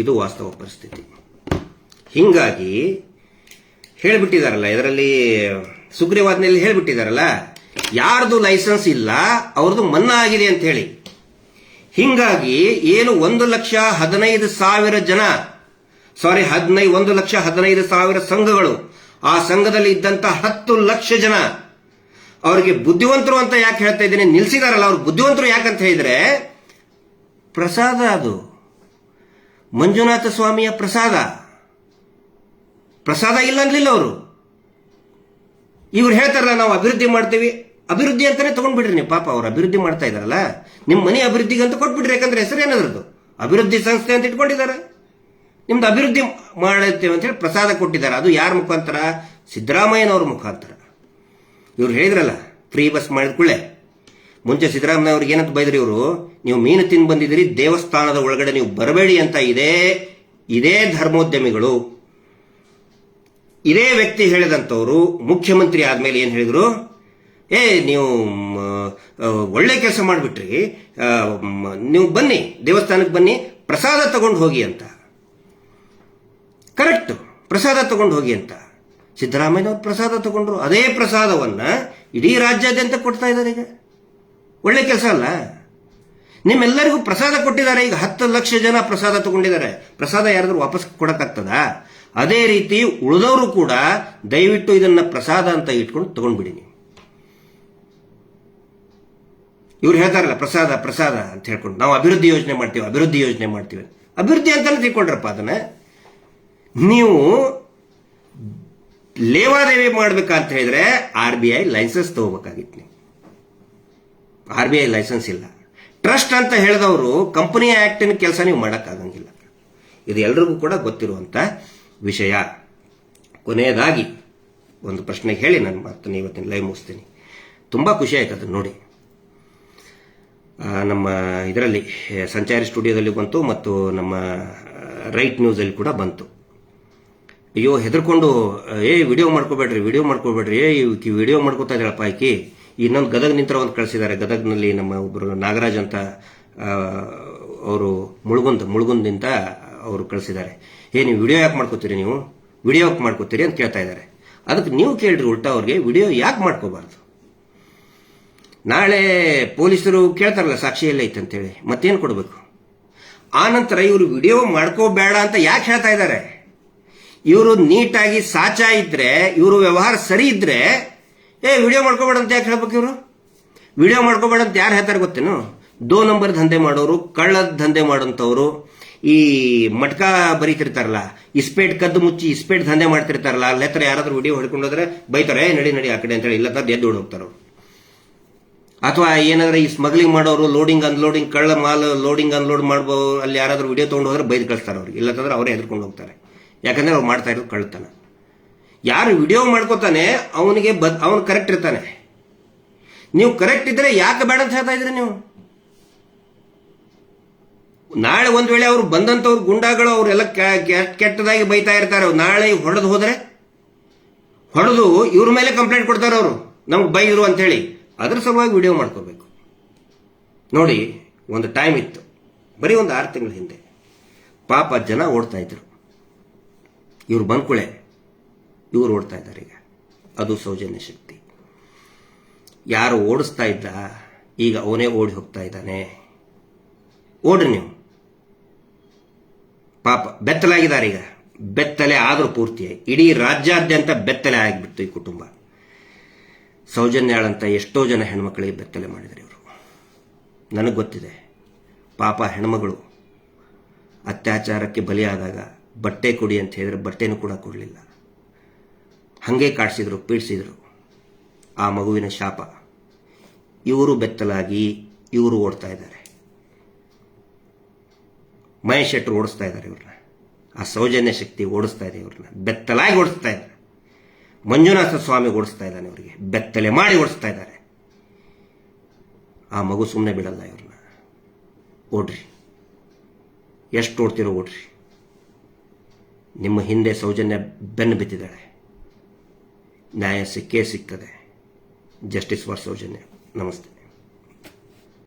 ಇದು ವಾಸ್ತವ ಪರಿಸ್ಥಿತಿ. ಹಿಂಗಾಗಿ ಹೇಳಿಬಿಟ್ಟಿದಾರಲ್ಲ, ಇದರಲ್ಲಿ ಸುಗ್ರೀವಾಜ್ಞೆಯಲ್ಲಿ ಹೇಳಿಬಿಟ್ಟಿದಾರಲ್ಲ, ಯಾರ್ದು ಲೈಸೆನ್ಸ್ ಇಲ್ಲ ಅವ್ರದ್ದು ಮನ್ನಾ ಆಗಿದೆ ಅಂತ ಹೇಳಿ. ಹಿಂಗಾಗಿ ಏನು 1,15,000 ಜನ, 1,15,000 ಸಂಘಗಳು, ಆ ಸಂಘದಲ್ಲಿ ಇದ್ದಂತ 10 ಲಕ್ಷ ಜನ ಅವರಿಗೆ ಬುದ್ಧಿವಂತರು ಅಂತ ಯಾಕೆ ಹೇಳ್ತಾ ಇದ್ದೀನಿ, ನಿಲ್ಸಿದಾರಲ್ಲ ಅವ್ರು ಬುದ್ಧಿವಂತರು ಯಾಕಂತ ಹೇಳಿದ್ರೆ, ಪ್ರಸಾದ ಅದು ಮಂಜುನಾಥ ಸ್ವಾಮಿಯ ಪ್ರಸಾದ ಇಲ್ಲ ಅನ್ಲಿಲ್ಲ ಅವರು. ಇವ್ರು ಹೇಳ್ತಾರಲ್ಲ ನಾವು ಅಭಿವೃದ್ಧಿ ಮಾಡ್ತೀವಿ, ಅಭಿವೃದ್ಧಿ ಅಂತಾನೆ ತಗೊಂಡ್ಬಿಡ್ರಿ ನೀವು. ಪಾಪ ಅವ್ರು ಅಭಿವೃದ್ಧಿ ಮಾಡ್ತಾ ಇದಾರಲ್ಲ, ನಿಮ್ಮ ಮನೆ ಅಭಿವೃದ್ಧಿಗೆ ಅಂತ ಕೊಟ್ಬಿಡ್ರಿ. ಯಾಕಂದ್ರೆ ಹೆಸರು ಏನಾದ್ರದ್ದು ಅಭಿವೃದ್ಧಿ ಸಂಸ್ಥೆ ಅಂತ ಇಟ್ಕೊಂಡಿದ್ದಾರೆ. ನಿಮ್ದು ಅಭಿವೃದ್ಧಿ ಮಾಡುತ್ತೇವೆ ಅಂತ ಹೇಳಿ ಪ್ರಸಾದ ಕೊಟ್ಟಿದ್ದಾರೆ. ಅದು ಯಾರ ಮುಖಾಂತರ? ಸಿದ್ದರಾಮಯ್ಯನವ್ರ ಮುಖಾಂತರ. ಇವ್ರು ಹೇಳಿದ್ರಲ್ಲ ಫ್ರೀ ಬಸ್ ಮಾಡಿದ ಕೂಡಲೇ, ಮುಂಚೆ ಸಿದ್ದರಾಮಯ್ಯ ಅವ್ರಿಗೆ ಏನಂತ ಬೈದ್ರಿ ಇವರು, ನೀವು ಮೀನು ತಿಂದು ಬಂದಿದ್ದೀರಿ, ದೇವಸ್ಥಾನದ ಒಳಗಡೆ ನೀವು ಬರಬೇಡಿ ಅಂತ ಇದೇ ಧರ್ಮೋದ್ಯಮಿಗಳು ಇದೇ ವ್ಯಕ್ತಿ ಹೇಳಿದಂಥವ್ರು ಮುಖ್ಯಮಂತ್ರಿ ಆದ್ಮೇಲೆ ಏನು ಹೇಳಿದ್ರು, ನೀವು ಒಳ್ಳೆ ಕೆಲಸ ಮಾಡಿಬಿಟ್ರಿ, ನೀವು ಬನ್ನಿ ದೇವಸ್ಥಾನಕ್ಕೆ ಬನ್ನಿ, ಪ್ರಸಾದ ತಗೊಂಡು ಹೋಗಿ ಅಂತ. ಕರೆಕ್ಟ್, ಪ್ರಸಾದ ತಗೊಂಡು ಹೋಗಿ ಅಂತ. ಸಿದ್ದರಾಮಯ್ಯನವ್ರು ಪ್ರಸಾದ ತಗೊಂಡ್ರು. ಅದೇ ಪ್ರಸಾದವನ್ನ ಇಡೀ ರಾಜ್ಯಾದ್ಯಂತ ಕೊಡ್ತಾ ಇದ್ದಾರೆ. ಈಗ ಒಳ್ಳೆ ಕೆಲಸ ಅಲ್ಲ? ನಿಮ್ಮೆಲ್ಲರಿಗೂ ಪ್ರಸಾದ ಕೊಟ್ಟಿದ್ದಾರೆ. ಈಗ 10 ಲಕ್ಷ ಜನ ಪ್ರಸಾದ ತಗೊಂಡಿದ್ದಾರೆ. ಪ್ರಸಾದ ಯಾರಾದ್ರೂ ವಾಪಸ್ ಕೊಡಕ್ಕಾಗ್ತದ? ಅದೇ ರೀತಿ ಉಳಿದವರು ಕೂಡ ದಯವಿಟ್ಟು ಇದನ್ನ ಪ್ರಸಾದ ಅಂತ ಇಟ್ಕೊಂಡು ತಗೊಂಡ್ಬಿಡಿ ನೀವು. ಇವ್ರು ಹೇಳ್ತಾರಲ್ಲ ಪ್ರಸಾದ ಪ್ರಸಾದ ಅಂತ ಹೇಳ್ಕೊಂಡು, ನಾವು ಅಭಿವೃದ್ಧಿ ಯೋಜನೆ ಮಾಡ್ತೀವಿ, ಅಭಿವೃದ್ಧಿ ಯೋಜನೆ ಮಾಡ್ತೀವಿ. ಅಭಿವೃದ್ಧಿ ಅಂತಾನೆ ತಿಳ್ಕೊಂಡ್ರಪ್ಪ ಅದನ್ನ. ನೀವು ಲೇವಾದೇವಿ ಮಾಡ್ಬೇಕಂತ ಹೇಳಿದ್ರೆ RBI ಲೈಸೆನ್ಸ್ ತಗೋಬೇಕಾಗಿತ್ತು. ನೀವು RBI ಲೈಸೆನ್ಸ್ ಇಲ್ಲ. ಟ್ರಸ್ಟ್ ಅಂತ ಹೇಳಿದವರು ಕಂಪನಿ ಆಕ್ಟಿನ ಕೆಲಸ ನೀವು ಮಾಡೋಕ್ಕಾಗಂಗಿಲ್ಲ. ಇದು ಎಲ್ರಿಗೂ ಕೂಡ ಗೊತ್ತಿರುವಂತ ವಿಷಯ. ಕೊನೆಯದಾಗಿ ಒಂದು ಪ್ರಶ್ನೆ ಹೇಳಿ ನಾನು ಮಾತನ್ನು ಇವತ್ತಿನ ಲೈವ್ ಮುಗಿಸ್ತೀನಿ. ತುಂಬಾ ಖುಷಿ ಆಯ್ತು ಅದನ್ನು ನೋಡಿ. ನಮ್ಮ ಇದರಲ್ಲಿ ಸಂಚಾರಿ ಸ್ಟುಡಿಯೋದಲ್ಲಿ ಬಂತು ಮತ್ತು ನಮ್ಮ ರೈಟ್ ನ್ಯೂಸಲ್ಲಿ ಕೂಡ ಬಂತು. ಅಯ್ಯೋ ಹೆದರ್ಕೊಂಡು ವಿಡಿಯೋ ಮಾಡ್ಕೋಬೇಡ್ರಿ, ವಿಡಿಯೋ ಮಾಡ್ಕೋಬೇಡ್ರಿ, ವಿಡಿಯೋ ಮಾಡ್ಕೋತಾ ಇದ್ದಾಳಪ್ಪ ಆಕಿ. ಇನ್ನೊಂದು ಗದಗ್ ನಿಂತರ ಒಂದು ಕಳಿಸಿದ್ದಾರೆ. ಗದಗ್ನಲ್ಲಿ ನಮ್ಮ ಒಬ್ಬರು ನಾಗರಾಜ್ ಅಂತ ಅವರು ಮುಳುಗುಂದಿಂದ ಅವರು ಕಳಿಸಿದ್ದಾರೆ. ನೀವು ವಿಡಿಯೋ ಯಾಕೆ ಮಾಡ್ಕೋತೀರಿ, ನೀವು ವಿಡಿಯೋ ಯಾಕೆ ಮಾಡ್ಕೋತೀರಿ ಅಂತ ಕೇಳ್ತಾ ಇದ್ದಾರೆ. ಅದಕ್ಕೆ ನೀವು ಕೇಳ್ರಿ ಉಲ್ಟಾ ಅವ್ರಿಗೆ, ವಿಡಿಯೋ ಯಾಕೆ ಮಾಡ್ಕೋಬಾರ್ದು? ನಾಳೆ ಪೊಲೀಸರು ಕೇಳ್ತಾರಲ್ಲ ಸಾಕ್ಷಿ ಎಲ್ಲ ಐತೆ ಅಂತೇಳಿ, ಮತ್ತೇನು ಕೊಡಬೇಕು? ಆ ನಂತರ ಇವರು ವಿಡಿಯೋ ಮಾಡ್ಕೋಬೇಡ ಅಂತ ಯಾಕೆ ಹೇಳ್ತಾ ಇದ್ದಾರೆ? ಇವರು ನೀಟಾಗಿ ಸಾಚಾ ಇದ್ರೆ, ಇವರು ವ್ಯವಹಾರ ಸರಿ ಇದ್ರೆ ವಿಡಿಯೋ ಮಾಡ್ಕೋಬೇಡ ಅಂತ ಯಾಕೆ ಹೇಳ್ಬೇಕು? ಇವರು ವಿಡಿಯೋ ಮಾಡ್ಕೋಬೇಡ ಅಂತ ಯಾರು ಹೇಳ್ತಾರೆ ಗೊತ್ತೇನು? 2 ನಂಬರ್ ದಂಧೆ ಮಾಡೋರು, ಕಳ್ಳದ ದಂಧೆ ಮಾಡೋಂಥವ್ರು, ಈ ಮಟ್ಕ ಬರೀತಿರ್ತಾರಲ್ಲ, ಇಸ್ಪೇಟ್ ಕದ್ದು ಮುಚ್ಚಿ ಇಸ್ಪೇಟ್ ದಂಧೆ ಮಾಡ್ತಿರ್ತಾರಲ್ಲ, ಅಲ್ಲೇ ಹತ್ರ ಯಾರಾದ್ರೂ ವಿಡಿಯೋ ಹೊಡ್ಕೊಂಡೋದ್ರೆ ಬೈತಾರೆ, ನಡಿ ನಡಿ ಆ ಕಡೆ ಅಂತೇಳಿ, ಇಲ್ಲ ತರ ಎದ್ದು ಹೋಗ್ತಾರ. ಅಥವಾ ಏನಾದ್ರೆ ಈ ಸ್ಮಗ್ಲಿಂಗ್ ಮಾಡೋರು, ಲೋಡಿಂಗ್ ಅನ್ಲೋಡಿಂಗ್, ಕಳ್ಳ ಮಾಲ್ ಲೋಡಿಂಗ್ ಅನ್ಲೋಡ್ ಮಾಡ್ಬೋ, ಅಲ್ಲಿ ಯಾರಾದ್ರೂ ವಿಡಿಯೋ ತಗೊಂಡು ಹೋದ್ರೆ ಬೈದ್ ಕಳಿಸ್ತಾರೆ ಅವ್ರಿಗೆ. ಇಲ್ಲಂತಂದ್ರೆ ಅವರೇ ಹೆದರ್ಕೊಂಡು ಹೋಗ್ತಾರೆ. ಯಾಕಂದ್ರೆ ಅವ್ರು ಮಾಡ್ತಾ ಇರೋದು ಕಳ್ತನ. ಯಾರು ವಿಡಿಯೋ ಮಾಡ್ಕೋತಾನೆ ಅವನಿಗೆ ಅವನು ಕರೆಕ್ಟ್ ಇರ್ತಾನೆ. ನೀವು ಕರೆಕ್ಟ್ ಇದ್ರೆ ಯಾಕೆ ಬೇಡ ಅಂತ ಹೇಳ್ತಾ ಇದ್ರಿ ನೀವು? ನಾಳೆ ಒಂದ್ ವೇಳೆ ಅವ್ರು ಬಂದಂತವ್ರು ಗುಂಡಾಗಳು ಅವರೆಲ್ಲ ಕೆಟ್ಟದಾಗಿ ಬೈತಾ ಇರ್ತಾರೆ. ನಾಳೆ ಹೊಡೆದು ಹೋದ್ರೆ ಹೊಡೆದು ಇವ್ರ ಮೇಲೆ ಕಂಪ್ಲೇಂಟ್ ಕೊಡ್ತಾರೆ ಅವರು, ನಮ್ಗೆ ಬೈದ್ರು ಅಂತ ಹೇಳಿ. ಅದ್ರ ಸಲುವಾಗಿ ವಿಡಿಯೋ ಮಾಡ್ಕೋಬೇಕು. ನೋಡಿ, ಒಂದು ಟೈಮ್ ಇತ್ತು, ಬರೀ ಒಂದು 6 ತಿಂಗಳ ಹಿಂದೆ ಪಾಪ ಜನ ಓಡ್ತಾ ಇದ್ರು. ಇವ್ರು ಬಂದ್ಕುಳೆ ಇವ್ರು ಓಡ್ತಾ ಇದ್ದಾರೆ. ಈಗ ಅದು ಸೌಜನ್ಯ ಶಕ್ತಿ. ಯಾರು ಓಡಿಸ್ತಾ ಇದ್ದ, ಈಗ ಅವನೇ ಓಡಿ ಹೋಗ್ತಾ ಇದ್ದಾನೆ. ಓಡ್ರಿ ನೀವು. ಪಾಪ ಬೆತ್ತಲಾಗಿದ್ದಾರೆ. ಈಗ ಬೆತ್ತಲೆ ಆದ್ರೂ ಪೂರ್ತಿಯಾಗಿ ಇಡೀ ರಾಜ್ಯಾದ್ಯಂತ ಬೆತ್ತಲೆ ಆಗಿಬಿಡ್ತು ಈ ಕುಟುಂಬ. ಸೌಜನ್ಯಾಳಂತ ಎಷ್ಟೋ ಜನ ಹೆಣ್ಮಕ್ಳಿಗೆ ಬೆತ್ತಲೆ ಮಾಡಿದ್ದಾರೆ ಇವರು. ನನಗೆ ಗೊತ್ತಿದೆ. ಪಾಪ ಹೆಣ್ಮಗಳು ಅತ್ಯಾಚಾರಕ್ಕೆ ಬಲಿಯಾದಾಗ ಬಟ್ಟೆ ಕೊಡಿ ಅಂತ ಹೇಳಿದ್ರೆ ಬಟ್ಟೆನೂ ಕೂಡ ಕೊಡಲಿಲ್ಲ. ಹಂಗೆ ಕಾಡಿಸಿದ್ರು, ಪೀಡಿಸಿದ್ರು. ಆ ಮಗುವಿನ ಶಾಪ. ಇವರು ಬೆತ್ತಲಾಗಿ ಇವರು ಓಡ್ತಾ ಇದ್ದಾರೆ. ಮಹೇಶ್ ಶೆಟ್ಟರು ಓಡಿಸ್ತಾ ಇದ್ದಾರೆ ಇವ್ರನ್ನ. ಆ ಸೌಜನ್ಯ ಶಕ್ತಿ ಓಡಿಸ್ತಾ ಇದೆ ಇವ್ರನ್ನ, ಬೆತ್ತಲಾಗಿ ಓಡಿಸ್ತಾ ಇದ್ದಾರೆ. ಮಂಜುನಾಥ ಸ್ವಾಮಿ ಓಡಿಸ್ತಾ ಇದ್ದಾನೆ ಅವರಿಗೆ, ಬೆತ್ತಲೆ ಮಾಡಿ ಓಡಿಸ್ತಾ ಇದ್ದಾರೆ. ಆ ಮಗು ಸುಮ್ಮನೆ ಬಿಡಲ್ಲ ಇವ್ರನ್ನ. ಓಡ್ರಿ, ಎಷ್ಟು ಓಡ್ತಿರೋ ಓಡ್ರಿ. ನಿಮ್ಮ ಹಿಂದೆ ಸೌಜನ್ಯ ಬೆನ್ನು ಬಿದ್ದಿದ್ದಾಳೆ. ನ್ಯಾಯ ಸಿಕ್ಕೇ ಸಿಗ್ತದೆ. Justice for Sowjanya. ನಮಸ್ತೆ.